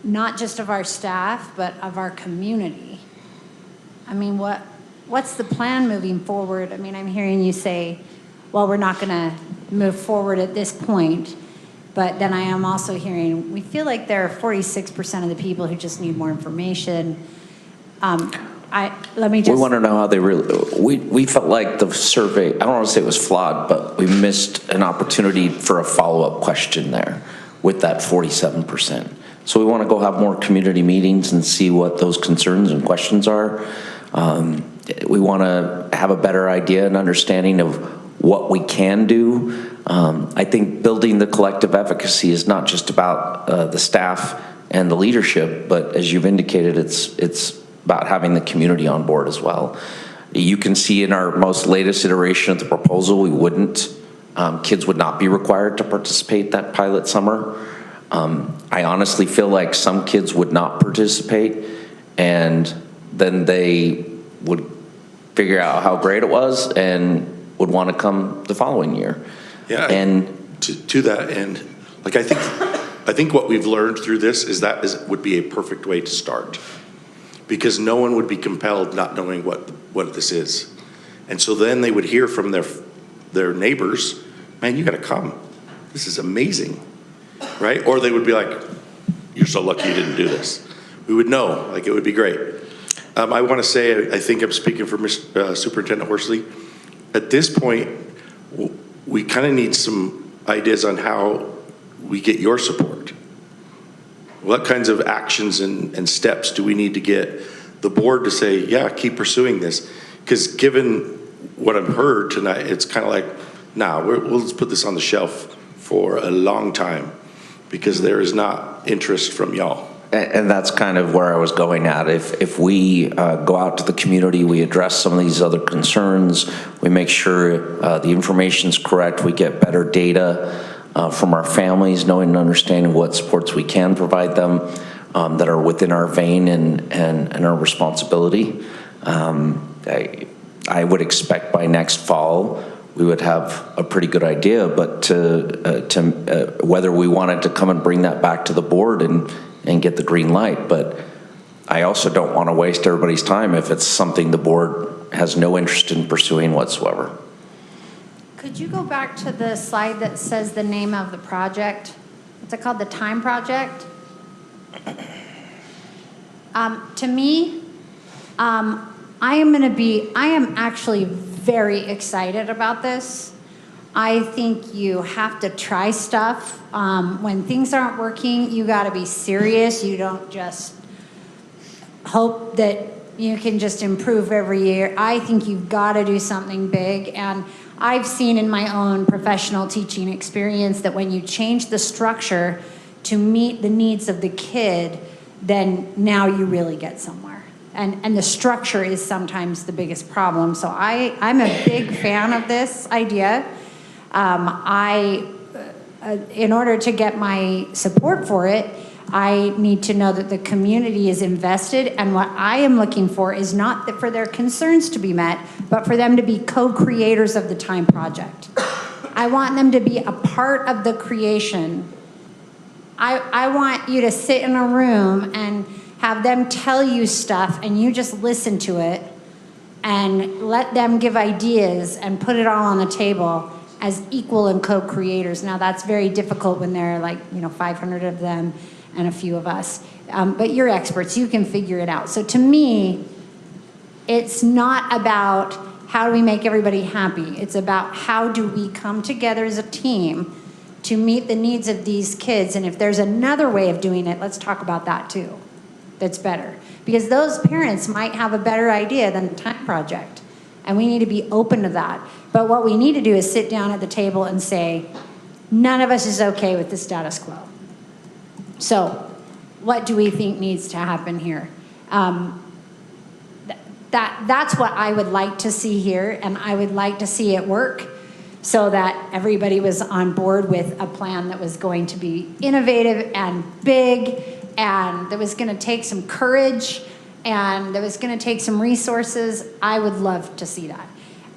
not just of our staff, but of our community. I mean, what's the plan moving forward? I mean, I'm hearing you say, well, we're not going to move forward at this point. But then I am also hearing, we feel like there are 46% of the people who just need more information. Let me just. We want to know how they really, we felt like the survey, I don't want to say it was flawed, but we missed an opportunity for a follow-up question there with that 47%. So we want to go have more community meetings and see what those concerns and questions are. We want to have a better idea and understanding of what we can do. I think building the collective efficacy is not just about the staff and the leadership, but as you've indicated, it's about having the community on board as well. You can see in our most latest iteration of the proposal, kids would not be required to participate that pilot summer. I honestly feel like some kids would not participate, and then they would figure out how great it was and would want to come the following year. Yeah, and to that end, like I think what we've learned through this would be a perfect way to start, because no one would be compelled not knowing what this is, and so then they would hear from their neighbors, man, you got to come, this is amazing, right? Or they would be like, you're so lucky you didn't do this. We would know, like it would be great. I want to say, I think I'm speaking for Superintendent Horsley. At this point, we kind of need some ideas on how we get your support. What kinds of actions and steps do we need to get the board to say, yeah, keep pursuing this? Because given what I've heard tonight, it's kind of like, nah, we'll just put this on the shelf for a long time because there is not interest from y'all. And that's kind of where I was going at. If we go out to the community, we address some of these other concerns, we make sure the information's correct, we get better data from our families, knowing and understanding what supports we can provide them that are within our vein and our responsibility. I would expect by next fall we would have a pretty good idea, but to whether we wanted to come and bring that back to the board and get the green light. But I also don't want to waste everybody's time if it's something the board has no interest in pursuing whatsoever. Could you go back to the slide that says the name of the project? What's it called? The Time Project? To me, I am actually very excited about this. I think you have to try stuff. When things aren't working, you got to be serious. You don't just hope that you can just improve every year. I think you've got to do something big. And I've seen in my own professional teaching experience that when you change the structure to meet the needs of the kid, then now you really get somewhere. And the structure is sometimes the biggest problem. So I'm a big fan of this idea. In order to get my support for it, I need to know that the community is invested, and what I am looking for is not that for their concerns to be met, but for them to be co-creators of the Time Project. I want them to be a part of the creation. I want you to sit in a room and have them tell you stuff and you just listen to it and let them give ideas and put it all on the table as equal and co-creators. Now that's very difficult when there are like, 500 of them and a few of us. But you're experts, you can figure it out. So to me, it's not about how do we make everybody happy. It's about how do we come together as a team to meet the needs of these kids. And if there's another way of doing it, let's talk about that too. That's better. Because those parents might have a better idea than the time project. And we need to be open to that. But what we need to do is sit down at the table and say, none of us is okay with the status quo. So what do we think needs to happen here? That's what I would like to see here, and I would like to see it work so that everybody was on board with a plan that was going to be innovative and big, and that was going to take some courage, and that was going to take some resources. I would love to see that.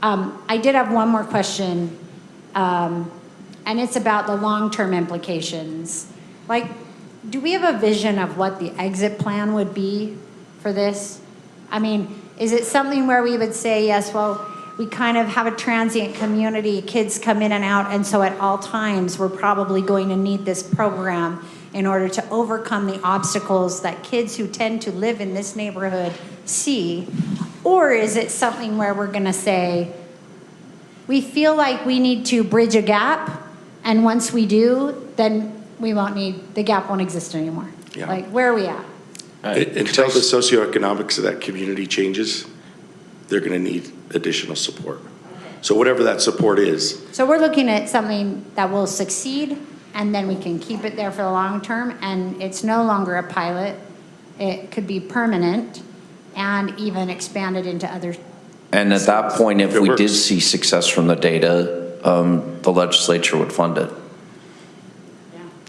I did have one more question, and it's about the long-term implications. Like, do we have a vision of what the exit plan would be for this? I mean, is it something where we would say, yes, well, we kind of have a transient community, kids come in and out, and so at all times we're probably going to need this program in order to overcome the obstacles that kids who tend to live in this neighborhood see? Or is it something where we're going to say, we feel like we need to bridge a gap, and once we do, then the gap won't exist anymore? Yeah. Like, where are we at? Until the socioeconomics of that community changes, they're going to need additional support. So whatever that support is. So we're looking at something that will succeed, and then we can keep it there for the long term, and it's no longer a pilot. It could be permanent and even expanded into other. And at that point, if we did see success from the data, the legislature would fund it.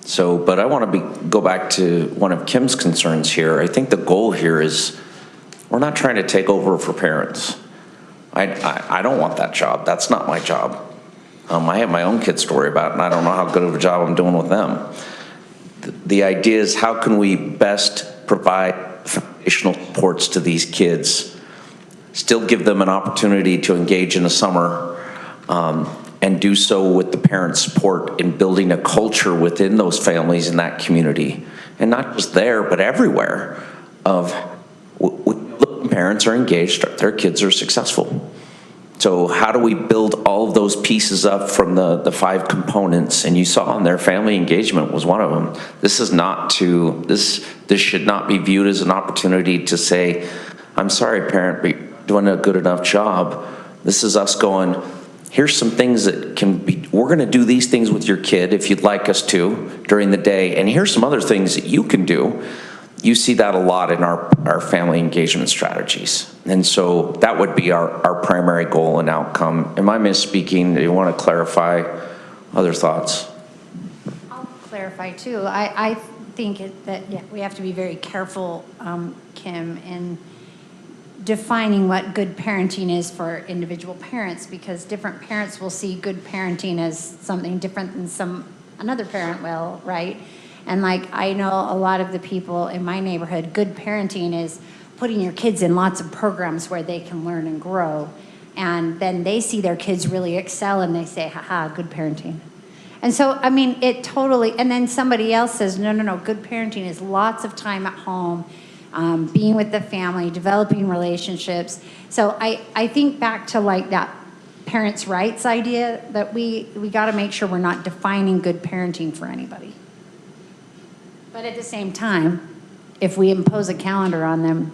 So, but I want to go back to one of Kim's concerns here. I think the goal here is we're not trying to take over for parents. I don't want that job. That's not my job. I have my own kids to worry about, and I don't know how good of a job I'm doing with them. The idea is how can we best provide foundational supports to these kids, still give them an opportunity to engage in the summer, and do so with the parent support in building a culture within those families in that community. And not just there, but everywhere of parents are engaged, their kids are successful. So how do we build all of those pieces up from the 5 components? And you saw in there, family engagement was one of them. This is not this should not be viewed as an opportunity to say, I'm sorry, parent, but you're doing a good enough job. This is us going, here's some things that can be, we're going to do these things with your kid if you'd like us to during the day. And here's some other things that you can do. You see that a lot in our family engagement strategies. And so that would be our primary goal and outcome. Am I misspeaking? Do you want to clarify other thoughts? I'll clarify too. I think that we have to be very careful, Kim, in defining what good parenting is for individual parents, because different parents will see good parenting as something different than another parent will, right? And like, I know a lot of the people in my neighborhood, good parenting is putting your kids in lots of programs where they can learn and grow. And then they see their kids really excel and they say, haha, good parenting. And so, I mean, it totally, and then somebody else says, no, good parenting is lots of time at home, being with the family, developing relationships. So I think back to like that parents' rights idea that we got to make sure we're not defining good parenting for anybody. But at the same time, if we impose a calendar on them,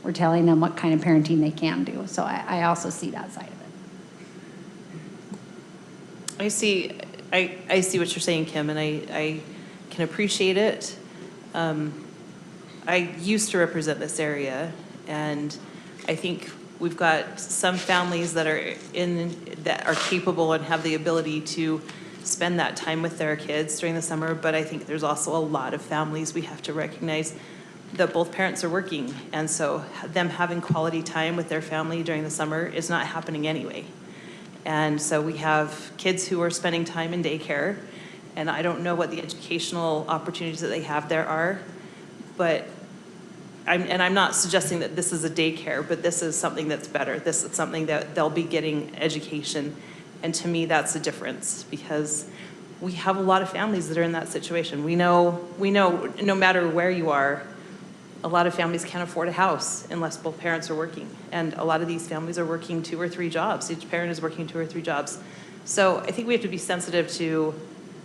we're telling them what kind of parenting they can do. So I also see that side of it. I see what you're saying, Kim, and I can appreciate it. I used to represent this area, and I think we've got some families that are capable and have the ability to spend that time with their kids during the summer, but I think there's also a lot of families we have to recognize that both parents are working, and so them having quality time with their family during the summer is not happening anyway. And so we have kids who are spending time in daycare, and I don't know what the educational opportunities that they have there are, but and I'm not suggesting that this is a daycare, but this is something that's better. This is something that they'll be getting education. And to me, that's the difference, because we have a lot of families that are in that situation. We know no matter where you are, a lot of families can't afford a house unless both parents are working. And a lot of these families are working 2 or 3 jobs. Each parent is working 2 or 3 jobs. So I think we have to be sensitive to,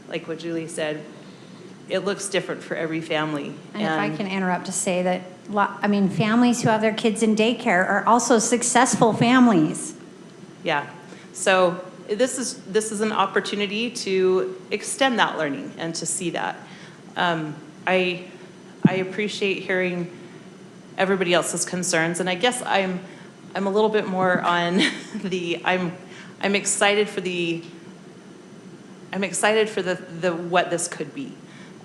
like what Julie said, it looks different for every family. And if I can interrupt to say that, I mean, families who have their kids in daycare are also successful families. Yeah, so this is an opportunity to extend that learning and to see that. I appreciate hearing everybody else's concerns, and I guess I'm a little bit more on the I'm excited for the what this could be.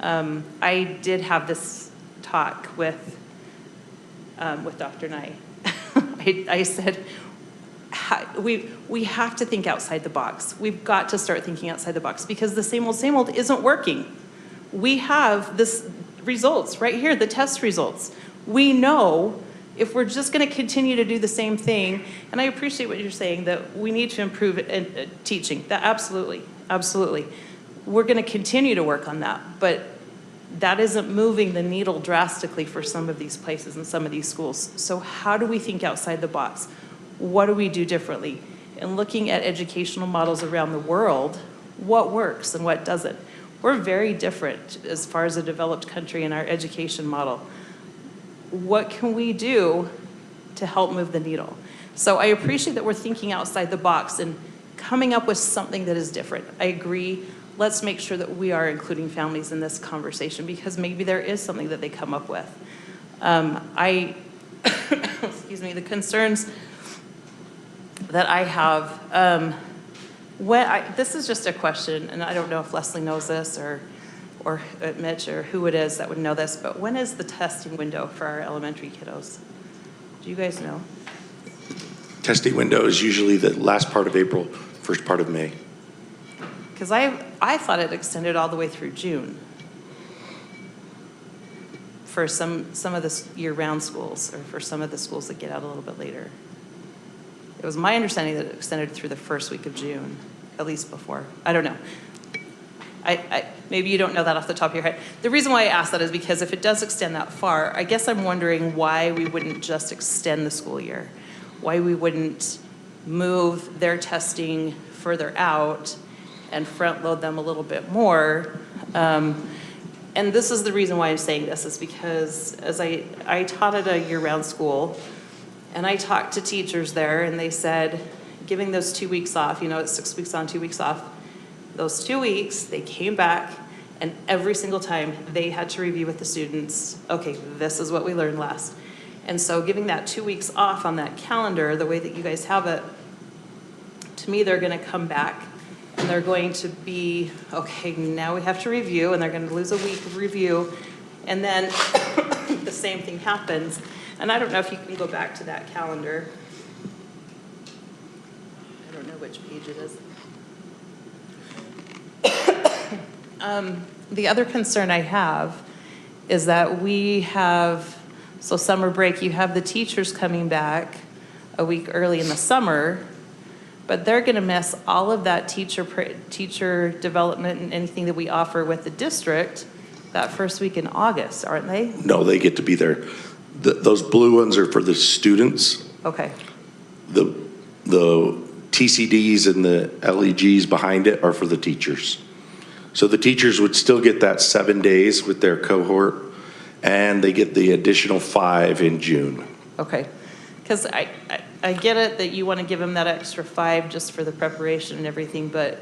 I did have this talk with Dr. Nye. I said, we have to think outside the box. We've got to start thinking outside the box, because the same old isn't working. We have this results right here, the test results. We know if we're just going to continue to do the same thing, and I appreciate what you're saying, that we need to improve teaching. That absolutely. We're going to continue to work on that, but that isn't moving the needle drastically for some of these places and some of these schools. So how do we think outside the box? What do we do differently? And looking at educational models around the world, what works and what doesn't? We're very different as far as a developed country in our education model. What can we do to help move the needle? So I appreciate that we're thinking outside the box and coming up with something that is different. I agree. Let's make sure that we are including families in this conversation, because maybe there is something that they come up with. Excuse me, the concerns that I have, this is just a question, and I don't know if Leslie knows this or Mitch or who it is that would know this, but when is the testing window for our elementary kiddos? Do you guys know? Testing window is usually the last part of April, first part of May. Because I thought it extended all the way through June for some of the year-round schools, or for some of the schools that get out a little bit later. It was my understanding that it extended through the first week of June, at least before. I don't know. Maybe you don't know that off the top of your head. The reason why I asked that is because if it does extend that far, I guess I'm wondering why we wouldn't just extend the school year, why we wouldn't move their testing further out and front load them a little bit more. And this is the reason why I'm saying this, is because as I taught at a year-round school, and I talked to teachers there, and they said, giving those 2 weeks off, it's 6 weeks on, 2 weeks off, those 2 weeks, they came back, and every single time they had to review with the students, okay, this is what we learned last. And so giving that 2 weeks off on that calendar, the way that you guys have it, to me, they're gonna come back, and they're going to be, okay, now we have to review, and they're gonna lose a week of review, and then the same thing happens. And I don't know if you can go back to that calendar. I don't know which page it is. The other concern I have is that we have, so summer break, you have the teachers coming back a week early in the summer, but they're going to miss all of that teacher development and anything that we offer with the district that first week in August, aren't they? No, they get to be there. Those blue ones are for the students. Okay. The TCDs and the LEGs behind it are for the teachers. So the teachers would still get that 7 days with their cohort, and they get the additional 5 in June. Okay. Because I get it that you want to give them that extra 5 just for the preparation and everything, but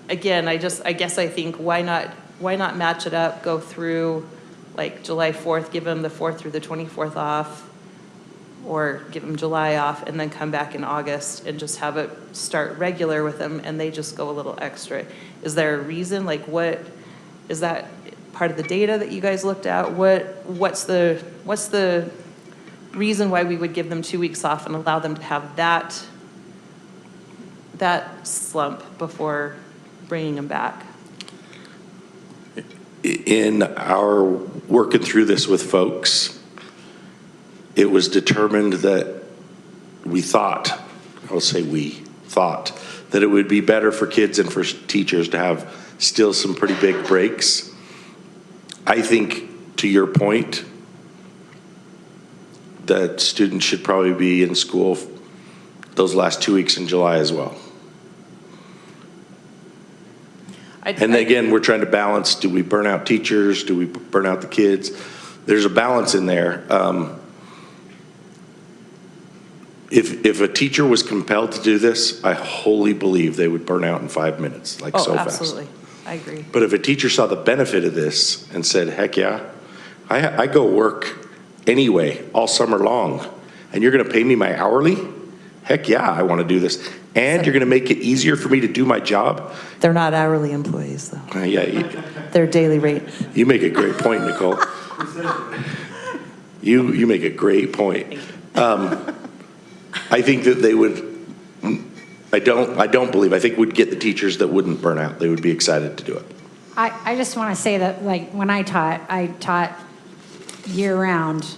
again, I guess I think why not match it up, go through like July 4th, give them the 4th through the 24th off, or give them July off and then come back in August and just have it start regular with them, and they just go a little extra. Is there a reason? Like, what is that part of the data that you guys looked at? What's the reason why we would give them 2 weeks off and allow them to have that slump before bringing them back? In our working through this with folks, it was determined that we thought, I'll say we thought, that it would be better for kids and for teachers to have still some pretty big breaks. I think, to your point, that students should probably be in school those last 2 weeks in July as well. And again, we're trying to balance, do we burn out teachers? Do we burn out the kids? There's a balance in there. If a teacher was compelled to do this, I wholly believe they would burn out in 5 minutes, like so fast. Absolutely. I agree. But if a teacher saw the benefit of this and said, heck yeah, I go work anyway all summer long, and you're going to pay me my hourly? Heck yeah, I want to do this. And you're going to make it easier for me to do my job? They're not hourly employees, though. Yeah, They're daily rate. you make a great point, Nicole. You make a great point. I think that they would, I think we'd get the teachers that wouldn't burn out. They would be excited to do it. I just want to say that, like, when I taught year-round,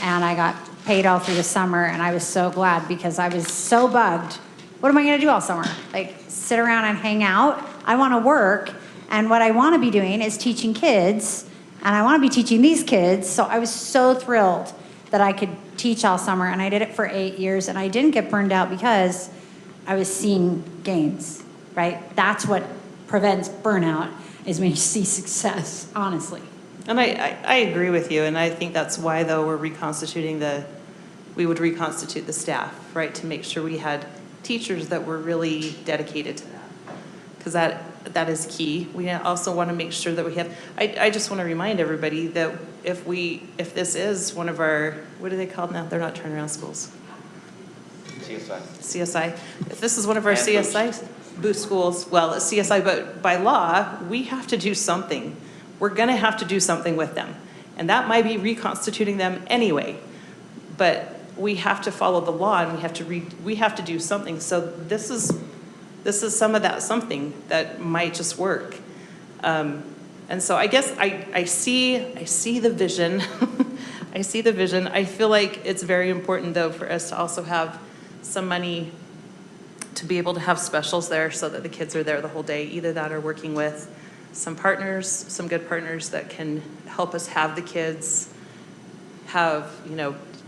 and I got paid all through the summer, and I was so glad because I was so bugged. What am I going to do all summer? Like, sit around and hang out? I want to work, and what I want to be doing is teaching kids, and I want to be teaching these kids, so I was so thrilled that I could teach all summer, and I did it for 8 years, and I didn't get burned out because I was seeing gains, right? That's what prevents burnout, is when you see success, honestly. And I agree with you, and I think that's why, though, we would reconstitute the staff, right, to make sure we had teachers that were really dedicated to that, because that is key. We also want to make sure that we have, I just want to remind everybody that if this is one of our, what are they called now? They're not turnaround schools. CSI. If this is one of our CSI boost schools, well, it's CSI, but by law, we have to do something. We're going to have to do something with them. And that might be reconstituting them anyway. But we have to follow the law, and we have to do something. So this is some of that something that might just work. And so I guess I see the vision. I see the vision. I feel like it's very important, though, for us to also have some money to be able to have specials there so that the kids are there the whole day. Either that or working with some partners, some good partners that can help us have the kids have,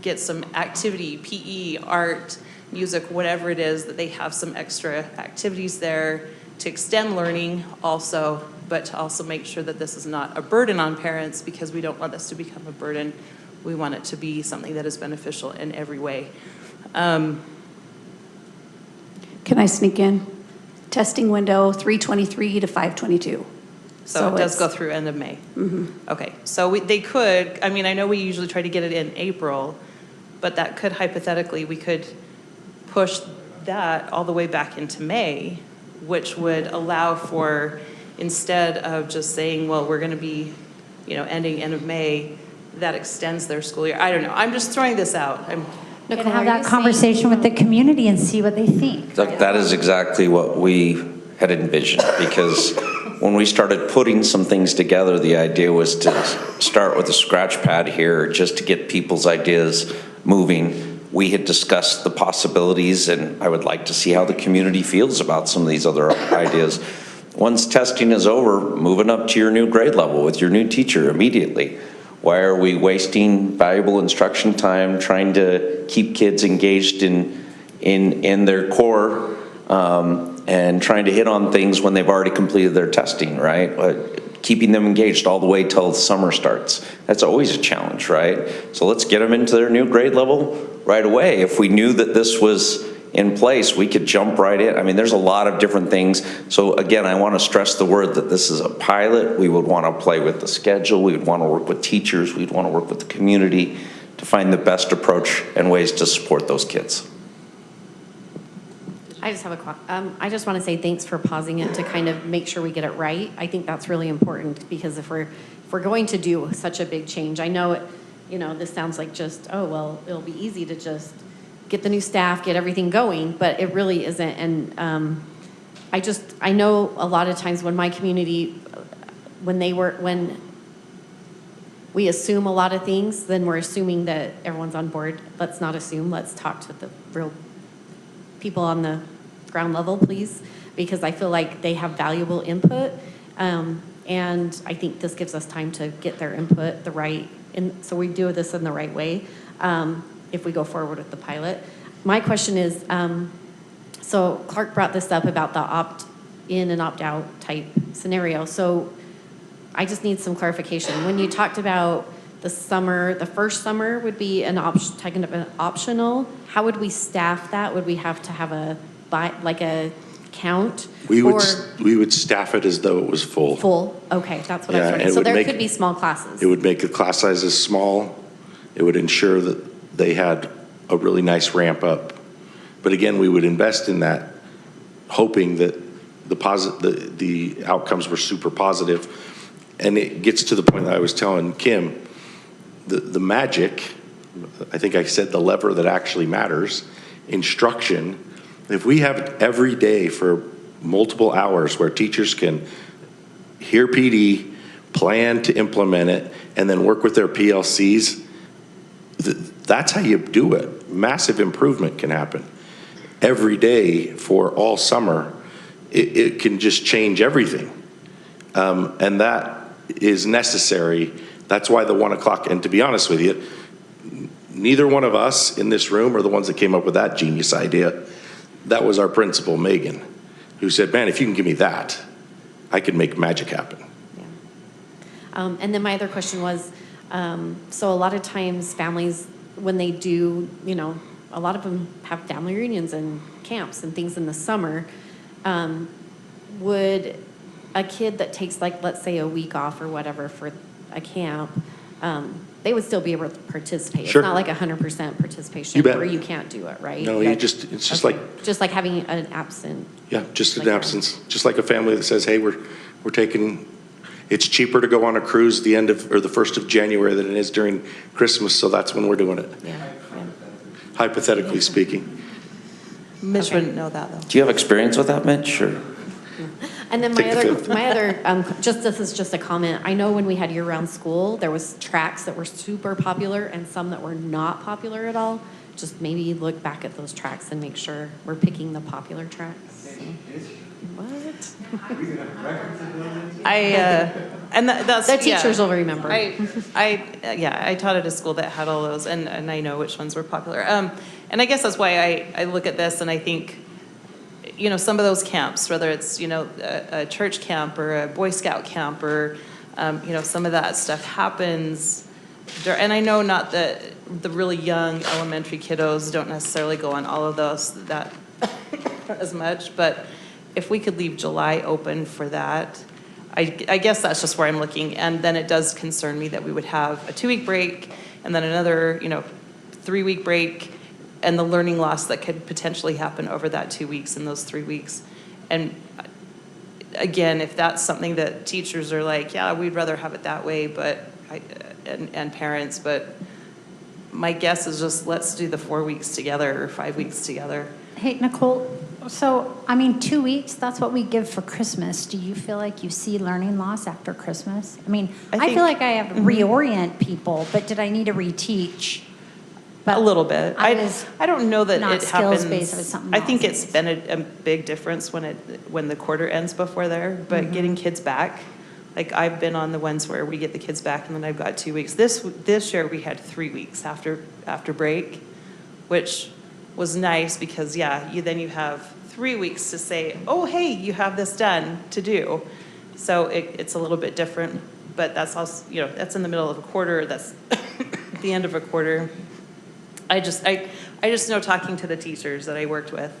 get some activity, PE, art, music, whatever it is, that they have some extra activities there to extend learning also, but to also make sure that this is not a burden on parents, because we don't want this to become a burden. We want it to be something that is beneficial in every way. Can I sneak in? Testing window 3/23 to 5/22. So it does go through end of May. Mm-hmm. Okay, so they could, I know we usually try to get it in April, but that could hypothetically, we could push that all the way back into May, which would allow for, instead of just saying, well, we're going to be, ending end of May, that extends their school year. I don't know. I'm just throwing this out. And have that conversation with the community and see what they think. That is exactly what we had envisioned, because when we started putting some things together, the idea was to start with a scratch pad here just to get people's ideas moving. We had discussed the possibilities, and I would like to see how the community feels about some of these other ideas. Once testing is over, moving up to your new grade level with your new teacher immediately. Why are we wasting valuable instruction time trying to keep kids engaged in their core and trying to hit on things when they've already completed their testing, right? Keeping them engaged all the way till summer starts. That's always a challenge, right? So let's get them into their new grade level right away. If we knew that this was in place, we could jump right in. There's a lot of different things. So again, I want to stress the word that this is a pilot. We would want to play with the schedule. We would want to work with teachers. We'd want to work with the community to find the best approach and ways to support those kids. I just have I just want to say thanks for pausing it to kind of make sure we get it right. I think that's really important, because if we're going to do such a big change, I know it, this sounds like just, oh, well, it'll be easy to just get the new staff, get everything going, but it really isn't. And I know a lot of times when my community, when we assume a lot of things, then we're assuming that everyone's on board. Let's not assume, let's talk to the real people on the ground level, please, because I feel like they have valuable input. And I think this gives us time to get their input so we do this in the right way if we go forward with the pilot. My question is, so Clark brought this up about the opt-in and opt-out type scenario. So I just need some clarification. When you talked about the first summer would be an optional, how would we staff that? Would we have to have a count? We would staff it as though it was full. Full, okay, that's what I was Yeah, wondering. So there could be small classes. It would make the class sizes small. It would ensure that they had a really nice ramp up. But again, we would invest in that, hoping that the outcomes were super positive. And it gets to the point that I was telling Kim, the magic, I think I said the lever that actually matters, instruction. If we have every day for multiple hours where teachers can hear PD, plan to implement it, and then work with their PLCs, that's how you do it. Massive improvement can happen. Every day for all summer, it can just change everything. And that is necessary. That's why the 1 o'clock, and to be honest with you, neither one of us in this room are the ones that came up with that genius idea. That was our principal, Megan, who said, man, if you can give me that, I can make magic happen. Yeah. And then my other question was, so a lot of times families, when they do, a lot of them have family reunions and camps and things in the summer. Would a kid that takes, let's say a week off or whatever for a camp, they would still be able to participate. Sure. It's not like 100% participation You bet. where you can't do it, right? No, it's just like. Just like having an absent. Yeah, just an Like absence. Just like a family that says, hey, we're taking, it's cheaper to go on a cruise the 1st of January than it is during Christmas, so that's when we're doing it. Yeah. Hypothetically speaking. Mitch wouldn't know that, though. Do you have experience with that, Mitch, or? And then Take the fifth. this is just a comment. I know when we had year-round school, there was tracks that were super popular and some that were not popular at all. Just maybe look back at those tracks and make sure we're picking the popular tracks. What? That's The teachers will remember. I taught at a school that had all those, and I know which ones were popular. And I guess that's why I look at this and I think, some of those camps, whether it's, a church camp or a Boy Scout camp or, some of that stuff happens. And I know not that the really young elementary kiddos don't necessarily go on all of those that as much, but if we could leave July open for that, I guess that's just where I'm looking. And then it does concern me that we would have a 2-week break and then another, 3-week break, and the learning loss that could potentially happen over that 2 weeks and those 3 weeks. And again, if that's something that teachers are like, yeah, we'd rather have it that way, and parents, but my guess is just let's do the 4 weeks together or 5 weeks together. Hey, Nicole, so, 2 weeks, that's what we give for Christmas. Do you feel like you see learning loss after Christmas? I feel like I have to reorient people, but did I need to reteach? But a little bit. I don't know that not it happens. skills-based, it was something I think else. it's been a big difference when the quarter ends before there, but getting kids back, like I've been on the ones where we get the kids back and then I've got 2 weeks. This year we had 3 weeks after break, which was nice because then you have 3 weeks to say, oh, hey, you have this done to do. So it's a little bit different, but that's also, that's in the middle of a quarter, that's the end of a quarter. I just know, talking to the teachers that I worked with,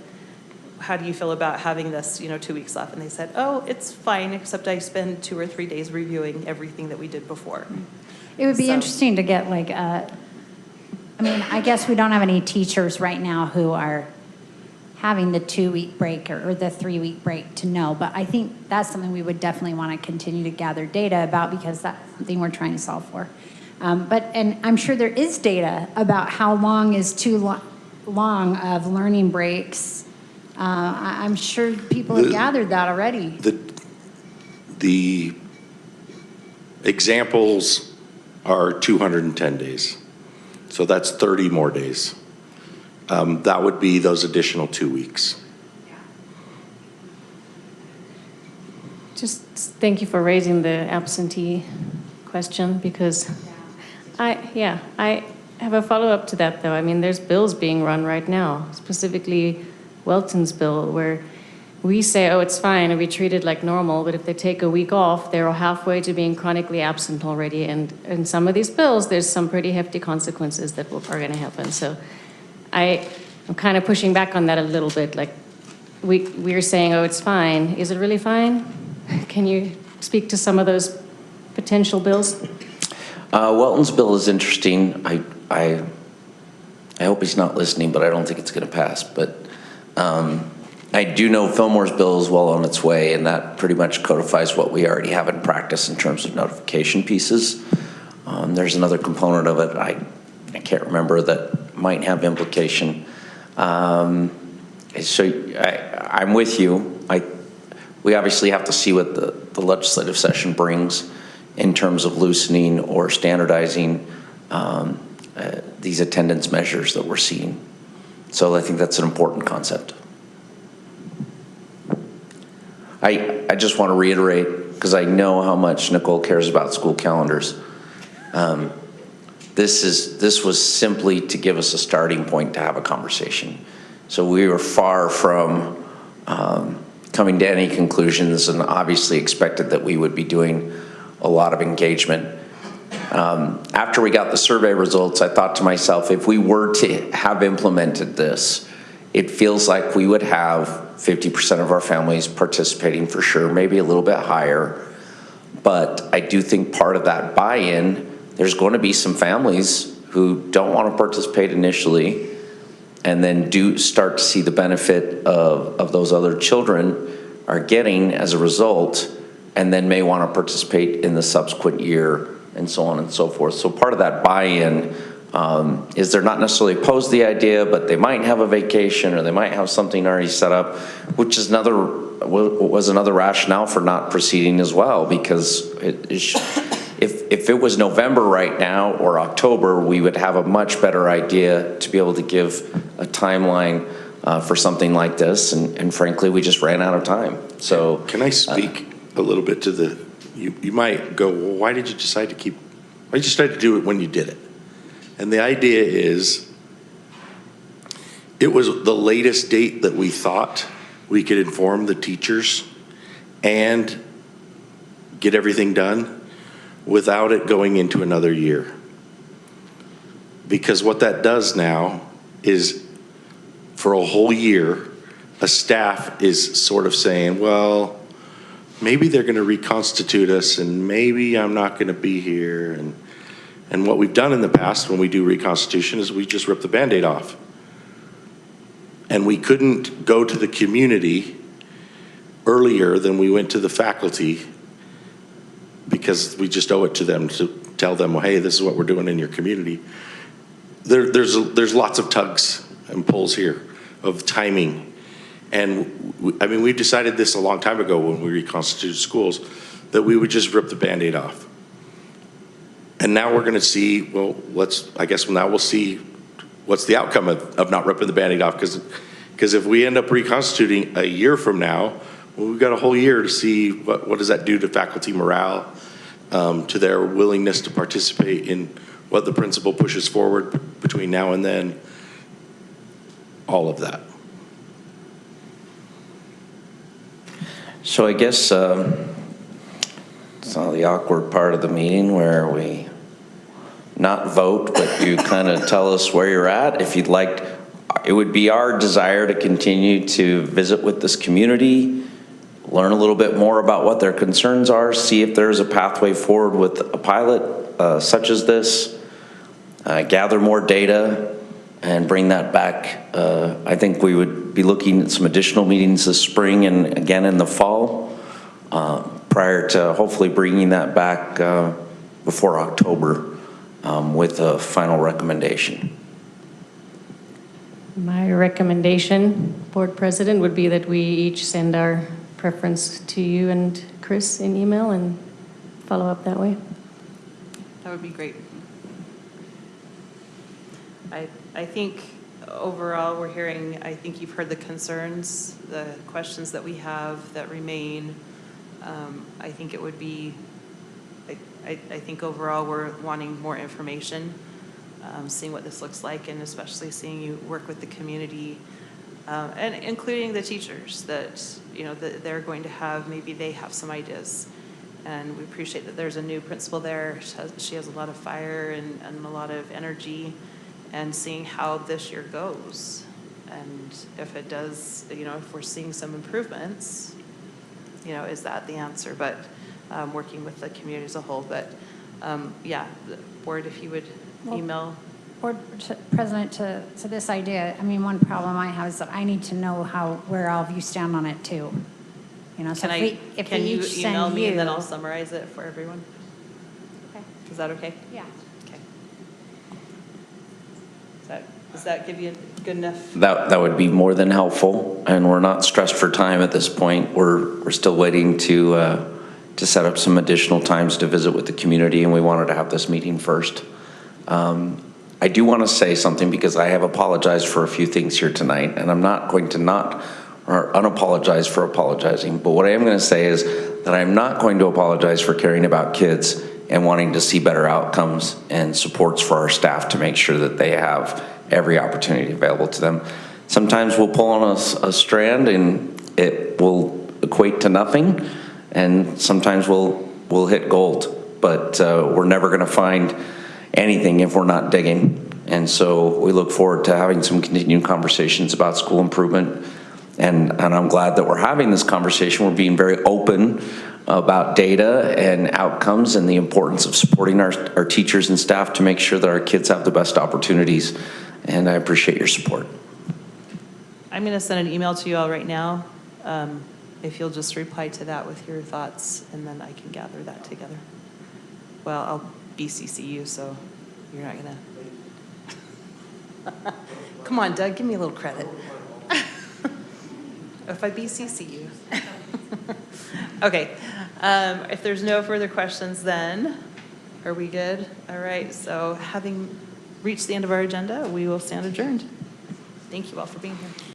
how do you feel about having this, 2 weeks left? And they said, oh, it's fine, except I spend 2 or 3 days reviewing everything that we did before. It would be interesting to get I guess we don't have any teachers right now who are having the 2-week break or the 3-week break to know, but I think that's something we would definitely want to continue to gather data about because that's something we're trying to solve for. And I'm sure there is data about how long is too long of learning breaks. I'm sure people have gathered that already. The examples are 210 days. So that's 30 more days. That would be those additional 2 weeks. Just thank you for raising the absentee question, because I have a follow-up to that, though. I mean, there's bills being run right now, specifically Welton's bill, where we say, oh, it's fine, and we treat it like normal, but if they take a week off, they're halfway to being chronically absent already, and in some of these bills, there's some pretty hefty consequences that are going to happen. So I'm kind of pushing back on that a little bit. Like, we're saying, oh, it's fine. Is it really fine? Can you speak to some of those potential bills? Welton's bill is interesting. I hope he's not listening, but I don't think it's going to pass. But I do know Fillmore's bill is well on its way, and that pretty much codifies what we already have in practice in terms of notification pieces. There's another component of it I can't remember that might have implication. So I'm with you. We obviously have to see what the legislative session brings in terms of loosening or standardizing these attendance measures that we're seeing. So I think that's an important concept. I just want to reiterate, because I know how much Nicole cares about school calendars. This was simply to give us a starting point to have a conversation. So we were far from coming to any conclusions, and obviously expected that we would be doing a lot of engagement. After we got the survey results, I thought to myself, if we were to have implemented this, it feels like we would have 50% of our families participating for sure, maybe a little bit higher. But I do think part of that buy-in, there's going to be some families who don't want to participate initially, and then do start to see the benefit of those other children are getting as a result, and then may want to participate in the subsequent year, and so on and so forth. So part of that buy-in is they're not necessarily opposed to the idea, but they might have a vacation, or they might have something already set up, which is was another rationale for not proceeding as well, because if it was November right now or October, we would have a much better idea to be able to give a timeline for something like this, and frankly, we just ran out of time. So can I speak a little bit to the? You might go, well, why did you decide to do it when you did it? And the idea is, it was the latest date that we thought we could inform the teachers and get everything done without it going into another year. Because what that does now is, for a whole year, a staff is sort of saying, well, maybe they're going to reconstitute us, and maybe I'm not going to be here. And what we've done in the past when we do reconstitution is we just rip the Band-Aid off. And we couldn't go to the community earlier than we went to the faculty, because we just owe it to them to tell them, well, hey, this is what we're doing in your community. There's lots of tugs and pulls here of timing. And I mean, we decided this a long time ago when we reconstituted schools, that we would just rip the Band-Aid off. And now we're going to see, well, I guess now we'll see what's the outcome of not ripping the Band-Aid off. Because if we end up reconstituting a year from now, well, we've got a whole year to see what does that do to faculty morale, to their willingness to participate in what the principal pushes forward between now and then, all of that. So I guess it's not the awkward part of the meeting where we not vote, but you kind of tell us where you're at. If you'd like, it would be our desire to continue to visit with this community, learn a little bit more about what their concerns are, see if there's a pathway forward with a pilot such as this, gather more data, and bring that back. I think we would be looking at some additional meetings this spring and again in the fall, prior to hopefully bringing that back before October with a final recommendation. My recommendation, Board President, would be that we each send our preference to you and Chris in email and follow up that way. That would be great. I think overall, we're hearing, I think you've heard the concerns, the questions that we have that remain. I think it would be, I think overall, we're wanting more information, seeing what this looks like, and especially seeing you work with the community, and including the teachers that, you know, that they're going to have, maybe they have some ideas. And we appreciate that there's a new principal there. She has a lot of fire and a lot of energy, and seeing how this year goes. And if it does, you know, if we're seeing some improvements, you know, is that the answer? But working with the community as a whole. But yeah, the board, if you would email. Board President, to this idea, I mean, one problem I have is that I need to know where all of you stand on it too. You know, so if Can we you each email send me and then you- I'll summarize it for everyone? Okay. Is that okay? Yeah. Okay. Does that give you good enough? That would be more than helpful, and we're not stressed for time at this point. We're still waiting to set up some additional times to visit with the community, and we wanted to have this meeting first. I do want to say something because I have apologized for a few things here tonight, and I'm not going to or unapologize for apologizing, but what I am going to say is that I'm not going to apologize for caring about kids and wanting to see better outcomes and supports for our staff to make sure that they have every opportunity available to them. Sometimes we'll pull on a strand and it will equate to nothing, and sometimes we'll hit gold, but we're never going to find anything if we're not digging. And so we look forward to having some continued conversations about school improvement. And I'm glad that we're having this conversation. We're being very open about data and outcomes and the importance of supporting our teachers and staff to make sure that our kids have the best opportunities. And I appreciate your support. I'm going to send an email to you all right now. If you'll just reply to that with your thoughts, and then I can gather that together. Well, I'll BCC you, so you're not going to. Come on, Doug, give me a little credit. If I BCC you. Okay, if there's no further questions then, are we good? All right, so having reached the end of our agenda, we will stand adjourned. Thank you all for being here.